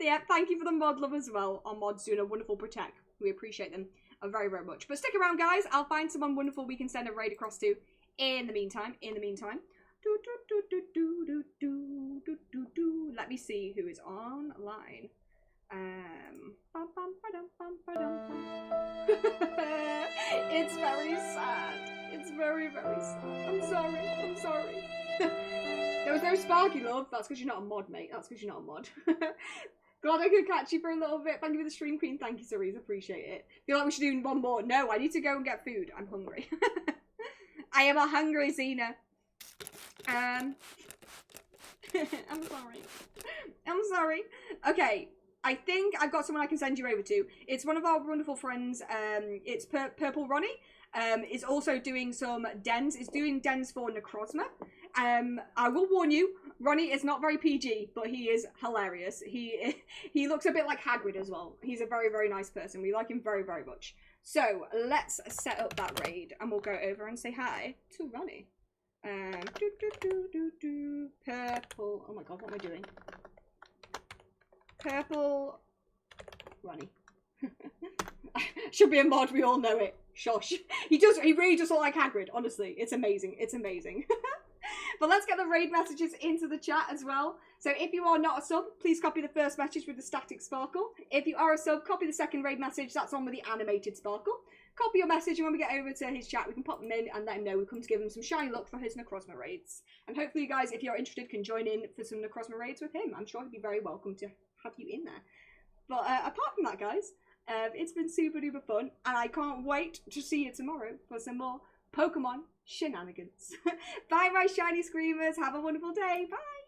Yeah, thank you for the mod love as well. Our mods doing a wonderful protect. We appreciate them very, very much. But stick around, guys. I'll find someone wonderful we can send a raid across to in the meantime. Let me see who is online. It's very sad. It's very, very sad. I'm sorry. There was no Sparky, love. That's because you're not a mod, mate. That's because you're not a mod. Glad I could catch you for a little bit. Thank you for the stream, Queen. Thank you, Cerise. Appreciate it. Feel like we should do one more. No, I need to go and get food. I'm hungry. I am a hungry Xena. I'm sorry. Okay. I think I've got someone I can send you over to. It's one of our wonderful friends. It's Purple Ronnie. Is also doing some dens. Is doing dens for Necrozma. I will warn you, Ronnie is not very PG, but he is hilarious. He looks a bit like Hagrid as well. He's a very, very nice person. We like him very, very much. So let's set up that raid, and we'll go over and say hi to Ronnie. Purple. Oh my god, what am I doing? Purple Ronnie. Should be a mod, we all know it. Shush. He really does look like Hagrid, honestly. It's amazing. It's amazing. But let's get the raid messages into the chat as well. So if you are not a sub, please copy the first message with the static sparkle. If you are a sub, copy the second raid message. That's on with the animated sparkle. Copy your message, and when we get over to his chat, we can pop them in and let him know we come to give him some shiny luck for his Necrozma raids. And hopefully you guys, if you're interested, can join in for some Necrozma raids with him. I'm sure he'd be very welcome to have you in there. But apart from that, guys, it's been super duper fun, and I can't wait to see you tomorrow for some more Pokemon shenanigans. Bye, my shiny screamers. Have a wonderful day. Bye.